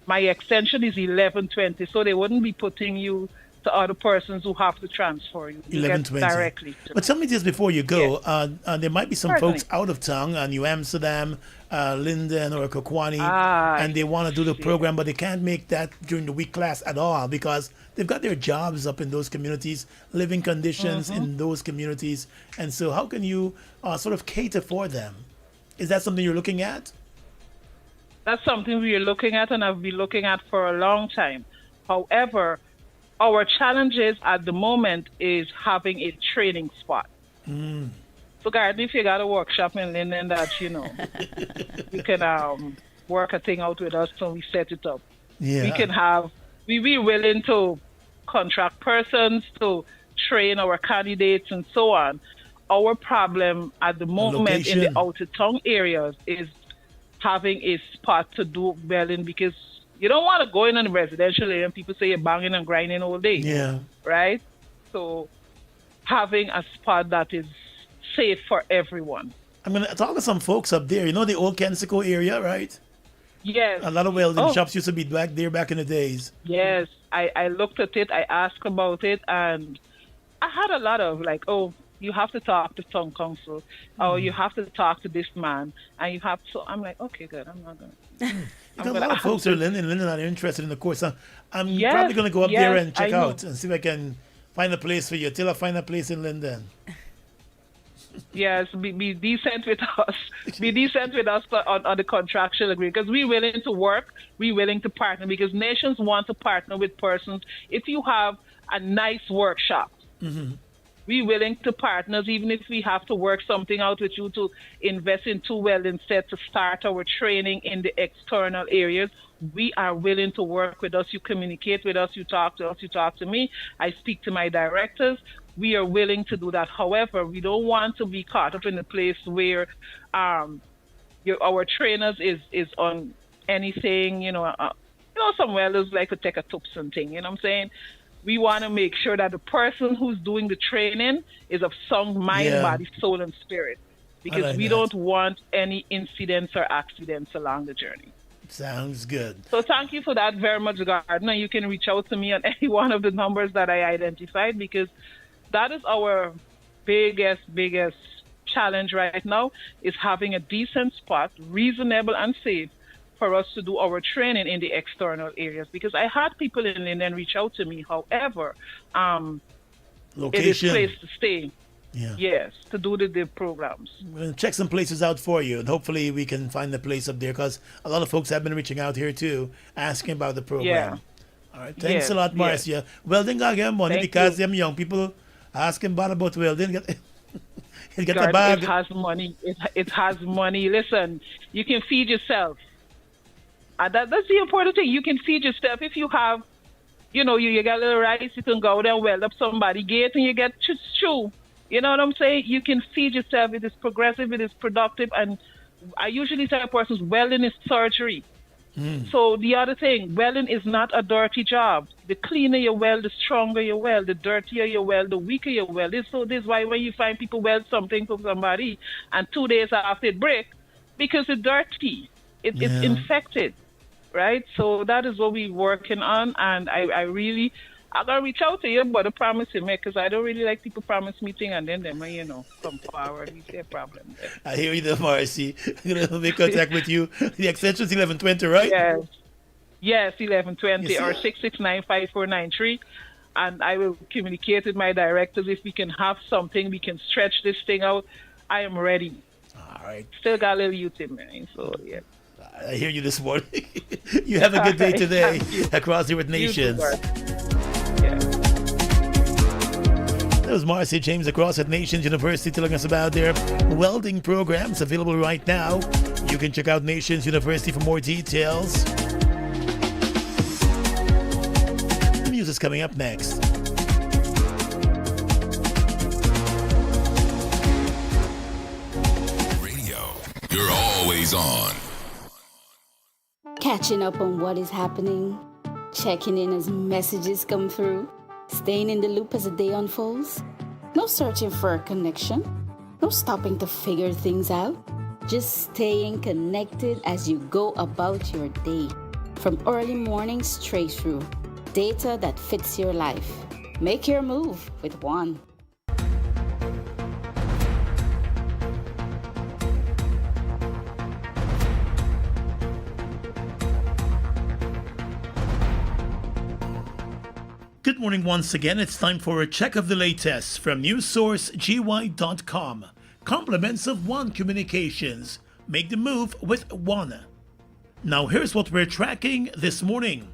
[SPEAKER 23] my extension is 1120. So they wouldn't be putting you to other persons who have to transfer you. You get
[SPEAKER 2] 11:20.
[SPEAKER 23] directly to
[SPEAKER 2] But tell me this before you go.
[SPEAKER 23] Yes.
[SPEAKER 2] There might be some
[SPEAKER 23] Certainly.
[SPEAKER 2] folks out of town, New Amsterdam, Linden, or Kokwani,
[SPEAKER 23] Ah,
[SPEAKER 2] and they want to do the program, but they can't make that during the week class at all because they've got their jobs up in those communities, living conditions in those communities. And so how can you sort of cater for them? Is that something you're looking at?
[SPEAKER 23] That's something we are looking at and have been looking at for a long time. However, our challenges at the moment is having a training spot. So, Garden, if you got a workshop in Linden that, you can work a thing out with us when we set it up.
[SPEAKER 2] Yeah.
[SPEAKER 23] We be willing to contract persons to train our candidates and so on. Our problem at the moment in the outer town areas is having a spot to do welding, because you don't want to go in a residential area and people say you're banging and grinding all day.
[SPEAKER 2] Yeah.
[SPEAKER 23] Right? So having a spot that is safe for everyone.
[SPEAKER 2] I'm going to talk to some folks up there. You know the old Kensico area, right?
[SPEAKER 23] Yes.
[SPEAKER 2] A lot of welding shops used to be back there back in the days.
[SPEAKER 23] Yes. I looked at it, I asked about it, and I had a lot of like, oh, you have to talk to town council, or you have to talk to this man, and you have to. I'm like, okay, good. I'm not gonna.
[SPEAKER 2] Because a lot of folks are in Linden are interested in the course. I'm probably going to go up there and check out and see if I can find a place for you. Till I find a place in Linden.
[SPEAKER 23] Yes, be decent with us. Be decent with us on the contractual agreement, because we're willing to work, we're willing to partner, because nations want to partner with persons. If you have a nice workshop, we're willing to partner, even if we have to work something out with you to invest in 2 welding sets to start our training in the external areas. We are willing to work with us. You communicate with us, you talk to us, you talk to me. I speak to my directors. We are willing to do that. However, we don't want to be caught up in a place where our trainers is on anything, some welders like to take a tips and thing, you know what I'm saying? We want to make sure that the person who's doing the training is of sound mind, body, soul, and spirit, because we don't want any incidents or accidents along the journey.
[SPEAKER 2] Sounds good.
[SPEAKER 23] So thank you for that very much, Gardner. You can reach out to me on any one of the numbers that I identified, because that is our biggest challenge right now, is having a decent spot, reasonable and safe, for us to do our training in the external areas. Because I had people in Linden reach out to me. However,
[SPEAKER 2] location.
[SPEAKER 23] it is place to stay.
[SPEAKER 2] Yeah.
[SPEAKER 23] Yes, to do the programs.
[SPEAKER 2] We'll check some places out for you, and hopefully we can find a place up there because a lot of folks have been reaching out here too, asking about the program.
[SPEAKER 23] Yeah.
[SPEAKER 2] All right, thanks
[SPEAKER 23] Yes,
[SPEAKER 2] a lot,
[SPEAKER 23] yes.
[SPEAKER 2] Marcia. Welding got get money
[SPEAKER 23] Thank
[SPEAKER 2] because
[SPEAKER 23] you.
[SPEAKER 2] them young people asking about welding. Get a
[SPEAKER 23] God,
[SPEAKER 2] bag.
[SPEAKER 23] it has money. It has money. Listen, you can feed yourself. That's the important thing. You can feed yourself if you have, you got a little rice, you can go there and weld up somebody gate and you get chew. You know what I'm saying? You can feed yourself. It is progressive, it is productive, and I usually tell persons welding is surgery. So the other thing, welding is not a dirty job. The cleaner you weld, the stronger you weld, the dirtier you weld, the weaker you weld. This is why when you find people weld something for somebody and 2 days after it break, because it's dirty, it's
[SPEAKER 2] Yeah.
[SPEAKER 23] infected, right? So that is what we're working on, and I'm gonna reach out to you, but I promise you, because I don't really like people promise me things and then them, come forward with their problem.
[SPEAKER 2] I hear you there, Marcy. I'm going to make contact with you. The extension's 1120, right?
[SPEAKER 23] Yes, 1120
[SPEAKER 2] Yes,
[SPEAKER 23] or
[SPEAKER 2] sir.
[SPEAKER 23] 6695493. And I will communicate with my directors if we can have something, we can stretch this thing out. I am ready.
[SPEAKER 2] All right.
[SPEAKER 23] Still got a little youth in me, so yeah.
[SPEAKER 2] I hear you this morning. You have a good day
[SPEAKER 23] All right,
[SPEAKER 2] today
[SPEAKER 23] thank you.
[SPEAKER 2] across the
[SPEAKER 23] You too,
[SPEAKER 2] nations.
[SPEAKER 23] Bart.
[SPEAKER 2] That was Marcy James across at Nations University telling us about their welding programs available right now. You can check out Nations University for more details. The music's coming up next.
[SPEAKER 4] You're always on.
[SPEAKER 11] Catching up on what is happening, checking in as messages come through, staying in the loop as the day unfolds. No searching for a connection, no stopping to figure things out. Just staying connected as you go about your day. From early morning straight through. Data that fits your life. Make your move with one.
[SPEAKER 2] Good morning once again. It's time for a check of the latest from newssourcegi.com. Compliments of One Communications. Make the move with One. Now here's what we're tracking this morning.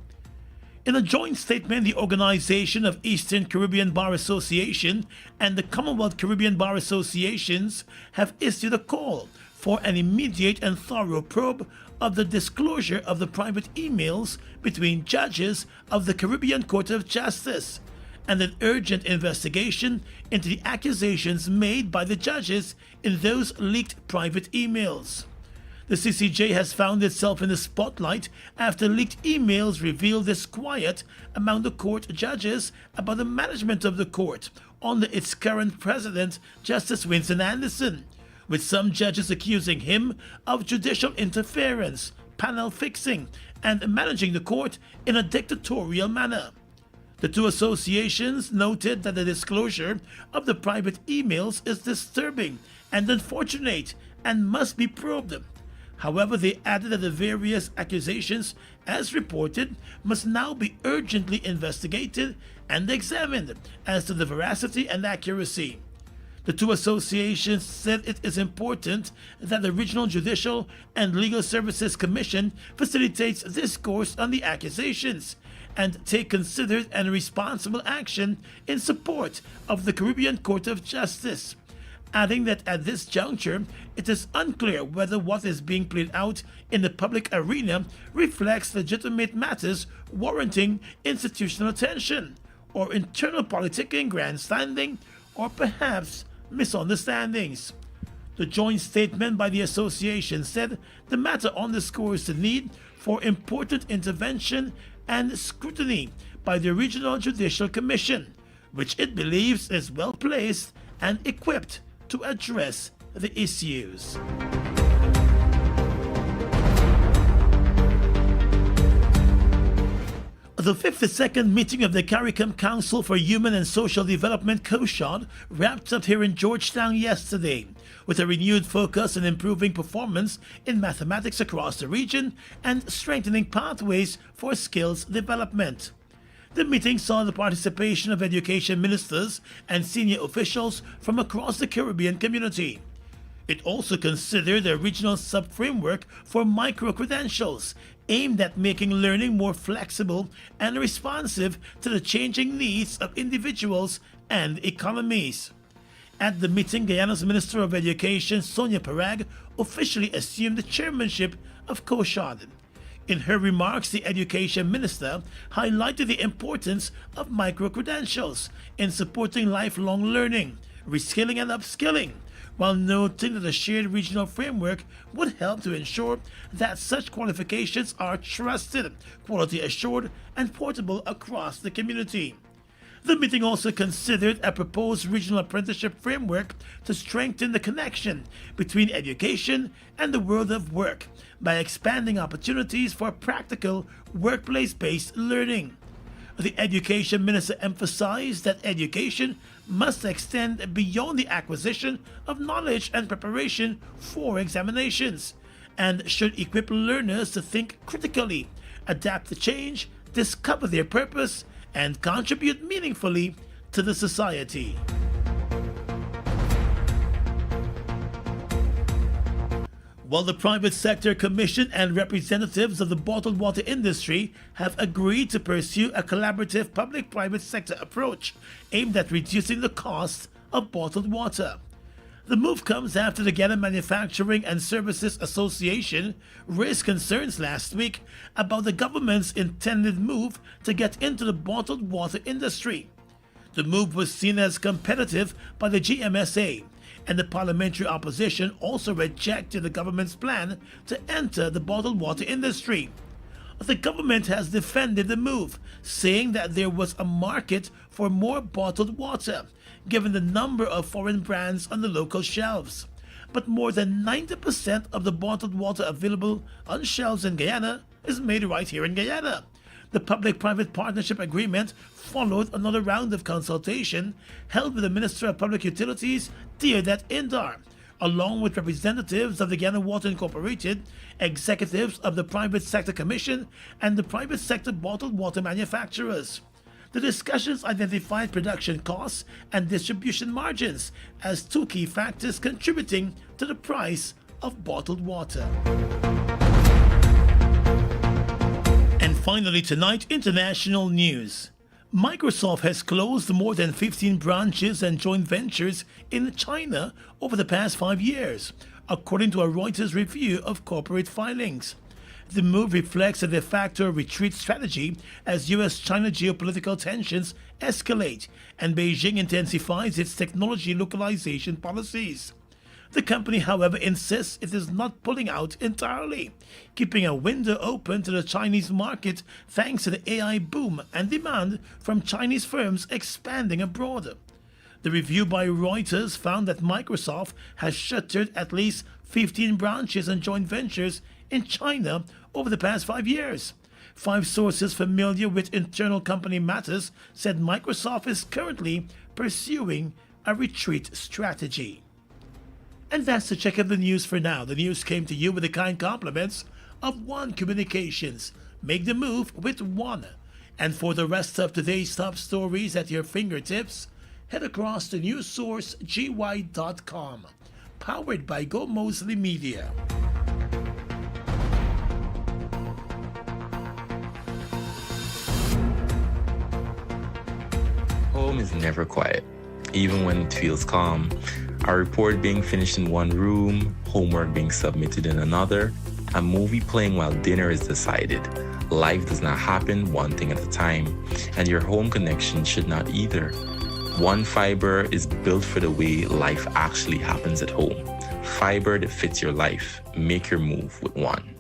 [SPEAKER 2] In a joint statement, the Organization of Eastern Caribbean Bar Association and the Commonwealth Caribbean Bar Associations have issued a call for an immediate and thorough probe of the disclosure of the private emails between judges of the Caribbean Court of Justice and an urgent investigation into the accusations made by the judges in those leaked private emails. The CCJ has found itself in the spotlight after leaked emails revealed disquiet among the court judges about the management of the court under its current president, Justice Winston Anderson, with some judges accusing him of judicial interference, panel fixing, and managing the court in a dictatorial manner. The two associations noted that the disclosure of the private emails is disturbing and unfortunate and must be probed. However, they added that the various accusations, as reported, must now be urgently investigated and examined as to the veracity and accuracy. The two associations said it is important that the Regional Judicial and Legal Services Commission facilitates discourse on the accusations and take considered and responsible action in support of the Caribbean Court of Justice, adding that at this juncture, it is unclear whether what is being played out in the public arena reflects legitimate matters warranting institutional attention, or internal politicking grandstanding, or perhaps misunderstandings. The joint statement by the association said the matter underscores the need for important intervention and scrutiny by the Regional Judicial Commission, which it believes is well placed and equipped to address the issues. The 52nd meeting of the CARICOM Council for Human and Social Development COSHOD wrapped up here in Georgetown yesterday, with a renewed focus on improving performance in mathematics across the region and strengthening pathways for skills development. The meeting saw the participation of education ministers and senior officials from across the Caribbean community. It also considered a regional sub-framework for micro-credentials aimed at making learning more flexible and responsive to the changing needs of individuals and economies. At the meeting, Guyana's Minister of Education, Sonia Parag, officially assumed the chairmanship of COSHAD. In her remarks, the Education Minister highlighted the importance of micro-credentials in supporting lifelong learning, reskilling and upskilling, while noting that a shared regional framework would help to ensure that such qualifications are trusted, quality assured, and portable across the community. The meeting also considered a proposed regional apprenticeship framework to strengthen the connection between education and the world of work by expanding opportunities for practical workplace-based learning. The Education Minister emphasized that education must extend beyond the acquisition of knowledge and preparation for examinations, and should equip learners to think critically, adapt to change, discover their purpose, and contribute meaningfully to the society. While the Private Sector Commission and representatives of the bottled water industry have agreed to pursue a collaborative public-private sector approach aimed at reducing the cost of bottled water. The move comes after the Ghana Manufacturing and Services Association raised concerns last week about the government's intended move to get into the bottled water industry. The move was seen as competitive by the GMSA, and the parliamentary opposition also rejected the government's plan to enter the bottled water industry. The government has defended the move, saying that there was a market for more bottled water, given the number of foreign brands on the local shelves. But more than 90% of the bottled water available on shelves in Guyana is made right here in Guyana. The public-private partnership agreement followed another round of consultation held with the Minister of Public Utilities, Deodat Indar, along with representatives of the Guyana Water Incorporated, executives of the Private Sector Commission, and the private sector bottled water manufacturers. The discussions identified production costs and distribution margins as two key factors contributing to the price of bottled water. And finally tonight, international news. Microsoft has closed more than 15 branches and joint ventures in China over the past 5 years, according to a Reuters review of corporate filings. The move reflects a de facto retreat strategy as U.S.-China geopolitical tensions escalate and Beijing intensifies its technology localization policies. The company, however, insists it is not pulling out entirely, keeping a window open to the Chinese market thanks to the AI boom and demand from Chinese firms expanding abroad. The review by Reuters found that Microsoft has shuttered at least 15 branches and joint ventures in China over the past 5 years. 5 sources familiar with internal company matters said Microsoft is currently pursuing a retreat strategy. And that's the check of the news for now. The news came to you with the kind compliments of One Communications. Make the move with One. And for the rest of today's top stories at your fingertips, head across to newssourcegi.com. Powered by Gomoseley Media.
[SPEAKER 7] Home is never quiet, even when it feels calm. A report being finished in one room, homework being submitted in another, a movie playing while dinner is decided. Life does not happen one thing at a time, and your home connection should not either. One Fiber is built for the way life actually happens at home. Fiber that fits your life. Make your move with One.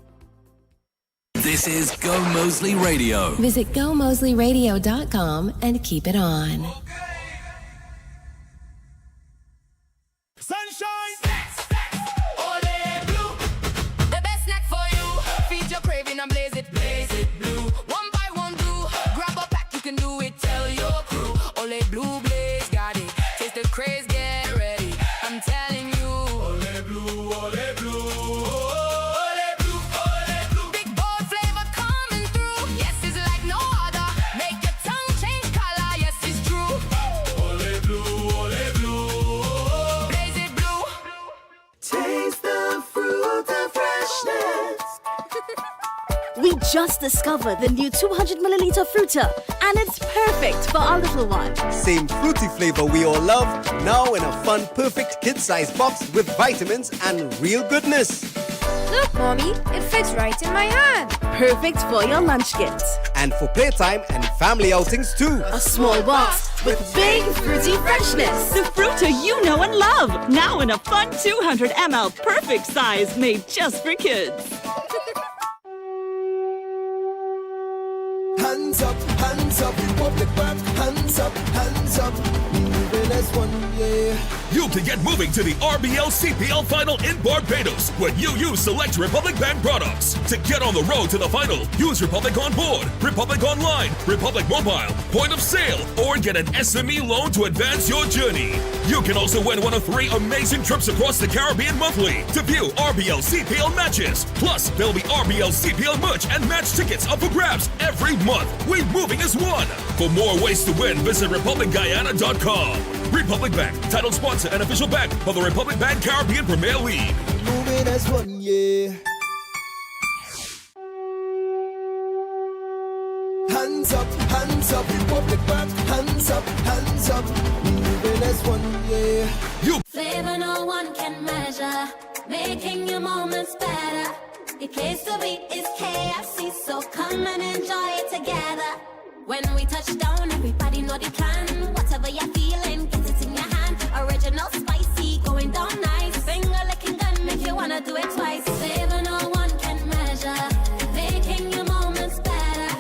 [SPEAKER 12] This is Gomoseley Radio.
[SPEAKER 13] Visit GoMoseleyRadio.com and keep it on.
[SPEAKER 10] Sunshine!
[SPEAKER 9] Ole Blue, the best snack for you. Feed your craving and blaze it blue. One by one blue, grab a pack, you can do it. Tell your crew, Ole Blue Blaze got it. Taste the craze, get ready. I'm telling you, Ole Blue, Ole Blue. Ole Blue, Ole Blue. Big bold flavor coming through. Yes, it's like no other. Make your tongue
[SPEAKER 5] Just discovered the new 200 milliliter Fruta, and it's perfect for our little one.
[SPEAKER 6] Same fruity flavor we all love, now in a fun, perfect kid-sized box with vitamins and real goodness.
[SPEAKER 5] Look, Mommy, it fits right in my hand. Perfect for your lunch kit.
[SPEAKER 6] And for playtime and family outings too.
[SPEAKER 5] A small box with big fruity freshness.
[SPEAKER 14] The Fruta you know and love, now in a fun 200 ml perfect size made just for kids.
[SPEAKER 10] Hands up, Republic Bank, hands up, moving as one, yeah.
[SPEAKER 24] You can get moving to the RBL CPL final in Barbados when you use select Republic Bank products. To get on the road to the final, use Republic On Board, Republic Online, Republic Mobile, Point of Sale, or get an SME loan to advance your journey. You can also win one of 3 amazing trips across the Caribbean monthly to view RBL CPL matches. Plus, there'll be RBL CPL merch and match tickets up for grabs every month. We're moving as one. For more ways to win, visit RepublicGuyana.com. Republic Bank, title sponsor and official bank of the Republic Bank Caribbean Premier League.
[SPEAKER 10] Moving as one, yeah. Hands up, Republic Bank, hands up, moving as one, yeah.
[SPEAKER 9] Flavor no one can measure, making your moments better. The place to be is KFC, so come and enjoy it together. When we touch down, everybody know the plan. Whatever you're feeling, get it in your hand. Original, spicy, going down nice. Finger licking gun, make you wanna do it twice. Flavor no one can measure, making your moments better.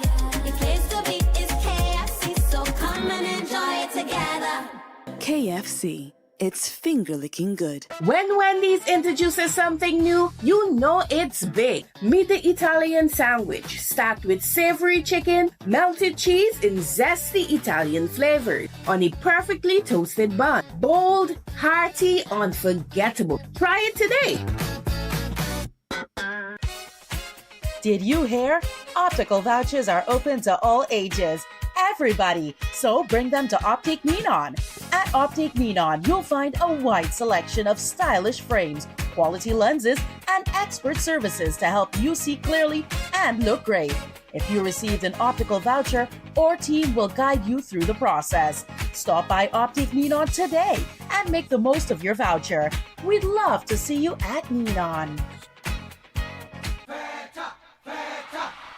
[SPEAKER 9] The place to be is KFC, so come and enjoy it together.
[SPEAKER 25] KFC. It's finger-licking good.
[SPEAKER 26] When Wendy's introduces something new, you know it's big. Meet the Italian sandwich, stacked with savory chicken, melted cheese, and zesty Italian flavors on a perfectly toasted bun. Bold, hearty, unforgettable. Try it today.
[SPEAKER 1] Did you hear? Optical vouchers are open to all ages. Everybody, so bring them to Optic Neon. At Optic Neon, you'll find a wide selection of stylish frames, quality lenses, and expert services to help you see clearly and look great. If you received an optical voucher, our team will guide you through the process. Stop by Optic Neon today and make the most of your voucher. We'd love to see you at Neon.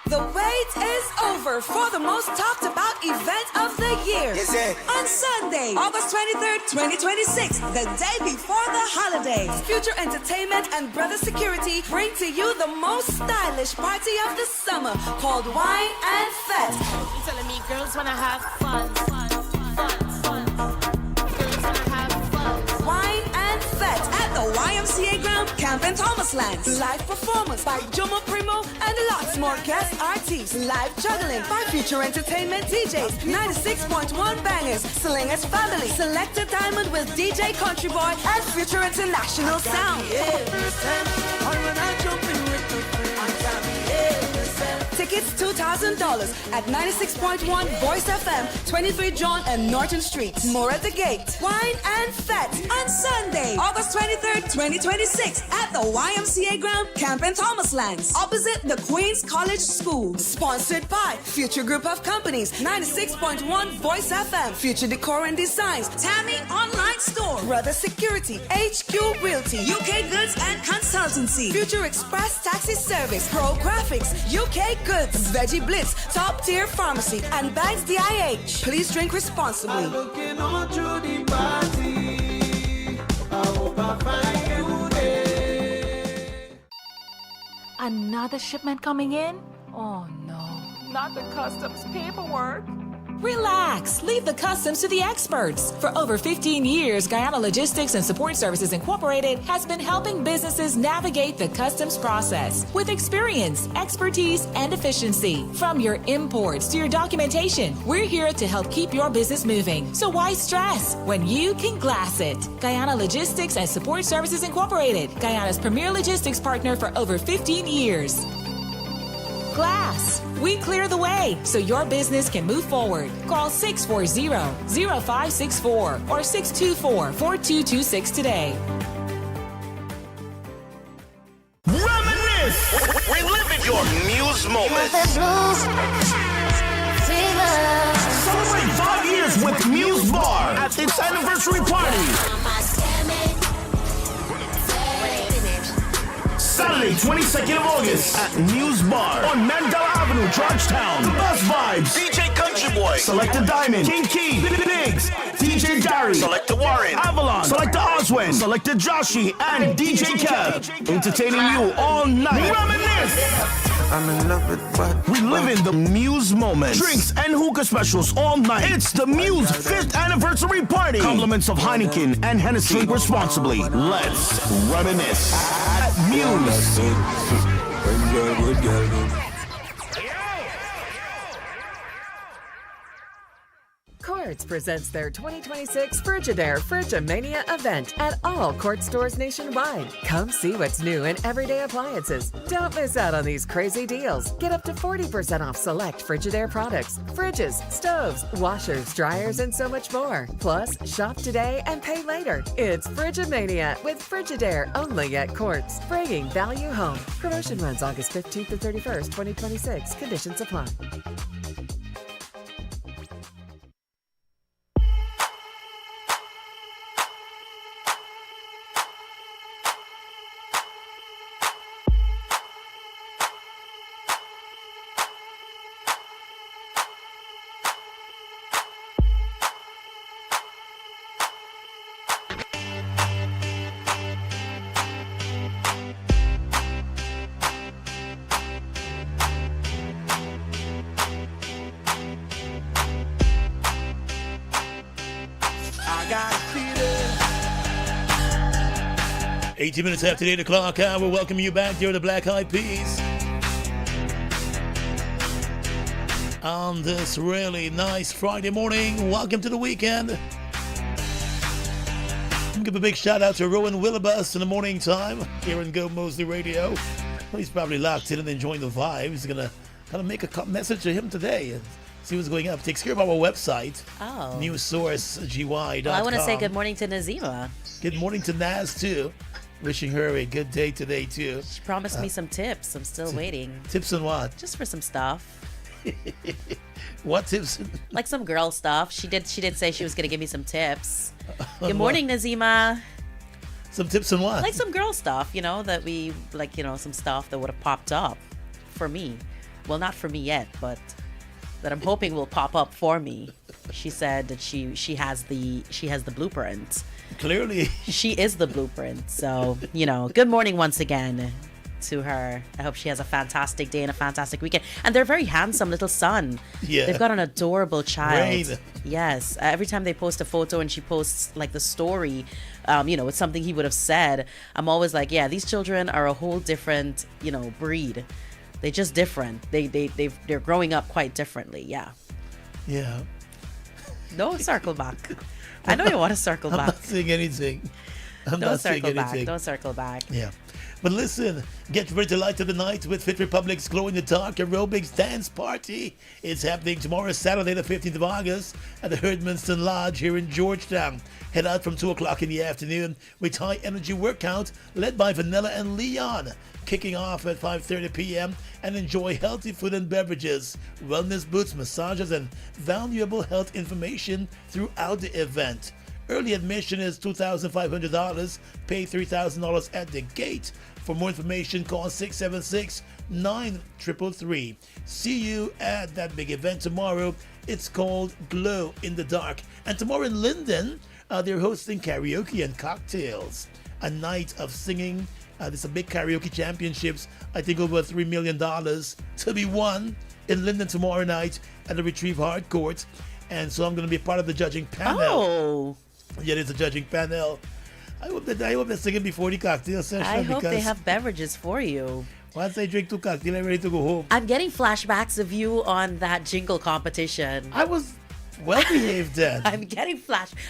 [SPEAKER 27] The wait is over for the most talked about event of the year.
[SPEAKER 10] Is it?
[SPEAKER 27] On Sunday, August 23rd, 2026, the day before the holidays, Future Entertainment and Brother Security bring to you the most stylish party of the summer called Wine and Fest.
[SPEAKER 28] You telling me girls wanna have fun. Girls wanna have fun.
[SPEAKER 27] Wine and Fest at the YMCA ground, Camp and Thomasland. Live performance by Jomo Primo and lots more guest artists. Live juggling by Future Entertainment DJs. 96.1 bangers, Slingers Family, Selected Diamond with DJ Country Boy, and Future International Sound. Tickets $2,000 at 96.1 Voice FM, 23 John and Norton Streets. More at the gate. Wine and Fete on Sunday, August 23rd, 2026 at the YMCA ground, Camp and Thomaslands, opposite the Queen's College School. Sponsored by Future Group of Companies, 96.1 Voice FM, Future Decor and Designs, Tammy Online Store, Brother Security, HQ Realty, UK Goods and Consultancy, Future Express Taxi Service, Pro Graphics, UK Goods, Veggie Blitz, Top Tier Pharmacy, and Banks DIH. Please drink responsibly.
[SPEAKER 10] Looking on through the party, I hope I find you there.
[SPEAKER 29] Another shipment coming in? Oh no, not the customs paperwork.
[SPEAKER 30] Relax. Leave the customs to the experts. For over 15 years, Guyana Logistics and Support Services Incorporated has been helping businesses navigate the customs process with experience, expertise, and efficiency. From your imports to your documentation, we're here to help keep your business moving. So why stress when you can glass it? Guyana Logistics and Support Services Incorporated, Guyana's premier logistics partner for over 15 years. Glass. We clear the way so your business can move forward. Call 640-0564 or 624-4226 today.
[SPEAKER 31] Reminisce! Relive your Muse
[SPEAKER 3] moment. Celebrate 5 years with Muse Bar at its anniversary party. Saturday, 22nd of August at Muse Bar on Mandela Avenue, Georgetown. The best vibes. DJ Country Boy, Selecta Diamond, King Key, Biggs, DJ Gary, Selecta Warren, Avalon, Selecta Oswin, Selecta Joshi, and DJ Kev. Entertaining you all night. Reminisce. I'm in love with what? We live in the Muse moments. Drinks and hookah specials all night. It's the Muse 5th anniversary party. Compliments of Heineken and Hennessy. Drink responsibly. Let's reminisce at Muse.
[SPEAKER 8] Quartz presents their 2026 Frigidaire Frigimania event at all Quartz stores nationwide. Come see what's new in everyday appliances. Don't miss out on these crazy deals. Get up to 40% off select Frigidaire products, fridges, stoves, washers, dryers, and so much more. Plus, shop today and pay later. It's Frigimania with Frigidaire only at Quartz, bringing value home. Promotion runs August 15th to 31st, 2026. Conditions apply.
[SPEAKER 3] I got feeling.
[SPEAKER 2] 18 minutes after 8 o'clock hour, welcoming you back here to the Black Eyed Peas. On this really nice Friday morning, welcome to the weekend. Give a big shout out to Rowan Willibus in the morning time here in Go Moseley Radio. Well, he's probably locked in and enjoying the vibe. He's gonna kind of make a message to him today and see what's going up. Takes care of our website, newssourcegyy.com.
[SPEAKER 15] Well, I want to say good morning to Nazima.
[SPEAKER 2] Good morning to Naz too. Wishing her a good day today too.
[SPEAKER 15] She promised me some tips. I'm still waiting.
[SPEAKER 2] Tips on what?
[SPEAKER 15] Just for some stuff.
[SPEAKER 2] What tips?
[SPEAKER 15] Like some girl stuff. She did say she was gonna give me some tips. Good morning, Nazima.
[SPEAKER 2] Some tips on what?
[SPEAKER 15] Like some girl stuff, that we like, some stuff that would have popped up for me. Well, not for me yet, but that I'm hoping will pop up for me. She said that she has the blueprint.
[SPEAKER 2] Clearly,
[SPEAKER 15] she is the blueprint. So, good morning once again to her. I hope she has a fantastic day and a fantastic weekend. And they're very handsome little son.
[SPEAKER 2] Yeah.
[SPEAKER 15] They've got an adorable child.
[SPEAKER 2] Rain.
[SPEAKER 15] Yes. Every time they post a photo and she posts like the story, it's something he would have said. I'm always like, yeah, these children are a whole different, breed. They're just different. They're growing up quite differently. Yeah.
[SPEAKER 2] Yeah.
[SPEAKER 15] No circle back. I know you want to circle back.
[SPEAKER 2] I'm not saying anything.
[SPEAKER 15] Don't circle back.
[SPEAKER 2] Yeah. But listen, get ready to light up the night with Fit Republic's Glow in the Dark Aerobics Dance Party. It's happening tomorrow, Saturday, the 15th of August, at the Herdmanston Lodge here in Georgetown. Head out from 2 o'clock in the afternoon with high energy workout led by Vanilla and Leon. Kicking off at 5:30 p.m. and enjoy healthy food and beverages, wellness booths, massages, and valuable health information throughout the event. Early admission is $2,500. Pay $3,000 at the gate. For more information, call 676-9333. See you at that big event tomorrow. It's called Glow in the Dark. And tomorrow in Linden, they're hosting karaoke and cocktails. A night of singing. There's a big karaoke championships. I think over $3 million to be won in Linden tomorrow night at the Retrieve Hard Court. And so I'm going to be part of the judging panel.
[SPEAKER 15] Oh.
[SPEAKER 2] Yeah, it's a judging panel. I hope they're singing before the cocktail session.
[SPEAKER 15] I hope they have beverages for you.
[SPEAKER 2] Once I drink 2 cocktails, I'm ready to go home.
[SPEAKER 15] I'm getting flashbacks of you on that jingle competition.
[SPEAKER 2] I was well behaved then.
[SPEAKER 15] I'm getting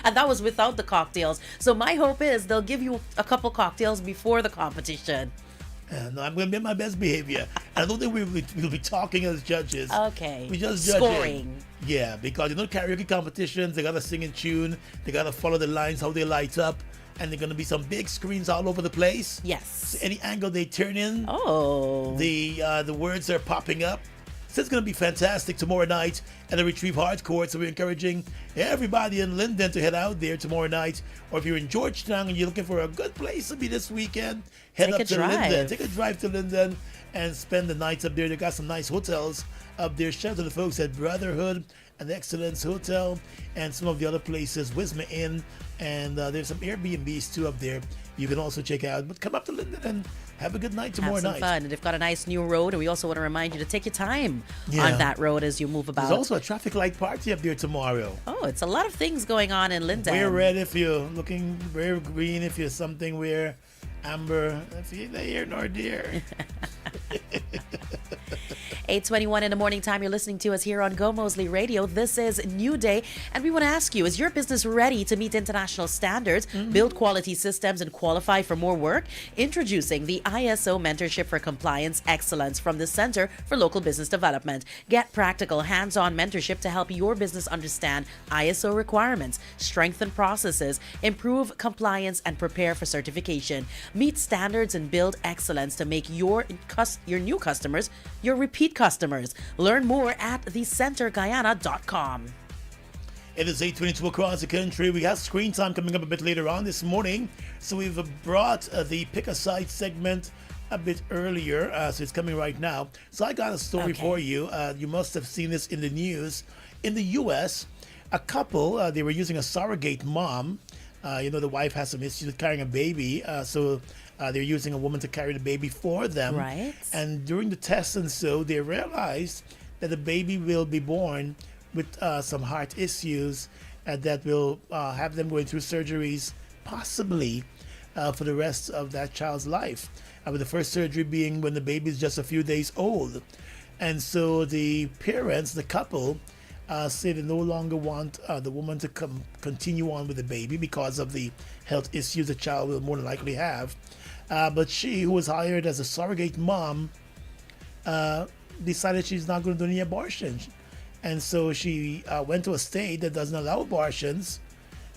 [SPEAKER 15] and that was without the cocktails. So my hope is they'll give you a couple cocktails before the competition.
[SPEAKER 2] No, I'm going to be my best behavior. I don't think we'll be talking as judges.
[SPEAKER 15] Okay.
[SPEAKER 2] We just
[SPEAKER 15] scoring.
[SPEAKER 2] Yeah, because karaoke competitions, they got to sing in tune. They got to follow the lines, how they light up. and there are going to be some big screens all over the place.
[SPEAKER 15] Yes.
[SPEAKER 2] So any angle they turn in, the words are popping up. So it's going to be fantastic tomorrow night at the Retrieve Hard Court. So we're encouraging everybody in Linden to head out there tomorrow night. Or if you're in Georgetown and you're looking for a good place to be this weekend, head up to Linden. Take a drive to Linden and spend the night up there. They got some nice hotels up there. Shout out to the folks at Brotherhood and Excellence Hotel and some of the other places, Wisma Inn, and there's some Airbnbs too up there you can also check out. But come up to Linden and have a good night tomorrow night.
[SPEAKER 15] Have some fun. And they've got a nice new road, and we also want to remind you to take your time on that road as you move about.
[SPEAKER 2] There's also a traffic light party up there tomorrow.
[SPEAKER 15] Oh, it's a lot of things going on in Linden.
[SPEAKER 2] Wear red if you're looking, wear green if you're something, wear amber if you're here nor there.
[SPEAKER 15] 8:21 in the morning time. You're listening to us here on Gomoseley Radio. This is New Day, and we want to ask you: is your business ready to meet international standards, build quality systems, and qualify for more work? Introducing the ISO Mentorship for Compliance Excellence from the Center for Local Business Development. Get practical, hands-on mentorship to help your business understand ISO requirements, strengthen processes, improve compliance, and prepare for certification. Meet standards and build excellence to make your new customers your repeat customers. Learn more at thecenterguyana.com.
[SPEAKER 2] It is 8:22 across the country. We have screen time coming up a bit later on this morning. So we've brought the Pick a Side segment a bit earlier. So it's coming right now. So I got a story for you. You must have seen this in the news. In the U.S., a couple, they were using a surrogate mom. The wife has some issues with carrying a baby. So they're using a woman to carry the baby for them.
[SPEAKER 15] Right.
[SPEAKER 2] And during the test and so, they realized that the baby will be born with some heart issues that will have them going through surgeries possibly for the rest of that child's life. With the first surgery being when the baby is just a few days old. And so the parents, the couple, say they no longer want the woman to continue on with the baby because of the health issues the child will more than likely have. But she, who was hired as a surrogate mom, decided she's not going to do any abortions. And so she went to a state that doesn't allow abortions.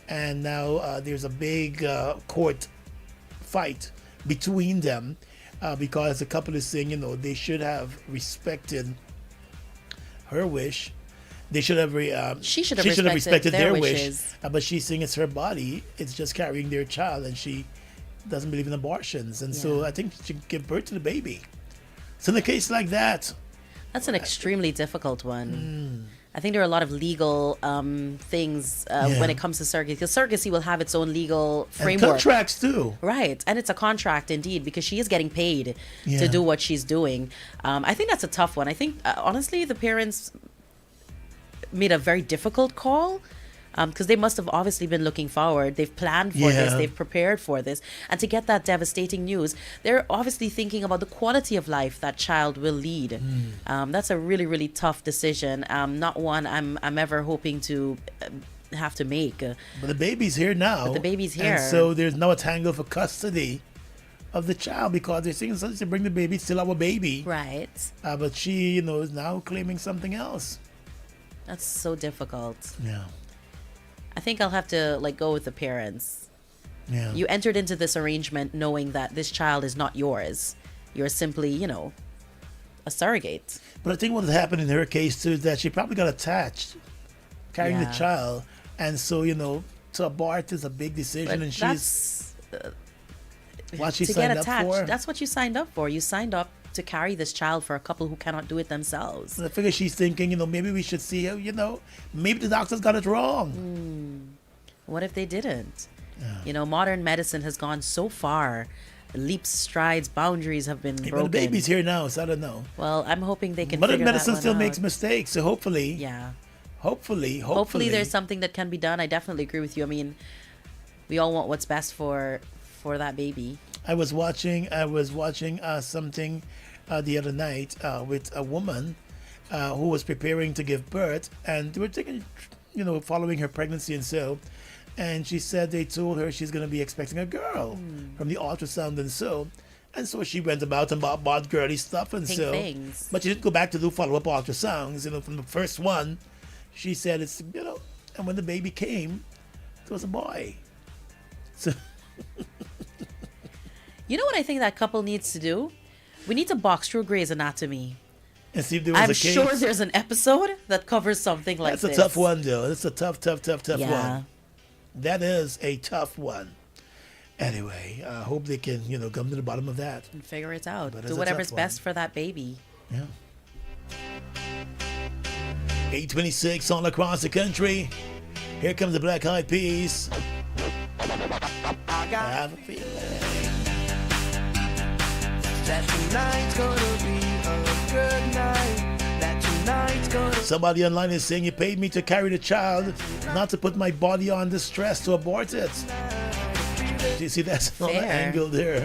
[SPEAKER 2] And now there's a big court fight between them because the couple is saying, they should have respected her wish. They should have. She should have respected their wish. But she's saying it's her body. It's just carrying their child, and she doesn't believe in abortions. And so I think she can give birth to the baby. So in a case like that,
[SPEAKER 15] that's an extremely difficult one. I think there are a lot of legal things when it comes to surrogacy. Because surrogacy will have its own legal framework.
[SPEAKER 2] And contracts too.
[SPEAKER 15] Right. And it's a contract indeed, because she is getting paid to do what she's doing. I think that's a tough one. I think, honestly, the parents made a very difficult call because they must have obviously been looking forward. They've planned for this. They've prepared for this. And to get that devastating news, they're obviously thinking about the quality of life that child will lead. That's a really, really tough decision. Not one I'm ever hoping to have to make.
[SPEAKER 2] But the baby's here now.
[SPEAKER 15] But the baby's here.
[SPEAKER 2] And so there's no tangle for custody of the child because they're saying to bring the baby, it's still our baby.
[SPEAKER 15] Right.
[SPEAKER 2] But she, is now claiming something else.
[SPEAKER 15] That's so difficult.
[SPEAKER 2] Yeah.
[SPEAKER 15] I think I'll have to go with the parents.
[SPEAKER 2] Yeah.
[SPEAKER 15] You entered into this arrangement knowing that this child is not yours. You're simply, a surrogate.
[SPEAKER 2] But I think what happened in her case too is that she probably got attached carrying the child. And so, to abort is a big decision.
[SPEAKER 15] But
[SPEAKER 2] and she's what she
[SPEAKER 15] to
[SPEAKER 2] signed
[SPEAKER 15] get attached,
[SPEAKER 2] up for.
[SPEAKER 15] That's what you signed up for. You signed up to carry this child for a couple who cannot do it themselves.
[SPEAKER 2] I figure she's thinking, maybe we should see how, maybe the doctors got it wrong.
[SPEAKER 15] What if they didn't? Modern medicine has gone so far. Leaps, strides, boundaries have been broken.
[SPEAKER 2] But the baby's here now, so I don't know.
[SPEAKER 15] Well, I'm hoping they can
[SPEAKER 2] Modern
[SPEAKER 15] figure
[SPEAKER 2] medicine
[SPEAKER 15] that
[SPEAKER 2] still
[SPEAKER 15] one
[SPEAKER 2] makes
[SPEAKER 15] out.
[SPEAKER 2] mistakes, so hopefully.
[SPEAKER 15] Yeah.
[SPEAKER 2] Hopefully
[SPEAKER 15] there's something that can be done. I definitely agree with you. I mean, we all want what's best for that baby.
[SPEAKER 2] I was watching something the other night with a woman who was preparing to give birth, and they were taking, following her pregnancy and so, and she said they told her she's going to be expecting a girl from the ultrasound and so. And so she went about and bought girly stuff and
[SPEAKER 15] Pink
[SPEAKER 2] so.
[SPEAKER 15] things.
[SPEAKER 2] But she didn't go back to do follow-up ultrasounds. From the first one, she said it's, and when the baby came, it was a boy. So
[SPEAKER 15] You know what I think that couple needs to do? We need to box through Grey's Anatomy.
[SPEAKER 2] And see if there was
[SPEAKER 15] I'm
[SPEAKER 2] a case.
[SPEAKER 15] sure there's an episode that covers something like
[SPEAKER 2] That's
[SPEAKER 15] this.
[SPEAKER 2] a tough one, though. That's a tough
[SPEAKER 15] Yeah.
[SPEAKER 2] one. That is a tough one. Anyway, I hope they can, come to the bottom of that.
[SPEAKER 15] And figure it out.
[SPEAKER 2] But it's
[SPEAKER 15] Do
[SPEAKER 2] a
[SPEAKER 15] whatever's
[SPEAKER 2] tough one.
[SPEAKER 15] best for that baby.
[SPEAKER 2] Yeah. 826 all across the country. Here comes the Black Eyed Peas. I have a feeling
[SPEAKER 10] that tonight's gonna be a good night. That tonight's gonna.
[SPEAKER 2] Somebody online is saying you paid me to carry the child, not to put my body on the stress to abort it. Do you see that's on the angle there?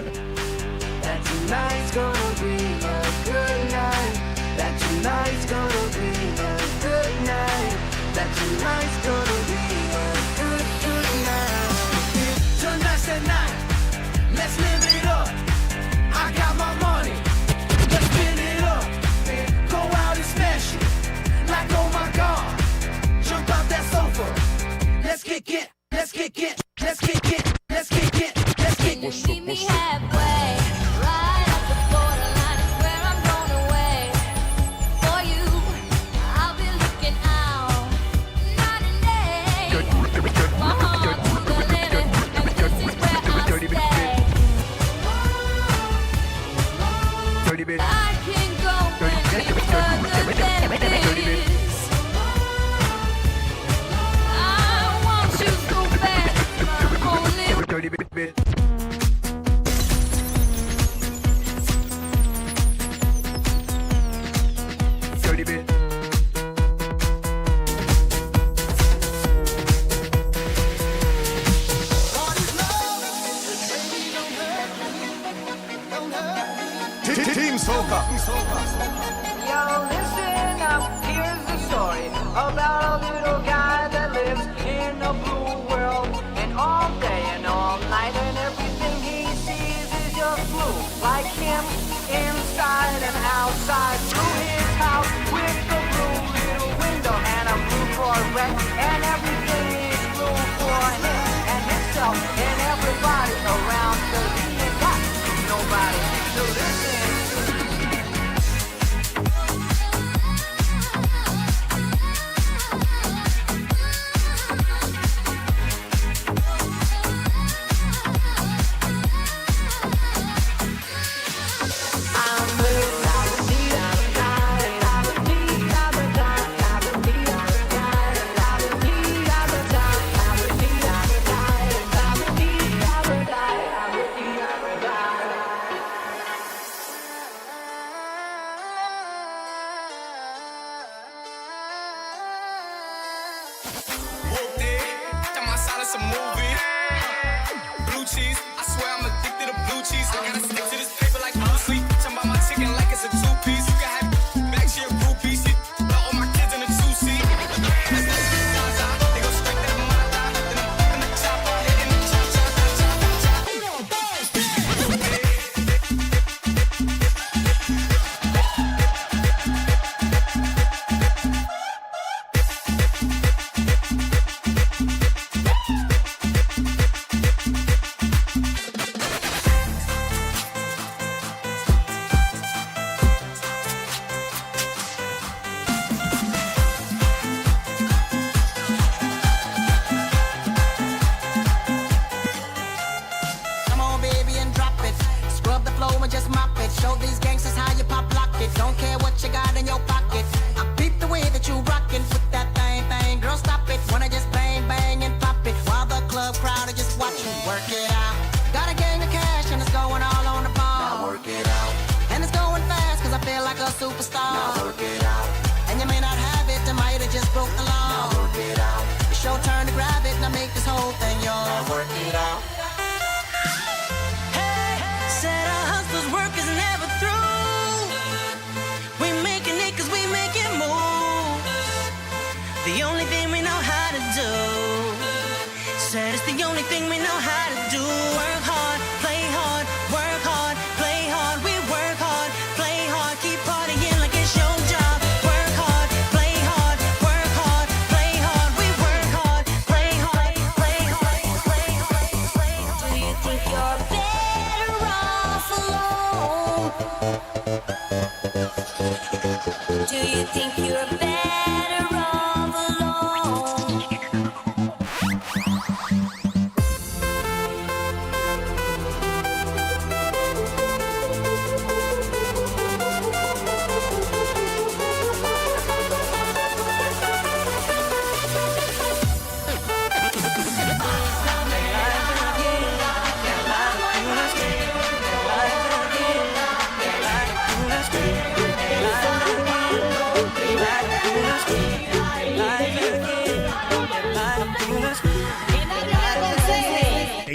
[SPEAKER 10] That tonight's gonna be a good night. That tonight's gonna be a good night. That tonight's gonna be a good night. Tonight's the night. Let's live it up. I got my money. Let's spin it up. Go out and smash it. Like oh my God. Jump out that sofa. Let's kick it. Let's kick it. Let's kick it. Let's kick it. Let's kick it.
[SPEAKER 9] Meet me halfway, right at the borderline is where I'm going away. For you, I'll be looking out night and day. My heart's feeling it, and this is where I'll stay. I can't go any further than this. I want you so bad, my only.
[SPEAKER 10] Dirty bit. Dirty bit.
[SPEAKER 6] Team Soca.
[SPEAKER 10] Yo, listen up, here's the story about a little guy that lives in a blue world. And all day and all night and everything he sees is just blue. Like him, inside and outside, through his house with a blue little window and a blue Corvette. And everything is blue for him and himself and everybody around. 'Cause he ain't got nobody to listen to.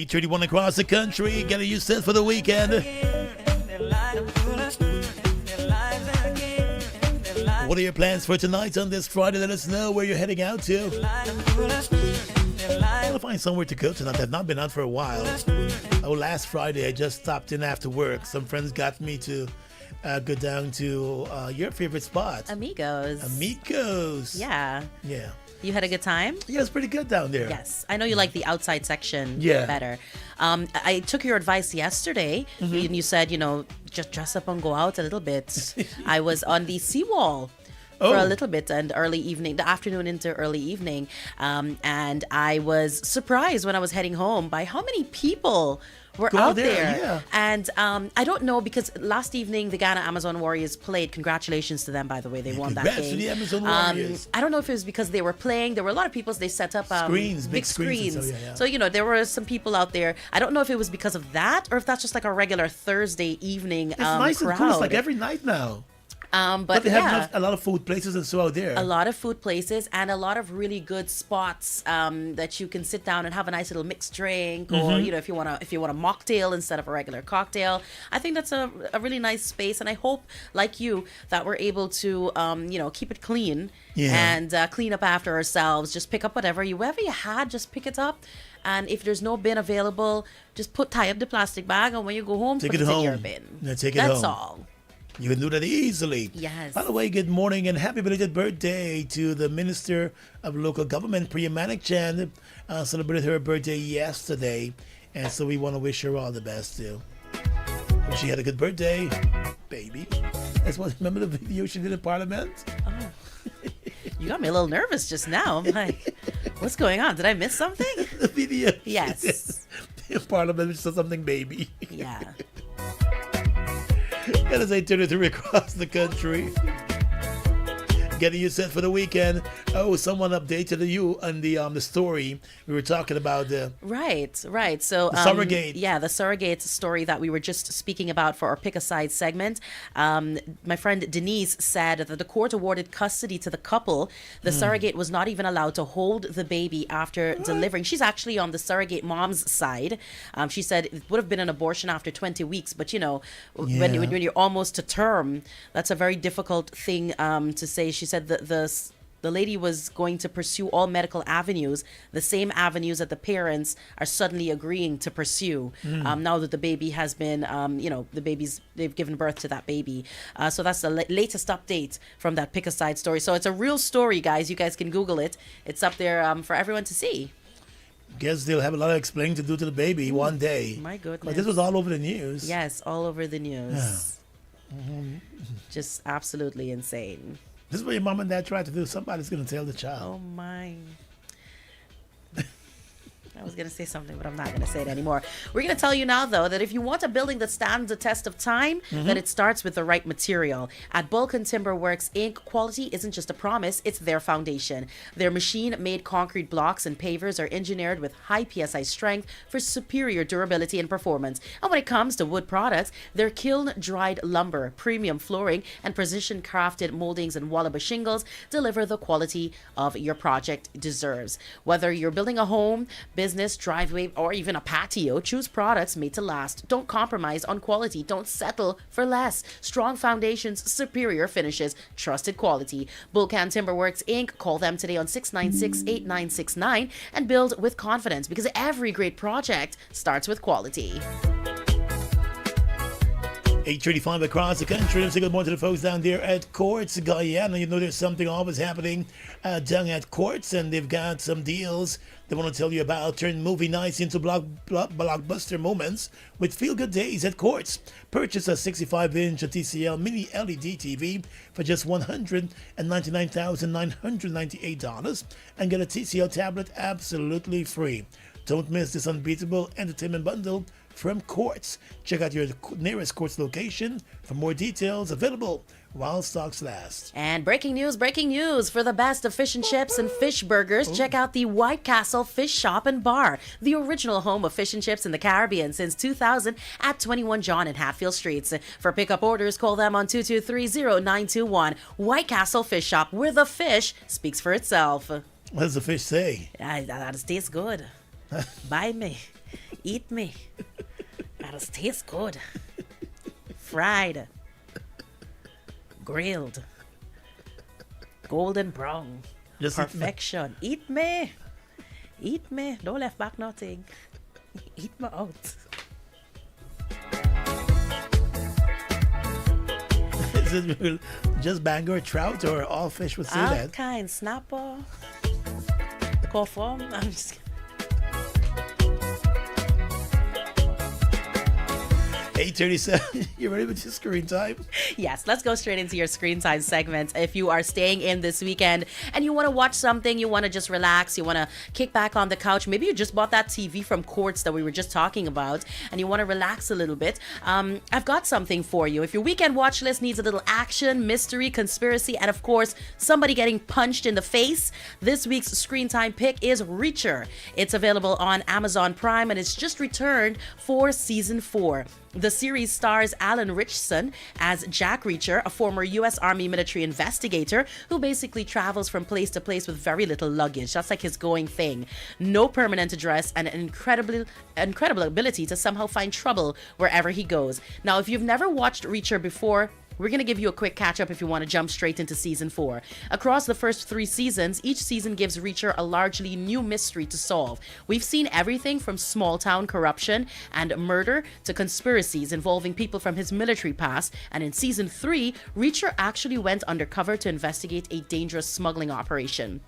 [SPEAKER 2] 8:31 across the country. Getting you set for the weekend. What are your plans for tonight on this Friday? Let us know where you're heading out to. I'm gonna find somewhere to go tonight. I've not been out for a while. Oh, last Friday I just stopped in after work. Some friends got me to go down to your favorite spot,
[SPEAKER 15] Amigos. Yeah. You had a good time?
[SPEAKER 2] Yeah, it's pretty good down there.
[SPEAKER 15] Yes. I know you like the outside section better. I took your advice yesterday, and you said, just dress up and go out a little bit. I was on the seawall for a little bit and the afternoon into early evening. And I was surprised when I was heading home by how many people were out there.
[SPEAKER 2] Yeah.
[SPEAKER 15] And I don't know, because last evening the Ghana Amazon Warriors played. Congratulations to them, by the way. They won that game.
[SPEAKER 2] Congrats to the Amazon Warriors.
[SPEAKER 15] I don't know if it was because they were playing. There were a lot of people. They set up
[SPEAKER 2] big screens.
[SPEAKER 15] So, there were some people out there. I don't know if it was because of that or if that's just like a regular Thursday evening
[SPEAKER 2] It's nice
[SPEAKER 15] crowd.
[SPEAKER 2] and cool. It's like every night now.
[SPEAKER 15] But
[SPEAKER 2] they have a lot of food places and so out there.
[SPEAKER 15] A lot of food places and a lot of really good spots that you can sit down and have a nice little mixed drink, or if you want a mocktail instead of a regular cocktail. I think that's a really nice space, and I hope, like you, that we're able to keep it clean and clean up after ourselves. Just pick up whatever you had, just pick it up. And if there's no bin available, just tie up the plastic bag, and when you go home,
[SPEAKER 2] take
[SPEAKER 15] put
[SPEAKER 2] it
[SPEAKER 15] it
[SPEAKER 2] home.
[SPEAKER 15] in your bin.
[SPEAKER 2] Take it home.
[SPEAKER 15] That's all.
[SPEAKER 2] You can do that easily.
[SPEAKER 15] Yes.
[SPEAKER 2] By the way, good morning and happy belated birthday to the Minister of Local Government, Priya Manik-Chan. Celebrated her birthday yesterday, and so we want to wish her all the best too. She had a good birthday, baby. That's what. Remember the video she did in Parliament?
[SPEAKER 15] Oh. You got me a little nervous just now. I'm like, what's going on? Did I miss something?
[SPEAKER 2] The video.
[SPEAKER 15] Yes.
[SPEAKER 2] In Parliament, which said something, baby.
[SPEAKER 15] Yeah.
[SPEAKER 2] And as I turn it across the country, getting you set for the weekend. Oh, someone updated you on the story we were talking about.
[SPEAKER 15] Right. So
[SPEAKER 2] the surrogate.
[SPEAKER 15] Yeah, the surrogate story that we were just speaking about for our Pick a Side segment. My friend Denise said that the court awarded custody to the couple. The surrogate was not even allowed to hold the baby after delivering. She's actually on the surrogate mom's side. She said it would have been an abortion after 20 weeks, but when you're almost to term, that's a very difficult thing to say. She said that the lady was going to pursue all medical avenues, the same avenues that the parents are suddenly agreeing to pursue. Now that the baby has been, they've given birth to that baby. So that's the latest update from that Pick a Side story. So it's a real story, guys. You guys can Google it. It's up there for everyone to see.
[SPEAKER 2] Guess they'll have a lot of explaining to do to the baby one day.
[SPEAKER 15] My goodness.
[SPEAKER 2] But this was all over the news.
[SPEAKER 15] Yes, all over the news. Just absolutely insane.
[SPEAKER 2] This is what your mom and dad tried to do. Somebody's going to tell the child.
[SPEAKER 15] Oh, my. I was going to say something, but I'm not going to say it anymore. We're going to tell you now, though, that if you want a building that stands the test of time, then it starts with the right material. At Vulcan Timber Works, Inc., quality isn't just a promise, it's their foundation. Their machine-made concrete blocks and pavers are engineered with high PSI strength for superior durability and performance. And when it comes to wood products, their kiln-dried lumber, premium flooring, and precision-crafted moldings and Wallaba shingles deliver the quality of your project deserves. Whether you're building a home, business, driveway, or even a patio, choose products made to last. Don't compromise on quality. Don't settle for less. Strong foundations, superior finishes, trusted quality. Vulcan Timber Works Inc. Call them today on 696-8969 and build with confidence, because every great project starts with quality.
[SPEAKER 2] 8:35 across the country. Let's say good morning to the folks down there at Courts, Guyana. You know there's something always happening down at Courts, and they've got some deals they want to tell you about. Turn movie nights into blockbuster moments with feel-good days at Courts. Purchase a 65-inch TCL mini LED TV for just $199,998 and get a TCL tablet absolutely free. Don't miss this unbeatable entertainment bundle from Courts. Check out your nearest Courts location for more details. Available while stocks last.
[SPEAKER 15] And breaking news. For the best of fish and chips and fish burgers, check out the White Castle Fish Shop and Bar, the original home of fish and chips in the Caribbean since 2000 at 21 John and Hatfield Streets. For pickup orders, call them on 223-0921. White Castle Fish Shop, where the fish speaks for itself.
[SPEAKER 2] What does the fish say?
[SPEAKER 15] That tastes good. Buy me. Eat me. Gotta taste good. Fried. Grilled. Golden brown.
[SPEAKER 2] Just
[SPEAKER 15] perfection. Eat me. Eat me. Don't left back nothing. Eat me out.
[SPEAKER 2] Is it just Bangor trout or all fish would say
[SPEAKER 15] All
[SPEAKER 2] that?
[SPEAKER 15] kind. Snapper. Cough-on. I'm just kidding.
[SPEAKER 2] 8:37. You ready with your screen time?
[SPEAKER 15] Yes, let's go straight into your screen time segment. If you are staying in this weekend and you want to watch something, you want to just relax, you want to kick back on the couch, maybe you just bought that TV from Quartz that we were just talking about and you want to relax a little bit, I've got something for you. If your weekend watch list needs a little action, mystery, conspiracy, and of course, somebody getting punched in the face, this week's screen time pick is Reacher. It's available on Amazon Prime and it's just returned for season 4. The series stars Alan Richardson as Jack Reacher, a former U.S. Army military investigator who basically travels from place to place with very little luggage. That's like his going thing. No permanent address and an incredible ability to somehow find trouble wherever he goes. Now, if you've never watched Reacher before, we're going to give you a quick catch-up if you want to jump straight into season 4. Across the first 3 seasons, each season gives Reacher a largely new mystery to solve. We've seen everything from small-town corruption and murder to conspiracies involving people from his military past, and in season 3, Reacher actually went undercover to investigate a dangerous smuggling operation.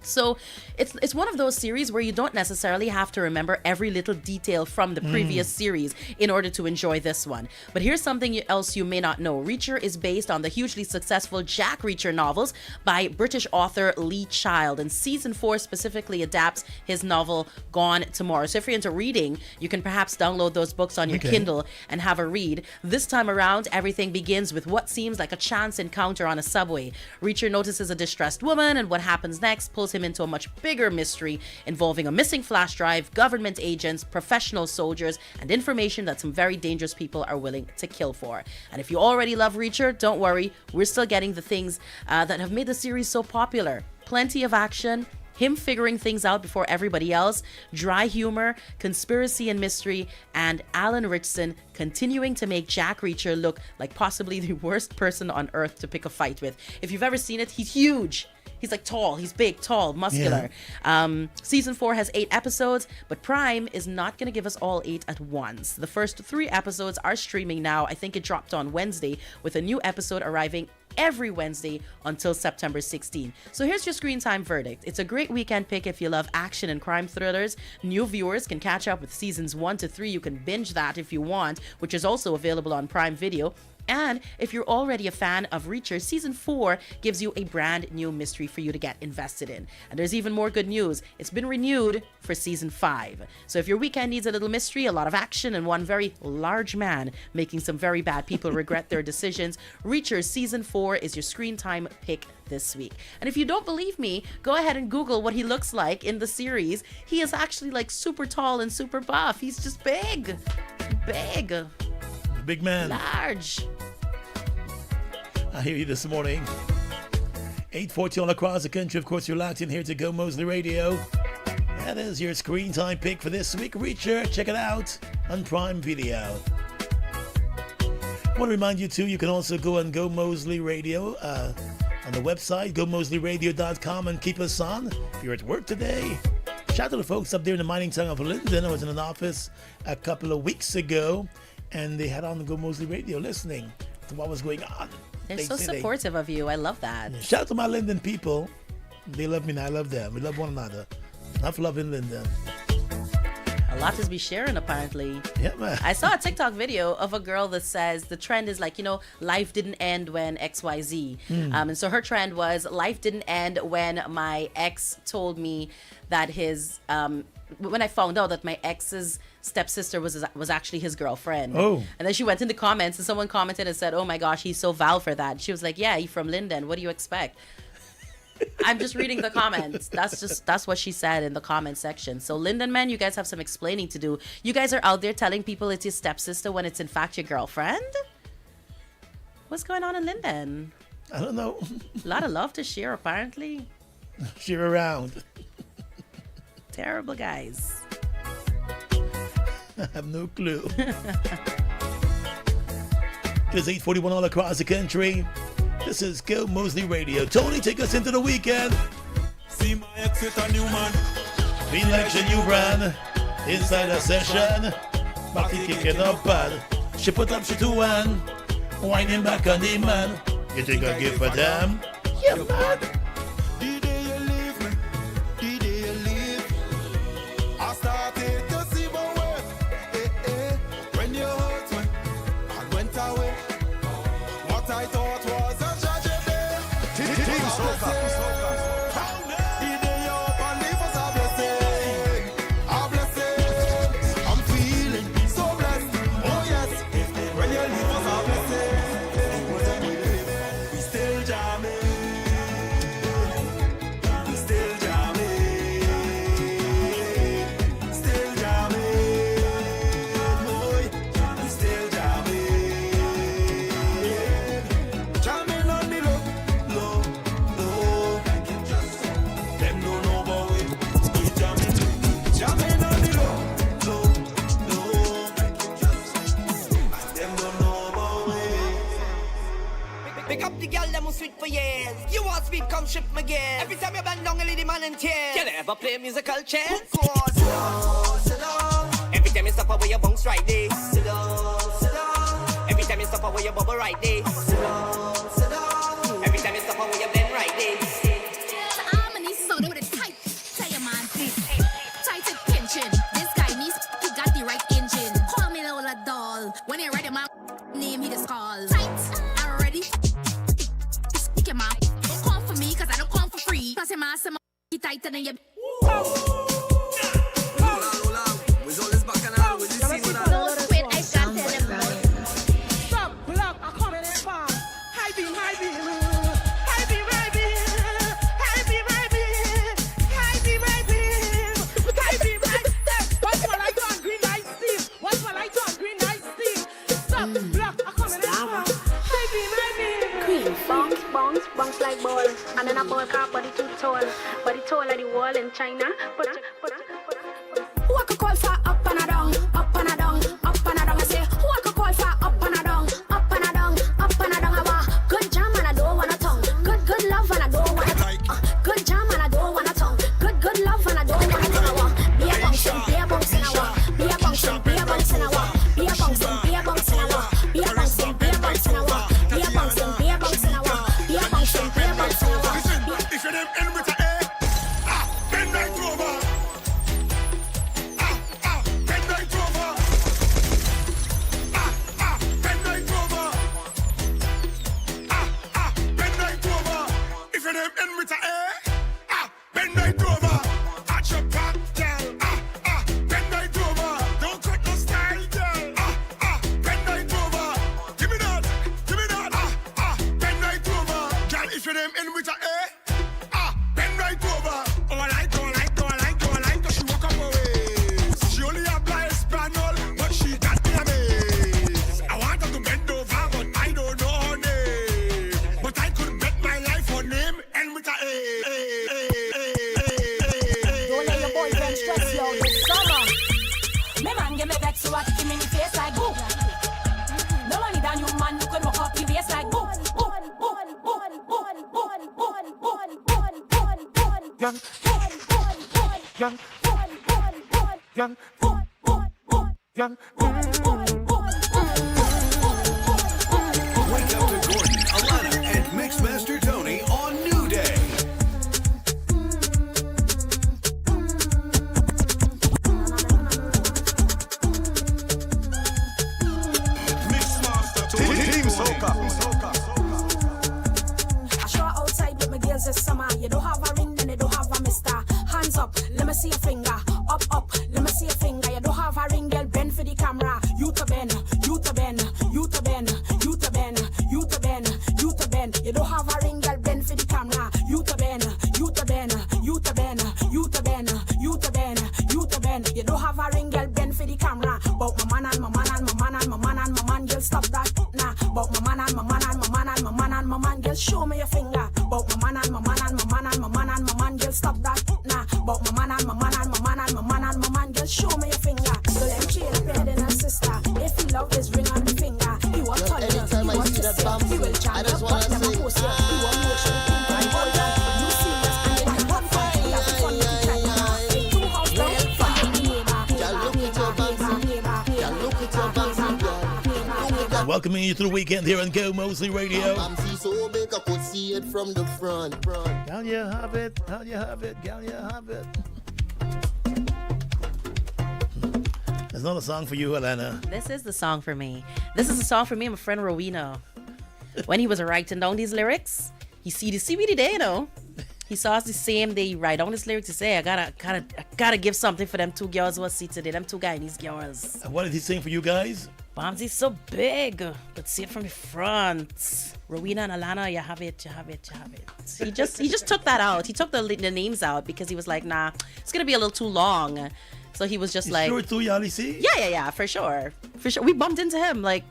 [SPEAKER 15] So it's one of those series where you don't necessarily have to remember every little detail from the previous series in order to enjoy this one. But here's something else you may not know. Reacher is based on the hugely successful Jack Reacher novels by British author Lee Child, and season 4 specifically adapts his novel Gone Tomorrow. So if you're into reading, you can perhaps download those books on your Kindle and have a read. This time around, everything begins with what seems like a chance encounter on a subway. Reacher notices a distressed woman, and what happens next pulls him into a much bigger mystery involving a missing flash drive, government agents, professional soldiers, and information that some very dangerous people are willing to kill for. And if you already love Reacher, don't worry, we're still getting the things that have made the series so popular. Plenty of action, him figuring things out before everybody else, dry humor, conspiracy and mystery, and Alan Richardson continuing to make Jack Reacher look like possibly the worst person on earth to pick a fight with. If you've ever seen it, he's huge. He's like tall, he's big, tall, muscular. Yeah. Season 4 has 8 episodes, but Prime is not going to give us all 8 at once. The first 3 episodes are streaming now. I think it dropped on Wednesday, with a new episode arriving every Wednesday until September 16. So here's your screen time verdict. It's a great weekend pick if you love action and crime thrillers. New viewers can catch up with seasons 1 to 3. You can binge that if you want, which is also available on Prime Video. And if you're already a fan of Reacher, season 4 gives you a brand new mystery for you to get invested in. And there's even more good news. It's been renewed for season 5. So if your weekend needs a little mystery, a lot of action, and one very large man making some very bad people regret their decisions, Reacher season 4 is your screen time pick this week. And if you don't believe me, go ahead and Google what he looks like in the series. He is actually like super tall and super buff. He's just big.
[SPEAKER 2] Big man.
[SPEAKER 15] Large.
[SPEAKER 2] I hear you this morning. 8:40 all across the country. Of course, you're locked in here to Gomoseley Radio. That is your screen time pick for this week. Reacher, check it out on Prime Video. I want to remind you too, you can also go on Gomoseley Radio on the website, gomoseleyradio.com, and keep us on. If you're at work today, shout out to the folks up there in the mining town of Linden. I was in an office a couple of weeks ago, and they had on the Gomoseley Radio listening to what was going on.
[SPEAKER 15] They're so supportive of you. I love that.
[SPEAKER 2] Yeah. Shout out to my Linden people. They love me and I love them. We love one another. Enough love in Linden.
[SPEAKER 15] A lot to be sharing, apparently.
[SPEAKER 2] Yeah, man.
[SPEAKER 15] I saw a TikTok video of a girl that says the trend is like, life didn't end when XYZ. And so her trend was, life didn't end when my ex told me that when I found out that my ex's stepsister was actually his girlfriend.
[SPEAKER 2] Oh. And
[SPEAKER 15] then she went in the comments and someone commented and said, oh my gosh, he's so vile for that. She was like, yeah, he's from Linden. What do you expect? I'm just reading the comments. That's what she said in the comment section. So Linden men, you guys have some explaining to do. You guys are out there telling people it's your stepsister when it's in fact your girlfriend? What's going on in Linden?
[SPEAKER 2] I don't know.
[SPEAKER 15] A lot of love to share, apparently.
[SPEAKER 2] Share around.
[SPEAKER 15] Terrible guys.
[SPEAKER 2] I have no clue. It is 8:41 all across the country. This is Gomoseley Radio. Tony, take us into the weekend.
[SPEAKER 10] See my exit a new man.
[SPEAKER 2] Feel like a new brand. Inside a session. Marty kicking up bad. She put up she 2-1. Whining back on the man. You think I give a damn? Yeah, man.
[SPEAKER 10] The day you leave me, the day you leave, I started to see my worth. When you hurt me, I went away. What I thought was a tragedy.
[SPEAKER 3] Team Soca.
[SPEAKER 10] The day you up and leave us a blessing. A blessing. I'm feeling so blessed. Oh yes. When you leave us a blessing. We still jamming. We still jamming. Still jamming. Boy, we still jamming. Jamming on the low, low, low. Them don't know about it. We jamming. Jamming on the low, low, low. Them don't know about it.
[SPEAKER 27] Pick up the girl that was sweet for years. You want sweet, come ship me again. Every time you bend down, you leave the man in tears. You never play musical chairs. Sit down, sit down. Every time you stop away, you bounce right there. Sit down, sit down. Every time you stop away, you bubble right there. Sit down, sit down. Every time you stop away, you blend right there.
[SPEAKER 9] I'm an East soda with a tight, tell your man, tight attention. This guy needs, he got the right engine. Call me Lola doll. When he write my name, he just call. Tight, I'm ready. Speak him out. Don't come for me, cause I don't come for free. Plus him ass, he tighter than your.
[SPEAKER 4] Bounce like ball, and then a ball car body too tall like the wall in China. Who I could call for up and a down, up and a down, up and a down? I say, who I could call for up and a down, up and a down, up and a down? I want good jam and I don't want a tongue, good love and I don't want a good jam and I don't want a tongue, good love and I don't want a tongue. I want be a bouncing, be a bouncing, I want be a bouncing, be a bouncing, I want be a bouncing, be a bouncing, I want be a bouncing, be a bouncing, I want be a bouncing, be a bouncing, I want be a bouncing, be a bouncing, I want.
[SPEAKER 10] If you're them in with a bend right over. Bend right over. Bend right over. Bend right over. If you're them in with a bend right over. At your back, girl. Bend right over. Don't cut no style, girl. Bend right over. Give me that. Give me that. Bend right over. Girl, if you're them in with a bend right over. Oh, I like, oh, I like, oh, I like, oh, I like. She walk up her ways. She only apply Espanol, but she got me amazed. I want her to bend over, but I don't know her name. But I could bet my life her name and with a
[SPEAKER 27] Don't let your boyfriend stress you out this summer. Me man give me vex so I kick him in the face like boo. No money down you man, you could walk up the waist like boo.
[SPEAKER 10] Young, young, young, young.
[SPEAKER 3] Wake up to Gordon, Alana, and Mixmaster Tony on New Day.
[SPEAKER 10] Mixmaster Team Soca.
[SPEAKER 4] I show outside with my girls this summer. You don't have a ring, then you don't have a mister. Hands up, let me see a finger. Up, let me see a finger. You don't have a ring, girl, bend for the camera. You to bend, you to bend, you to bend, you to bend, you to bend, you to bend. You don't have a ring, girl, bend for the camera. You to bend, you to bend, you to bend, you to bend, you to bend, you to bend. You don't have a ring, girl, bend for the camera. But my man and my man and my man and my man and my man, girl, stop that. Nah, but my man and my man and my man and my man and my man, girl, show me your finger. But my man and my man and my man and my man and my man, girl, stop that. Nah, but my man and my man and my man and my man and my man, girl, show me your finger. So let me chill up.
[SPEAKER 2] Welcoming you to the weekend here on Go Moseley Radio.
[SPEAKER 7] I'm so big I could see it from the front.
[SPEAKER 2] Can you have it? Can you have it? Can you have it? There's not a song for you, Alana.
[SPEAKER 15] This is the song for me. This is a song for me and my friend Rowena. When he was writing down these lyrics, he see the CBD day, you know. He saw us the same day. He write down this lyrics to say, I gotta give something for them two girls who are seated today. Them two Guyanese girls.
[SPEAKER 2] And what did he sing for you guys?
[SPEAKER 15] Bombsy's so big, but see it from the front. Rowena and Alana, you have it, you have it, you have it. He just took that out. He took the names out because he was like, nah, it's gonna be a little too long. So he was just like,
[SPEAKER 2] sure too, Yali see?
[SPEAKER 15] Yeah, for sure. We bumped into him. Like,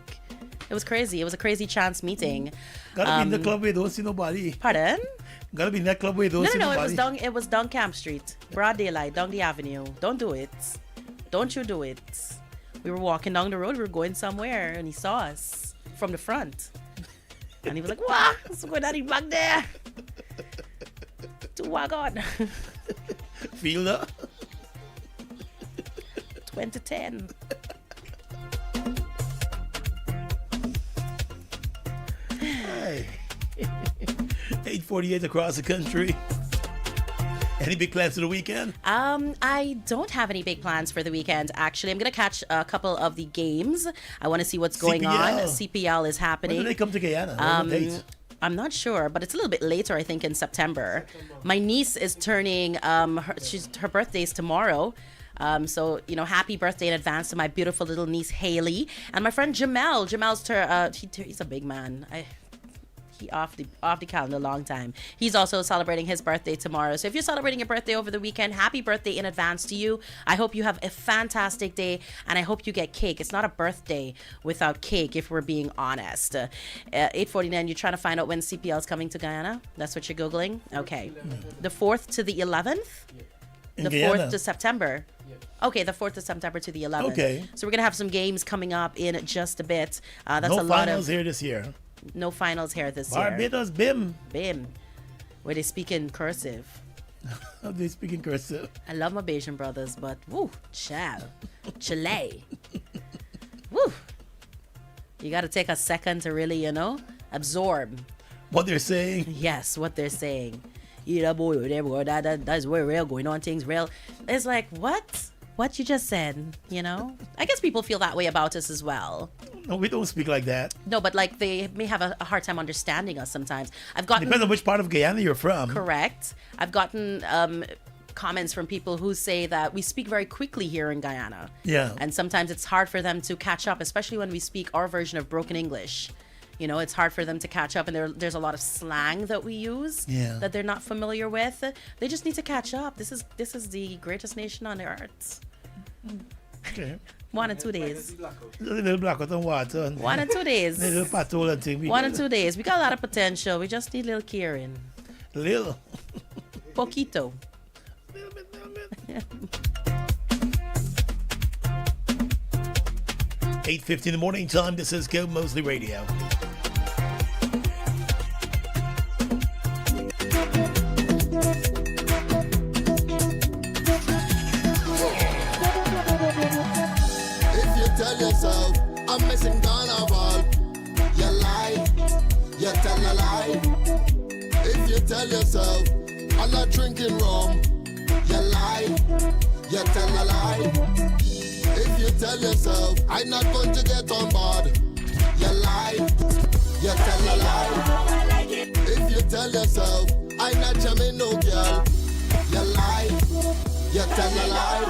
[SPEAKER 15] it was crazy. It was a crazy chance meeting.
[SPEAKER 2] Gotta be in the club where you don't see nobody.
[SPEAKER 15] Pardon?
[SPEAKER 2] Gotta be in that club where you don't see nobody.
[SPEAKER 15] No, it was down Camp Street, broad daylight, down the avenue. Don't do it. Don't you do it. We were walking down the road. We were going somewhere, and he saw us from the front, and he was like, "Wow, what's going on back there?" To walk on.
[SPEAKER 2] Feel that?
[SPEAKER 15] 2010.
[SPEAKER 2] Hey. 8:48 across the country. Any big plans for the weekend?
[SPEAKER 15] I don't have any big plans for the weekend. Actually, I'm gonna catch a couple of the games. I want to see what's going on. CPL is happening.
[SPEAKER 2] When do they come to Guyana?
[SPEAKER 15] I'm not sure, but it's a little bit later. I think in September. My niece is turning. Her birthday is tomorrow. So happy birthday in advance to my beautiful little niece Haley and my friend Jamel. Jamel's he's a big man. He off the calendar a long time. He's also celebrating his birthday tomorrow. So if you're celebrating your birthday over the weekend, happy birthday in advance to you. I hope you have a fantastic day, and I hope you get cake. It's not a birthday without cake, if we're being honest. 8:49. You're trying to find out when CPL is coming to Guyana. That's what you're googling. Okay, the 4th to the 11th. The 4th to September. Okay, the 4th of September to the 11th.
[SPEAKER 2] Okay.
[SPEAKER 15] So we're going to have some games coming up in just a bit. That's
[SPEAKER 2] no
[SPEAKER 15] a lot
[SPEAKER 2] finals
[SPEAKER 15] of
[SPEAKER 2] here this year.
[SPEAKER 15] No finals here this year.
[SPEAKER 2] Barbados, BIM.
[SPEAKER 15] BIM. Where they speak in cursive.
[SPEAKER 2] They speak in cursive.
[SPEAKER 15] I love my Bayesian brothers, but woo, child. Chile. Woo. You got to take a second to really, absorb
[SPEAKER 2] what they're saying.
[SPEAKER 15] Yes, what they're saying. Yeah, boy, that's where real going on things real. It's like, what you just said, I guess people feel that way about us as well.
[SPEAKER 2] No, we don't speak like that.
[SPEAKER 15] No, but like they may have a hard time understanding us sometimes. Depends
[SPEAKER 2] on which part of Guyana you're from.
[SPEAKER 15] Correct. I've gotten comments from people who say that we speak very quickly here in Guyana.
[SPEAKER 2] Yeah.
[SPEAKER 15] And sometimes it's hard for them to catch up, especially when we speak our version of broken English. It's hard for them to catch up, and there's a lot of slang that we use that they're not familiar with. They just need to catch up. This is the greatest nation on the earth.
[SPEAKER 2] Okay.
[SPEAKER 15] 1 and 2 days.
[SPEAKER 2] Little blackout and water.
[SPEAKER 15] 1 and 2 days.
[SPEAKER 2] Little patrol and thing.
[SPEAKER 15] 1 and 2 days. We got a lot of potential. We just need a little caring.
[SPEAKER 2] Little.
[SPEAKER 15] Poquito.
[SPEAKER 2] Little bit. 8:50 in the morning time. This is Go Moseley Radio.
[SPEAKER 7] Tell yourself I'm missing carnival. You lie, you tell a lie. If you tell yourself I'm not drinking rum, you lie, you tell a lie. If you tell yourself I'm not going to get on board, you lie, you tell a lie. If you tell yourself I'm not jamming no girl, you lie, you tell a lie.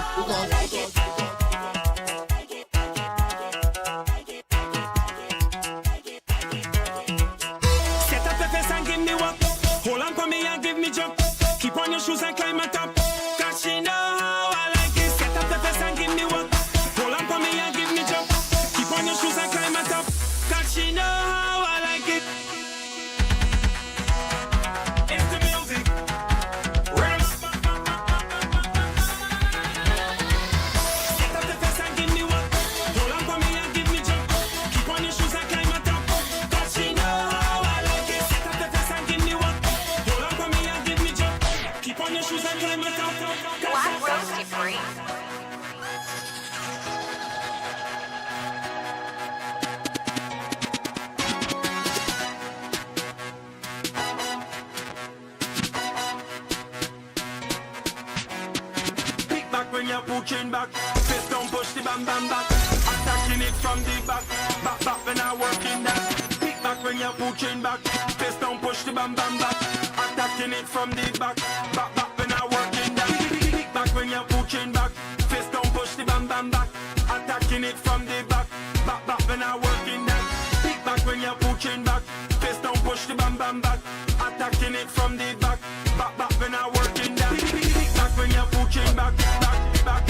[SPEAKER 11] Hold on for me and give me jump. Keep on your shoes and climb on top. Cause she know how I like it. Set up the face and give me one. Hold on for me and give me jump. Keep on your shoes and climb on top. Cause she know how I like it. It's the music. Set up the face and give me one. Hold on for me and give me jump. Keep on your shoes and climb on top. Cause she know how I like it. Set up the face and give me one. Keep on your shoes and climb it up.
[SPEAKER 16] Black roasty free.
[SPEAKER 11] when you're pushing back. Face down, push the bam bam back. Attacking it from the back. Back when I'm working that. Kick back when you're pushing back. Face down, push the bam bam back. Attacking it from the back. Back when I'm working that. Kick back when you're pushing back. Face down, push the bam bam back. Attacking it from the back. Back when I'm working that. Kick back when you're pushing back. Face down, push the bam bam back. Attacking it from the back. Back when I'm working that. Kick back when you're pushing back. Back.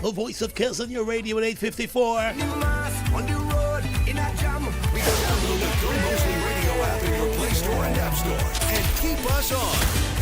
[SPEAKER 2] The voice of Kiss on your radio at 854.
[SPEAKER 3] On the road, in a jam. We go download the Gomoseley radio app in your Play Store and App Store. And keep us on.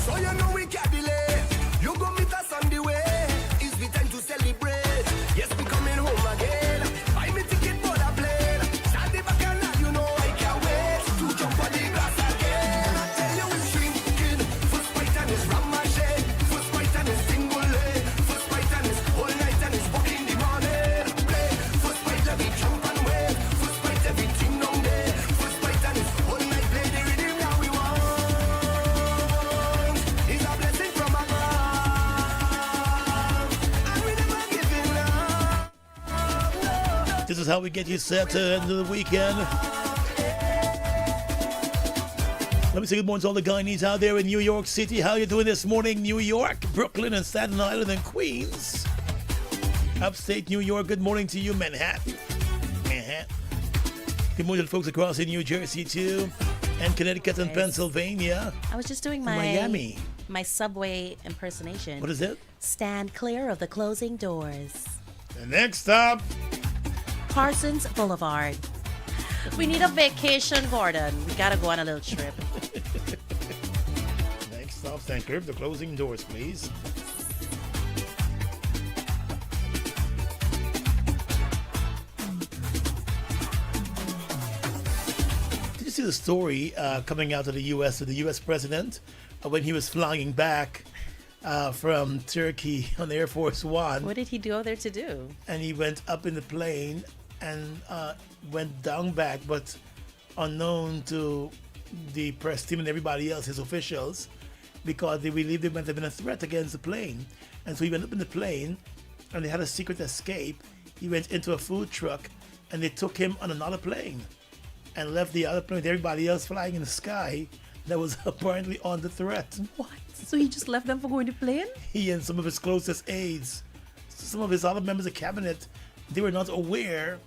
[SPEAKER 3] So you know we can't delay. You go meet us on the way. It's the time to celebrate. Yes, we coming home again. Buy me ticket for the plane. Stand the back and now you know I can't wait to jump on the grass again. I tell you we're shrinking. First fight and it's from my shade. First fight and it's single leg. First fight and it's all night and it's walk in the morning. Play. First fight let me jump and wave. First fight everything down there. First fight and it's all night play the rhythm that we want. It's a blessing from above. And we never giving up.
[SPEAKER 2] This is how we get you set to end of the weekend. Let me say good morning to all the Guyanese out there in New York City. How you doing this morning, New York, Brooklyn, and Staten Island, and Queens? Upstate New York, good morning to you, Manhattan. Good morning to the folks across in New Jersey, too, and Connecticut and Pennsylvania.
[SPEAKER 15] I was just doing my
[SPEAKER 2] Miami.
[SPEAKER 15] my subway impersonation.
[SPEAKER 2] What is it?
[SPEAKER 15] Stand clear of the closing doors.
[SPEAKER 2] The next stop,
[SPEAKER 15] Parsons Boulevard. We need a vacation, Gordon. We gotta go on a little trip.
[SPEAKER 2] Next stop, stand clear of the closing doors, please. Did you see the story coming out of the U.S. of the U.S. president when he was flying back from Turkey on Air Force One?
[SPEAKER 15] What did he go there to do?
[SPEAKER 2] And he went up in the plane and went down back, but unknown to the press team and everybody else, his officials, because they believed there might have been a threat against the plane. And so he went up in the plane and they had a secret escape. He went into a food truck and they took him on another plane and left the other plane with everybody else flying in the sky that was apparently under threat.
[SPEAKER 15] What? So he just left them for going to plane?
[SPEAKER 2] He and some of his closest aides, some of his other members of cabinet, they were not aware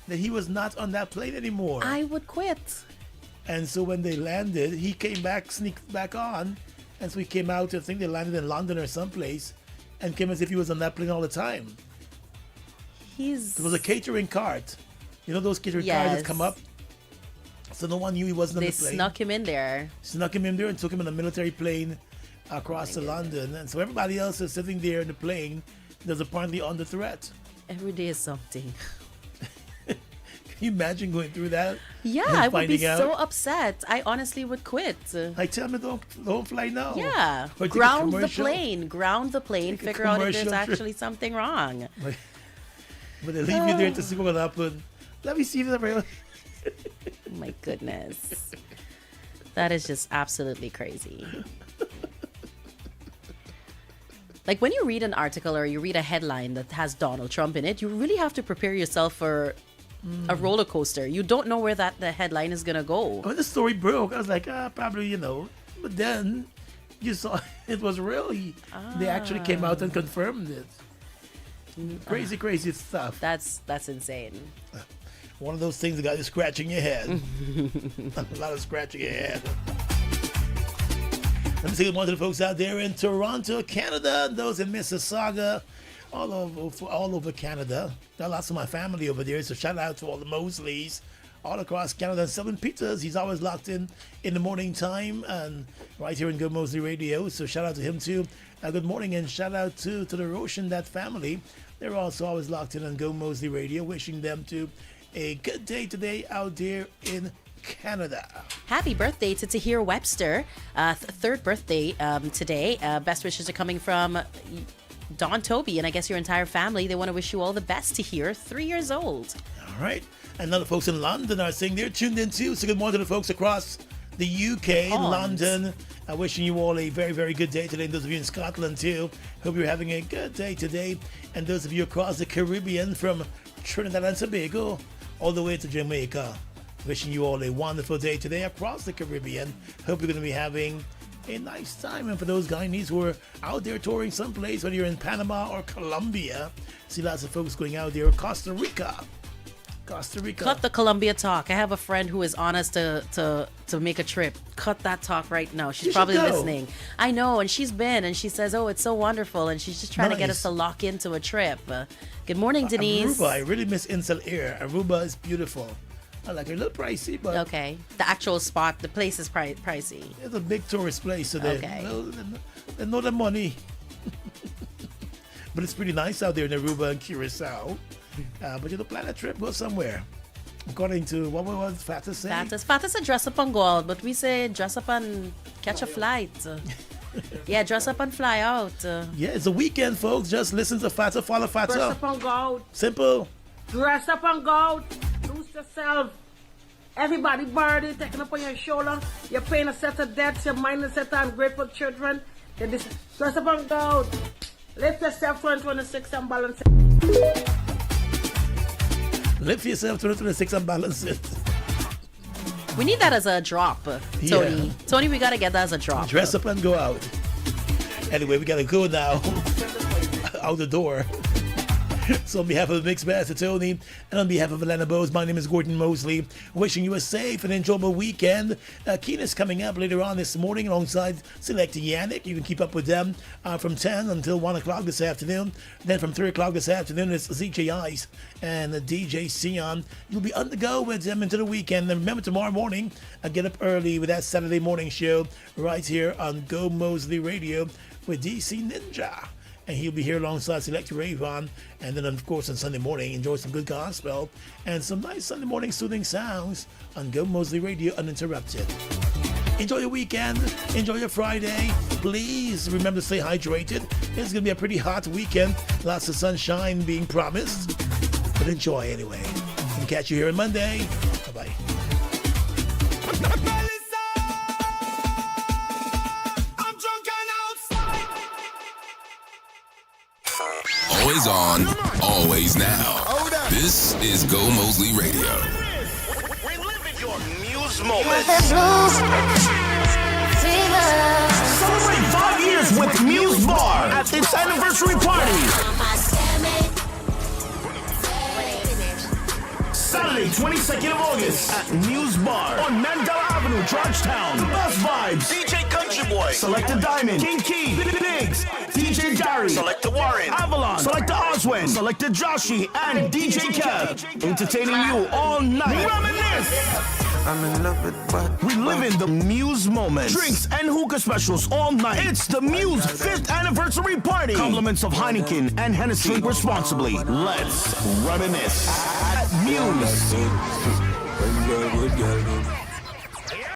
[SPEAKER 2] that he was not on that plane anymore.
[SPEAKER 15] I would quit.
[SPEAKER 2] And so when they landed, he came back, sneaked back on. And so he came out, I think they landed in London or someplace, and came as if he was on that plane all the time. There was a catering cart. You know those catering cars that come up? So no one knew he wasn't on the plane.
[SPEAKER 15] They snuck him in there.
[SPEAKER 2] Snuck him in there and took him on a military plane across to London. And so everybody else is sitting there in the plane that was apparently under threat.
[SPEAKER 15] Every day is something.
[SPEAKER 2] you imagine going through that?
[SPEAKER 15] Yeah, I would be so upset. I honestly would quit.
[SPEAKER 2] Like, tell me don't fly now.
[SPEAKER 15] Yeah.
[SPEAKER 2] Or take a
[SPEAKER 15] Ground the
[SPEAKER 2] commercial.
[SPEAKER 15] plane. Ground the plane.
[SPEAKER 2] Take a
[SPEAKER 15] Figure out if there's
[SPEAKER 2] commercial trip.
[SPEAKER 15] actually something wrong.
[SPEAKER 2] But they leave you there to see what's going to happen. Let me see if it's real.
[SPEAKER 15] My goodness. That is just absolutely crazy. Like when you read an article or you read a headline that has Donald Trump in it, you really have to prepare yourself for a roller coaster. You don't know where the headline is going to go.
[SPEAKER 2] When the story broke, I was like, probably, But then you saw it was real. They actually came out and confirmed it. Crazy, crazy stuff.
[SPEAKER 15] That's insane.
[SPEAKER 2] One of those things that got you scratching your head. A lot of scratching your head. Let me say good morning to the folks out there in Toronto, Canada, and those in Mississauga, all over Canada. Got lots of my family over there, so shout out to all the Mosleys all across Canada. And Sylvan Peters, he's always locked in the morning time and right here in Gomoseley Radio, so shout out to him too. Good morning, and shout out to the Roshan, that family. They're also always locked in on Gomoseley Radio, wishing them to a good day today out there in Canada.
[SPEAKER 15] Happy birthday to Tahir Webster. Third birthday today. Best wishes are coming from Don Toby, and I guess your entire family. They want to wish you all the best, Tahir. 3 years old.
[SPEAKER 2] All right. And other folks in London are saying they're tuned in too. So good morning to the folks across the UK, London. Wishing you all a very, very good day today. And those of you in Scotland too. Hope you're having a good day today. And those of you across the Caribbean, from Trinidad and Tobago all the way to Jamaica. Wishing you all a wonderful day today across the Caribbean. Hope you're going to be having a nice time. And for those Guyanese who are out there touring someplace, whether you're in Panama or Colombia, see lots of folks going out there. Costa Rica.
[SPEAKER 15] Cut the Colombia talk. I have a friend who is on us to make a trip. Cut that talk right now. She's probably listening. I know, and she's been, and she says, oh, it's so wonderful, and she's just trying to get us to lock into a trip. Good morning, Denise.
[SPEAKER 2] Aruba, I really miss Insel Air. Aruba is beautiful. I like it. A little pricey, but...
[SPEAKER 15] Okay. The actual spot, the place is pricey.
[SPEAKER 2] It's a big tourist place, so they know the money. But it's pretty nice out there in Aruba and Curacao. But plan a trip, go somewhere. According to what was Fatta say?
[SPEAKER 15] Fatta said dress up and go out, but we say dress up and catch a flight. Yeah, dress up and fly out.
[SPEAKER 2] Yeah, it's a weekend, folks. Just listen to Fatta, follow Fatta.
[SPEAKER 26] Dress up and go out.
[SPEAKER 2] Simple.
[SPEAKER 26] Dress up and go out. Lose yourself. Everybody burden taking up on your shoulder. You're paying a set of debts. Your mind is set on grateful children. Dress up and go out. Lift yourself 2026 and balance it.
[SPEAKER 2] Lift yourself 2026 and balance it.
[SPEAKER 15] We need that as a drop, Tony.
[SPEAKER 2] Yeah.
[SPEAKER 15] Tony, we gotta get that as a drop.
[SPEAKER 2] Dress up and go out. Anyway, we gotta go now. Out the door. So on behalf of the Mixed Master Tony and on behalf of Atlanta Bose, my name is Gordon Mosley. Wishing you a safe and enjoyable weekend. Keen is coming up later on this morning alongside Select Yannick. You can keep up with them from 10 until 1 o'clock this afternoon. Then from 3 o'clock this afternoon, it's ZJ Ice and DJ Sion. You'll be on the go with them into the weekend. And remember, tomorrow morning, I get up early with that Saturday morning show right here on Go Mosley Radio with DC Ninja. And he'll be here alongside Select Rayvon. And then, of course, on Sunday morning, enjoy some good gospel and some nice Sunday morning soothing sounds on Go Mosley Radio Uninterrupted. Enjoy your weekend. Enjoy your Friday. Please remember to stay hydrated. It's going to be a pretty hot weekend. Lots of sunshine being promised. But enjoy anyway. And catch you here on Monday. Bye-bye.
[SPEAKER 24] Always on, always now. This is Go Mosley Radio.
[SPEAKER 3] Relive your Muse moment. Celebrate 5 years with Muse Bar at its anniversary party. Saturday, 22nd of August at Muse Bar on Mandela Avenue, Georgetown. The best vibes. DJ Country Boy. Select a Diamond. King Key. Biggs. DJ Gary. Select the Warren. Avalon. Select the Oswin. Select the Joshi. And DJ Kev. Entertaining you all night. Reminisce.
[SPEAKER 10] I'm in love with what?
[SPEAKER 3] We live in the Muse moments. Drinks and hookah specials all night. It's the Muse 5th anniversary party. Compliments of Heineken and Hennessy. Drink responsibly. Let's reminisce at Muse.